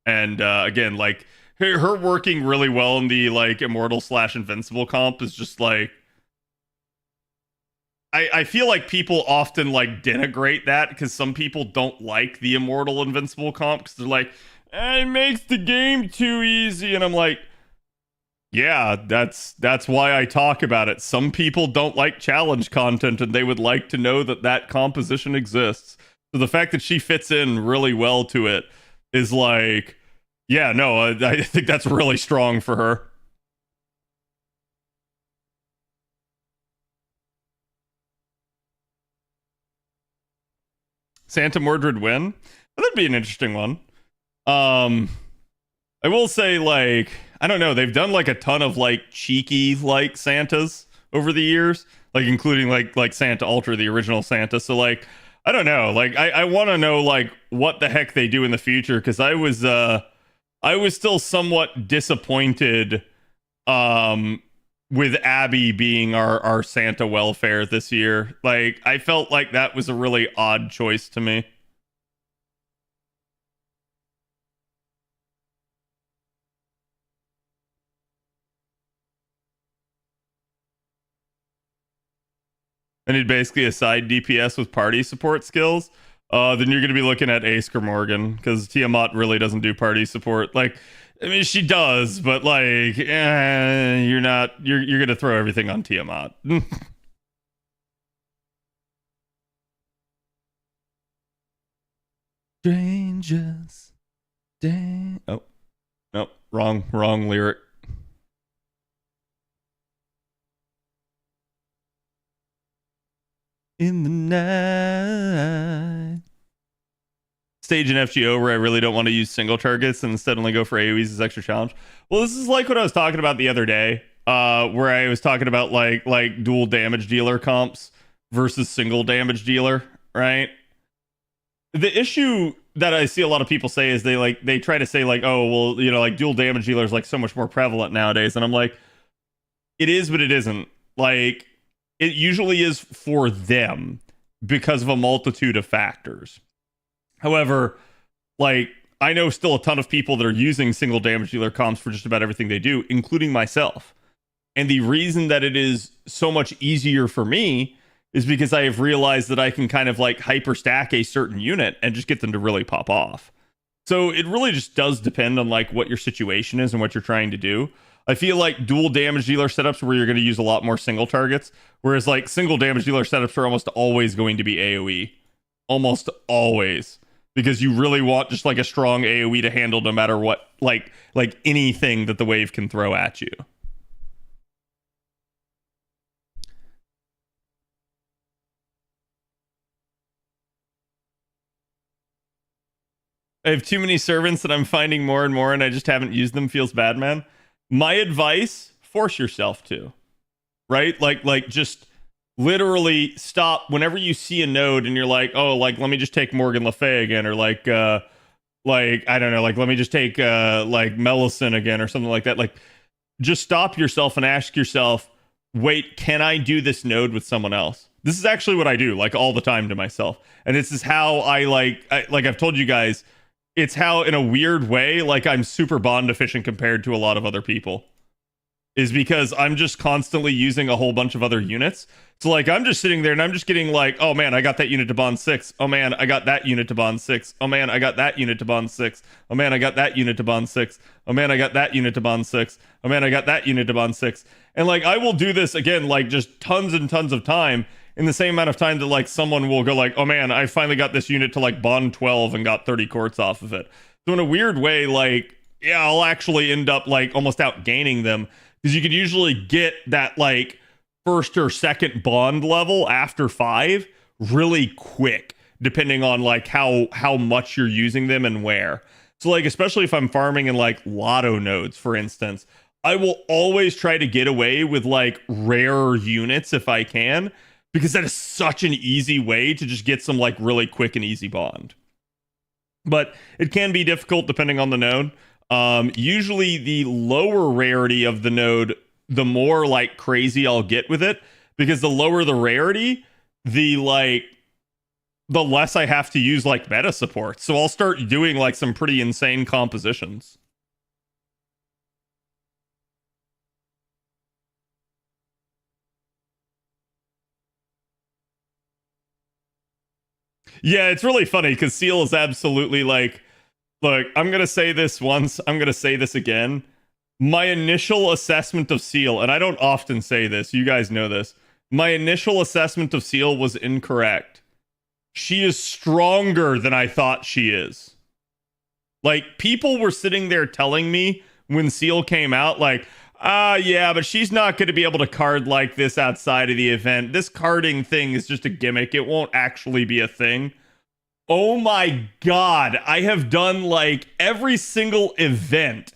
And again, like, her working really well in the, like, immortal / invincible comp is just like, I feel like people often, like, denigrate that because some people don't like the immortal invincible comp because they're like, it makes the game too easy. And I'm like, yeah, that's why I talk about it. Some people don't like challenge content and they would like to know that that composition exists. So the fact that she fits in really well to it is like, yeah, no, I think that's really strong for her. Santa Mordred win? That'd be an interesting one. I will say, like, I don't know, they've done, like, a ton of, like, cheeky, like, Santas over the years, like, including, like Santa Ultra, the original Santa. So, like, I don't know, like, I want to know, like, what the heck they do in the future, because I was still somewhat disappointed with Abby being our Santa welfare this year. Like, I felt like that was a really odd choice to me. I need basically a side DPS with party support skills. Then you're going to be looking at Ace or Morgan, because Tiamat really doesn't do party support. Like, I mean, she does, but, like, you're going to throw everything on Tiamat. Strangers. Dang. Oh, no, wrong lyric. In the night. Stage an FGO where I really don't want to use single targets and instead only go for AoEs as extra challenge. Well, this is like what I was talking about the other day, where I was talking about like dual damage dealer comps versus single damage dealer, right? The issue that I see a lot of people say is they try to say, like, oh, well, you know, like, dual damage dealer is, like, so much more prevalent nowadays, and I'm like, it is, but it isn't. Like, it usually is for them because of a multitude of factors. However, like, I know still a ton of people that are using single damage dealer comps for just about everything they do, including myself. And the reason that it is so much easier for me is because I have realized that I can kind of, like, hyper stack a certain unit and just get them to really pop off. So it really just does depend on, like, what your situation is and what you're trying to do. I feel like dual damage dealer setups where you're going to use a lot more single targets, whereas like single damage dealer setups are almost always going to be AoE. Almost always. Because you really want just like a strong AoE to handle no matter what, like anything that the wave can throw at you. I have too many servants that I'm finding more and more, and I just haven't used them. Feels bad, man. My advice: force yourself to, right? Like just literally stop whenever you see a node and you're like, oh, like let me just take Morgan Le Fay again, or like I don't know, like let me just take like Melisson again, or something like that. Like just stop yourself and ask yourself, wait, can I do this node with someone else? This is actually what I do, like all the time to myself, and this is how like I've told you guys. It's how, in a weird way, like I'm super bond efficient compared to a lot of other people. Is because I'm just constantly using a whole bunch of other units. So like I'm just sitting there and I'm just getting like, oh man, I got that unit to bond 6. Oh man, I got that unit to bond 6. Oh man, I got that unit to bond 6. Oh man, I got that unit to bond 6. Oh man, I got that unit to bond 6. Oh man, I got that unit to bond 6. And like I will do this again, like just tons and tons of time, in the same amount of time that like someone will go like, oh man, I finally got this unit to like bond 12 and got 30 courts off of it. So in a weird way, like, yeah, I'll actually end up like almost outgaining them, because you could usually get that like first or second bond level after 5 really quick, depending on like how much you're using them and where. So like, especially if I'm farming in like lotto nodes, for instance, I will always try to get away with like rarer units if I can, because that is such an easy way to just get some like really quick and easy bond. But it can be difficult depending on the node. Usually the lower rarity of the node, the more like crazy I'll get with it, because the lower the rarity, the less I have to use like meta support. So I'll start doing like some pretty insane compositions. Yeah, it's really funny because Seal is absolutely like, look, I'm going to say this once, I'm going to say this again. My initial assessment of Seal, and I don't often say this, you guys know this, my initial assessment of Seal was incorrect. She is stronger than I thought she is. Like, people were sitting there telling me when Seal came out, like, yeah, but she's not going to be able to card like this outside of the event. This carding thing is just a gimmick. It won't actually be a thing. Oh my god, I have done like every single event,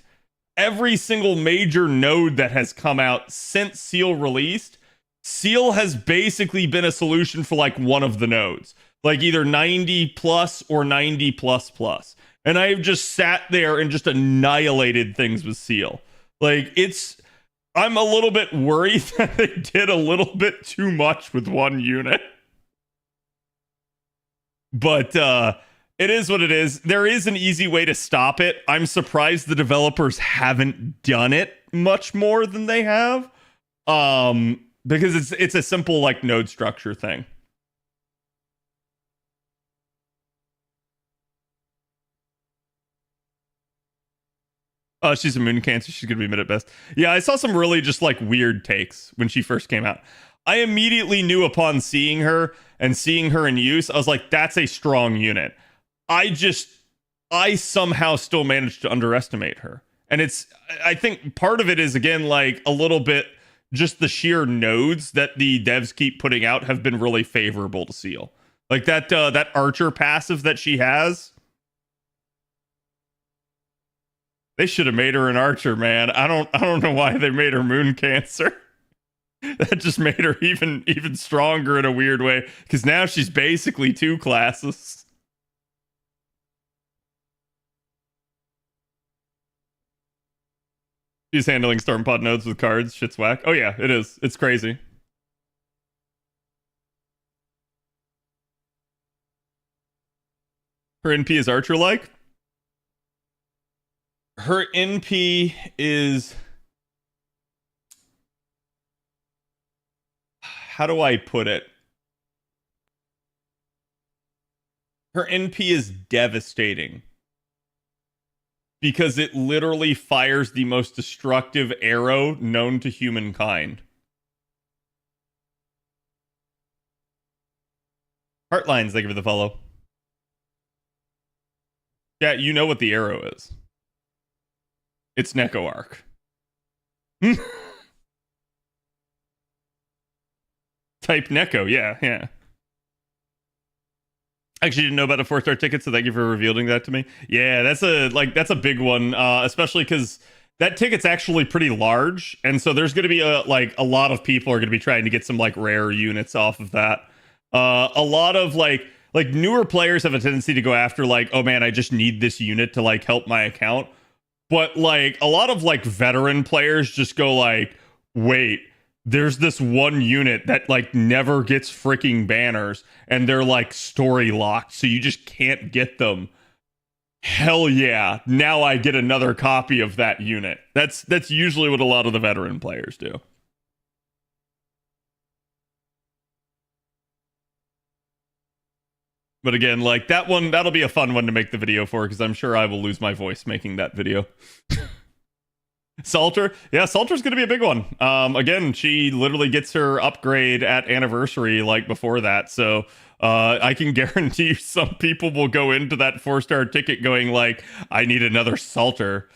every single major node that has come out since Seal released. Seal has basically been a solution for like one of the nodes, like either 90 plus or 90 plus plus. And I've just sat there and just annihilated things with Seal. Like, I'm a little bit worried that they did a little bit too much with one unit. But it is what it is. There is an easy way to stop it. I'm surprised the developers haven't done it much more than they have. Because it's a simple like node structure thing. Oh, she's a moon cancer. She's gonna be mid at best. Yeah, I saw some really just like weird takes when she first came out. I immediately knew upon seeing her and seeing her in use, I was like, that's a strong unit. I somehow still managed to underestimate her. And I think part of it is, again, like a little bit just the sheer nodes that the devs keep putting out have been really favorable to Seal. Like that Archer passive that she has. They should have made her an Archer, man. I don't know why they made her Moon Cancer. That just made her even stronger in a weird way, because now she's basically 2 classes. She's handling Stormpod nodes with cards. Shit's whack. Oh yeah, it is. It's crazy. Her NP is Archer-like. Her NP is... How do I put it? Her NP is devastating. because it literally fires the most destructive arrow known to humankind. Heartlines, thank you for the follow. Yeah, you know what the arrow is. It's Neko Arc. Type Neko, yeah. Actually didn't know about a 4-star ticket, so thank you for revealing that to me. Yeah, that's a big one, especially because that ticket's actually pretty large, and so there's going to be a lot of people are going to be trying to get some like rare units off of that. A lot of like newer players have a tendency to go after like, oh man, I just need this unit to like help my account. But like a lot of like veteran players just go like, wait, there's this one unit that like never gets freaking banners and they're like story locked, so you just can't get them. Hell yeah, now I get another copy of that unit. That's usually what a lot of the veteran players do. But again, like that one, that'll be a fun one to make the video for, because I'm sure I will lose my voice making that video. Salter, yeah, Salter's gonna be a big one. Again, she literally gets her upgrade at anniversary like before that, so I can guarantee you some people will go into that 4-star ticket going like, I need another Salter.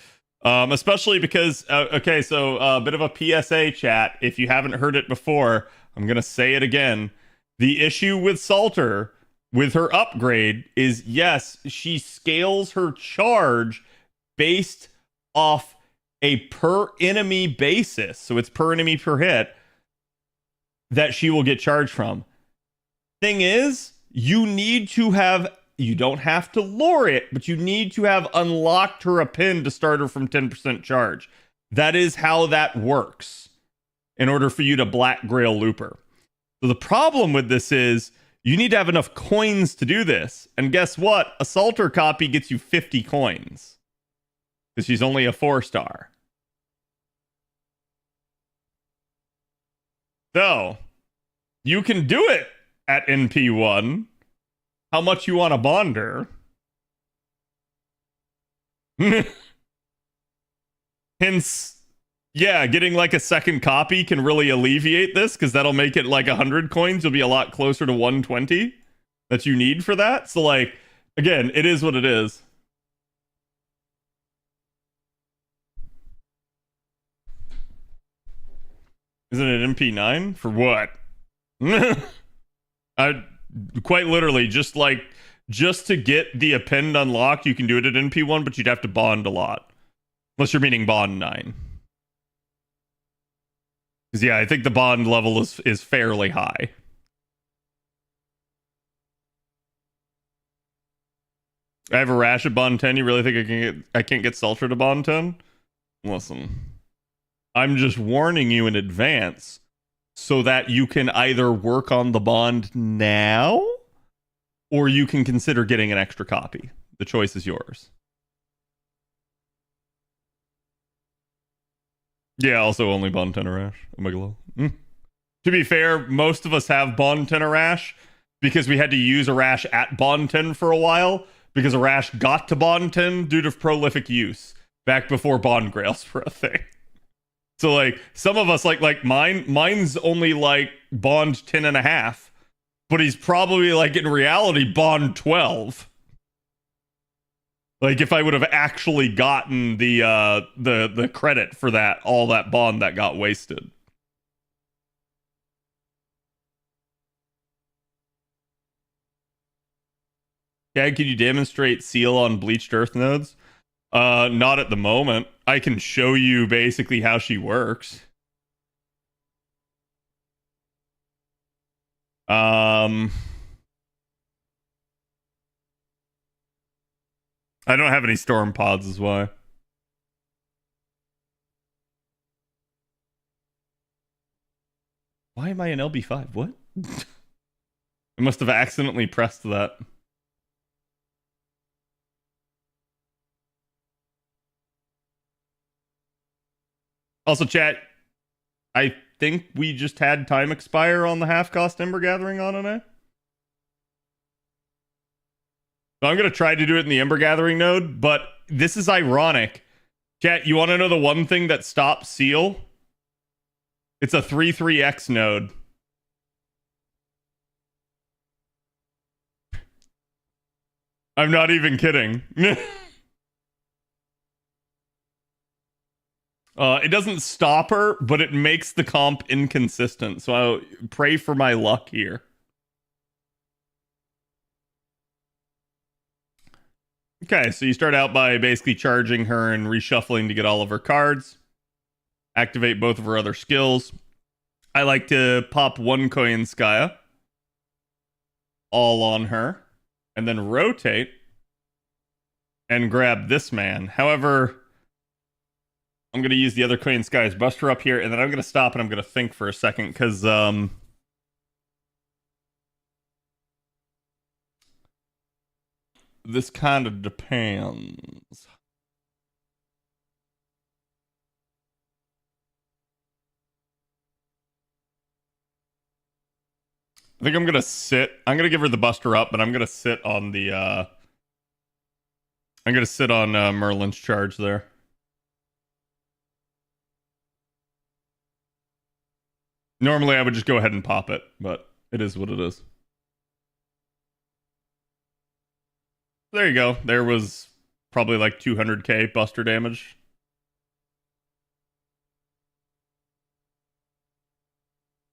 Especially because okay, so a bit of a PSA, chat. If you haven't heard it before, I'm gonna say it again. The issue with Salter with her upgrade is, yes, she scales her charge based off a per enemy basis, so it's per enemy per hit that she will get charged from. Thing is, you don't have to lure it, but you need to have unlocked her a pin to start her from 10% charge. That is how that works in order for you to Black Grail loop her. So the problem with this is you need to have enough coins to do this. And guess what? A Salter copy gets you 50 coins. Because she's only a 4-star. So, you can do it at NP1. How much you want to bond her? Hence, yeah, getting like a second copy can really alleviate this, because that'll make it like 100 coins. You'll be a lot closer to 120 that you need for that. So like, again, it is what it is. Isn't it MP9? For what? I quite literally just to get the append unlocked, you can do it at NP1, but you'd have to bond a lot. Unless you're meaning bond 9. Because yeah, I think the bond level is fairly high. I have a rash at bond 10. You really think I can't get Salter to bond 10? Listen. I'm just warning you in advance so that you can either work on the bond now or you can consider getting an extra copy. The choice is yours. Yeah, also only bond 10 Arash. Oh my god. To be fair, most of us have bond 10 Arash because we had to use Arash at bond 10 for a while, because Arash got to bond 10 due to prolific use back before bond grails were a thing. So like some of us like mine's only like bond 10 and a half, but he's probably like in reality bond 12. Like if I would have actually gotten the credit for that, all that bond that got wasted. Okay, can you demonstrate seal on bleached earth nodes? Not at the moment. I can show you basically how she works. I don't have any storm pods, is why. Why am I in LB5? What? I must have accidentally pressed that. Also, chat, I think we just had time expire on the half-cost Ember Gathering on it. So I'm going to try to do it in the Ember Gathering node, but this is ironic. Chat, you want to know the one thing that stops Seal? It's a 3-3x node. I'm not even kidding. It doesn't stop her, but it makes the comp inconsistent. So I pray for my luck here. Okay, so you start out by basically charging her and reshuffling to get all of her cards. Activate both of her other skills. I like to pop one Koyanskaya. All on her. And then rotate. And grab this man. However, I'm going to use the other Koyanskaya's Buster up here. And then I'm going to stop and I'm going to think for a second. Because, this kind of depends. I think I'm gonna sit. I'm gonna give her the Buster up, but I'm gonna sit on the. I'm gonna sit on Merlin's charge there. Normally, I would just go ahead and pop it, but it is what it is. There you go. There was probably like 200k Buster damage.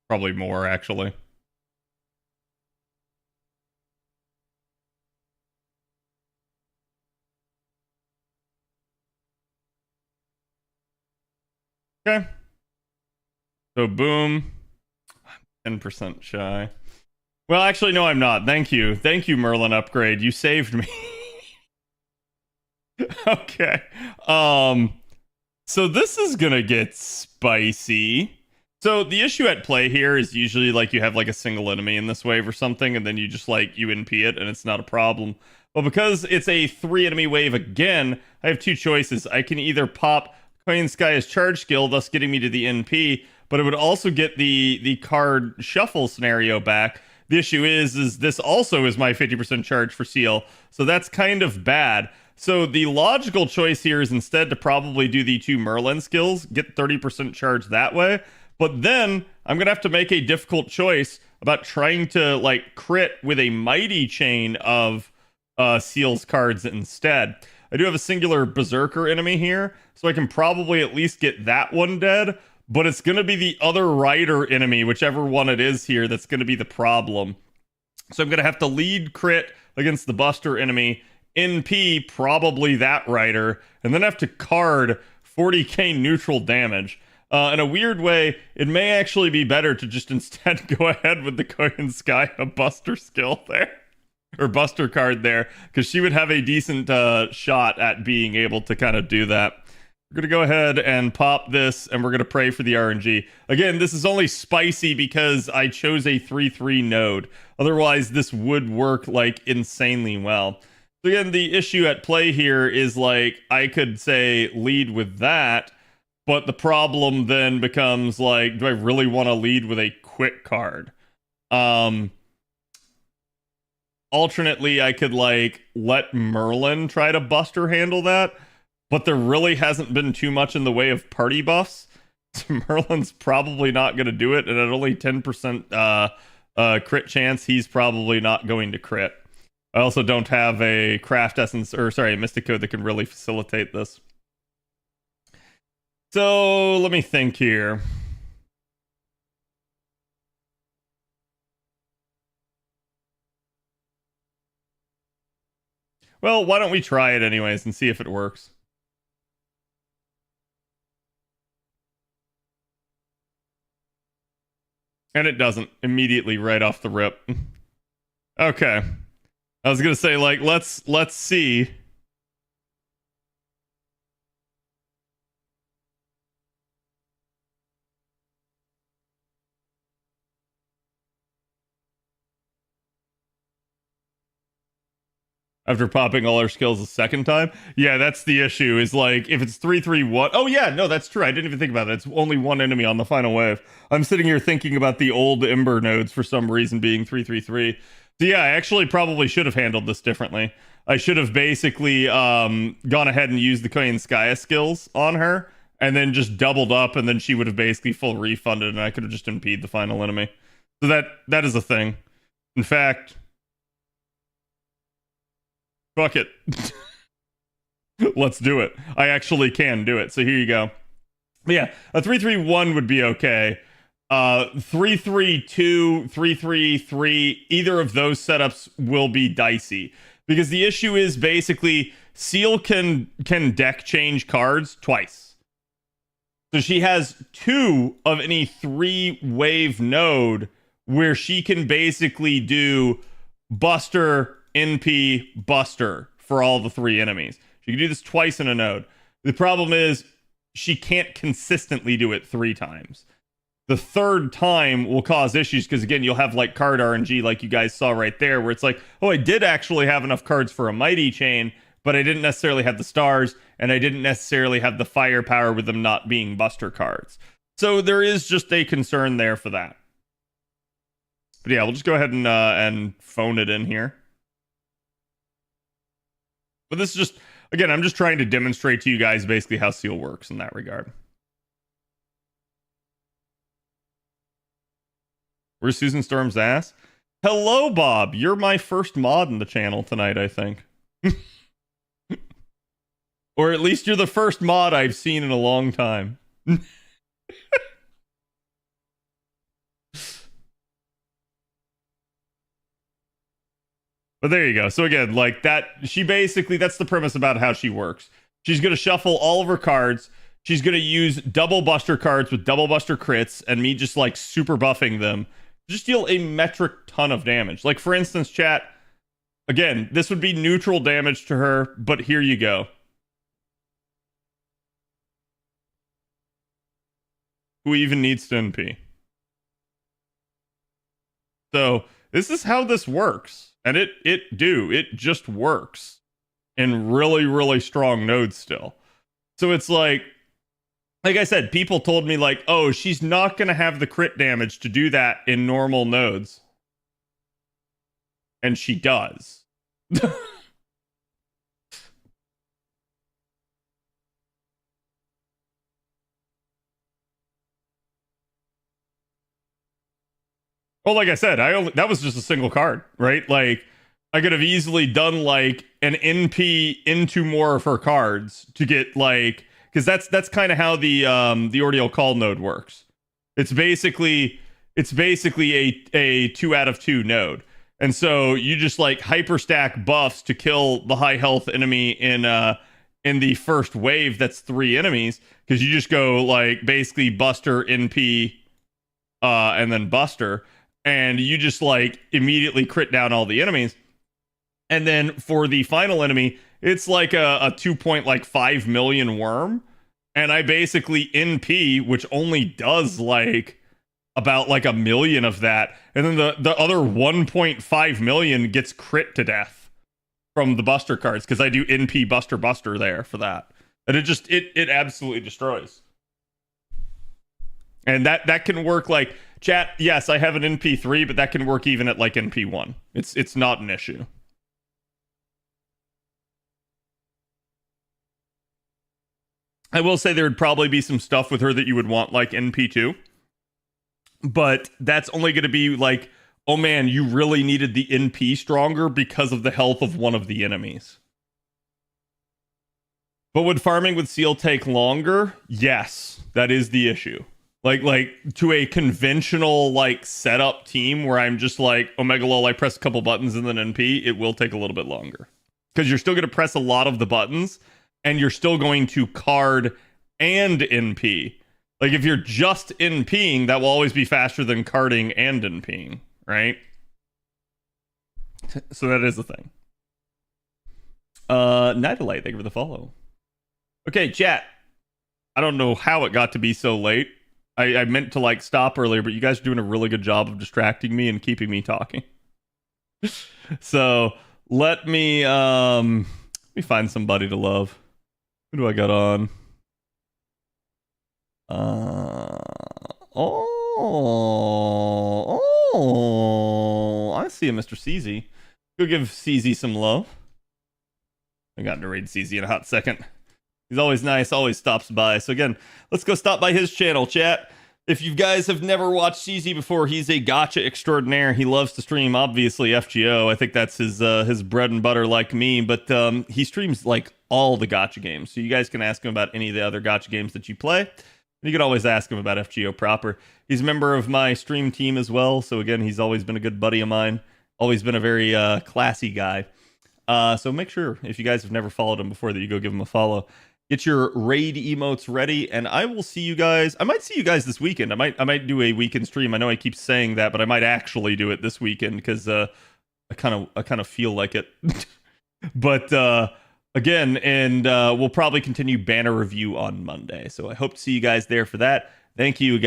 Probably more, actually. Okay. So boom. 10% shy. Well, actually, no, I'm not. Thank you. Thank you, Merlin Upgrade. You saved me. Okay. So this is gonna get spicy. So the issue at play here is usually like you have like a single enemy in this wave or something, and then you just like UNP it, and it's not a problem. But because it's a 3 enemy wave again, I have two choices. I can either pop Koyanskaya's charge skill, thus getting me to the NP, but it would also get the card shuffle scenario back. The issue is this also is my 50% charge for Seal, so that's kind of bad. So the logical choice here is instead to probably do the 2 Merlin skills, get 30% charge that way. But then I'm going to have to make a difficult choice about trying to like crit with a mighty chain of Seal's cards instead. I do have a singular Berserker enemy here, so I can probably at least get that one dead. But it's going to be the other Rider enemy, whichever one it is here, that's going to be the problem. So I'm going to have to lead crit against the Buster enemy, NP probably that Rider, and then have to card 40k neutral damage. In a weird way, it may actually be better to just instead go ahead with the Koyanskaya Buster skill there. Or Buster card there, because she would have a decent shot at being able to kind of do that. We're going to go ahead and pop this, and we're going to pray for the RNG. Again, this is only spicy because I chose a 3-3 node. Otherwise, this would work, like, insanely well. So again, the issue at play here is, like, I could, say, lead with that, but the problem then becomes, like, do I really want to lead with a quick card? Alternately, I could, like, let Merlin try to Buster handle that, but there really hasn't been too much in the way of party buffs. So Merlin's probably not going to do it, and at only 10% crit chance, he's probably not going to crit. I also don't have a craft essence, or sorry, a mystic code that can really facilitate this. So let me think here. Well, why don't we try it anyways and see if it works? And it doesn't immediately right off the rip. Okay. I was gonna say, like, let's see. After popping all our skills a second time? Yeah, that's the issue, is like, if it's 3-3-1... Oh yeah, no, that's true. I didn't even think about it. It's only one enemy on the final wave. I'm sitting here thinking about the old Ember nodes for some reason being 3-3-3. So yeah, I actually probably should have handled this differently. I should have basically gone ahead and used the Koyanskaya skills on her, and then just doubled up, and then she would have basically full refunded, and I could have just impeded the final enemy. So that is a thing. In fact, fuck it. Let's do it. I actually can do it. So here you go. But yeah, a 3-3-1 would be okay. 3-3-2, 3-3-3, either of those setups will be dicey. Because the issue is basically Seal can deck change cards twice. So she has 2 of any 3-wave node where she can basically do Buster, NP, Buster for all the 3 enemies. She can do this twice in a node. The problem is she can't consistently do it 3 times. The 3rd time will cause issues because, again, you'll have like card RNG like you guys saw right there, where it's like, oh, I did actually have enough cards for a Mighty Chain, but I didn't necessarily have the stars, and I didn't necessarily have the firepower with them not being Buster cards. So there is just a concern there for that. But yeah, we'll just go ahead and phone it in here. But this is just, again, I'm just trying to demonstrate to you guys basically how Seal works in that regard. Where's Susan Storm's ass? Hello, Bob. You're my first mod in the channel tonight, I think. Or at least you're the first mod I've seen in a long time. But there you go. So again, like that, she basically, that's the premise about how she works. She's going to shuffle all of her cards. She's going to use double Buster cards with double Buster crits and me just like super buffing them. Just deal a metric ton of damage. Like, for instance, chat, again, this would be neutral damage to her, but here you go. Who even needs to NP? So, this is how this works. And it just works in really, really strong nodes still. So it's like I said, people told me like, oh, she's not going to have the crit damage to do that in normal nodes. And she does. Well, like I said, that was just a single card, right? Like, I could have easily done like an NP into more of her cards to get like, because that's kind of how the Ordeal Call node works. It's basically a 2 out of 2 node, and so you just like hyperstack buffs to kill the high health enemy in the first wave. That's 3 enemies because you just go like basically Buster, NP, and then Buster. And you just like immediately crit down all the enemies. And then for the final enemy, it's like a 2.5 million worm. And I basically NP, which only does like about like 1 million of that. And then the other 1.5 million gets crit to death from the Buster cards because I do NP Buster there for that. And it absolutely destroys. And that can work like chat. Yes, I have an NP3, but that can work even at like NP1. It's not an issue. I will say there would probably be some stuff with her that you would want like NP2. But that's only going to be like, oh man, you really needed the NP stronger because of the health of one of the enemies. But would farming with Seal take longer? Yes, that is the issue. Like to a conventional like setup team where I'm just like Omega Lol, I press a couple buttons and then NP, it will take a little bit longer. Because you're still going to press a lot of the buttons and you're still going to card and NP. Like if you're just NPing, that will always be faster than carding and NPing, right? So that is the thing. Nightlight, thank you for the follow. Okay, chat. I don't know how it got to be so late. I meant to like stop earlier, but you guys are doing a really good job of distracting me and keeping me talking. So let me find somebody to love. Who do I got on? I I see you, Mr. CZ. Go give CZ some love. I got to raid CZ in a hot second. He's always nice, always stops by. So again, let's go stop by his channel, chat. If you guys have never watched CZ before, he's a gacha extraordinaire. He loves to stream, obviously, FGO. I think that's his bread and butter, like me. But he streams like all the gacha games. So you guys can ask him about any of the other gacha games that you play. You can always ask him about FGO proper. He's a member of my stream team as well. So again, he's always been a good buddy of mine. Always been a very classy guy. So make sure, if you guys have never followed him before, that you go give him a follow. Get your raid emotes ready, and I will see you guys. I might see you guys this weekend. I might do a weekend stream. I know I keep saying that, but I might actually do it this weekend because I kind of feel like it. But again, and we'll probably continue banner review on Monday. So I hope to see you guys there for that. Thank you,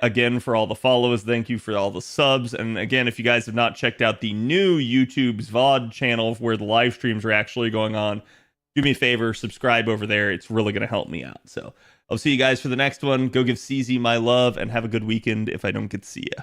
again, for all the follows. Thank you for all the subs. And again, if you guys have not checked out the new YouTube's VOD channel where the live streams are actually going on, do me a favor, subscribe over there. It's really going to help me out. So I'll see you guys for the next one. Go give CZ my love and have a good weekend if I don't get to see you.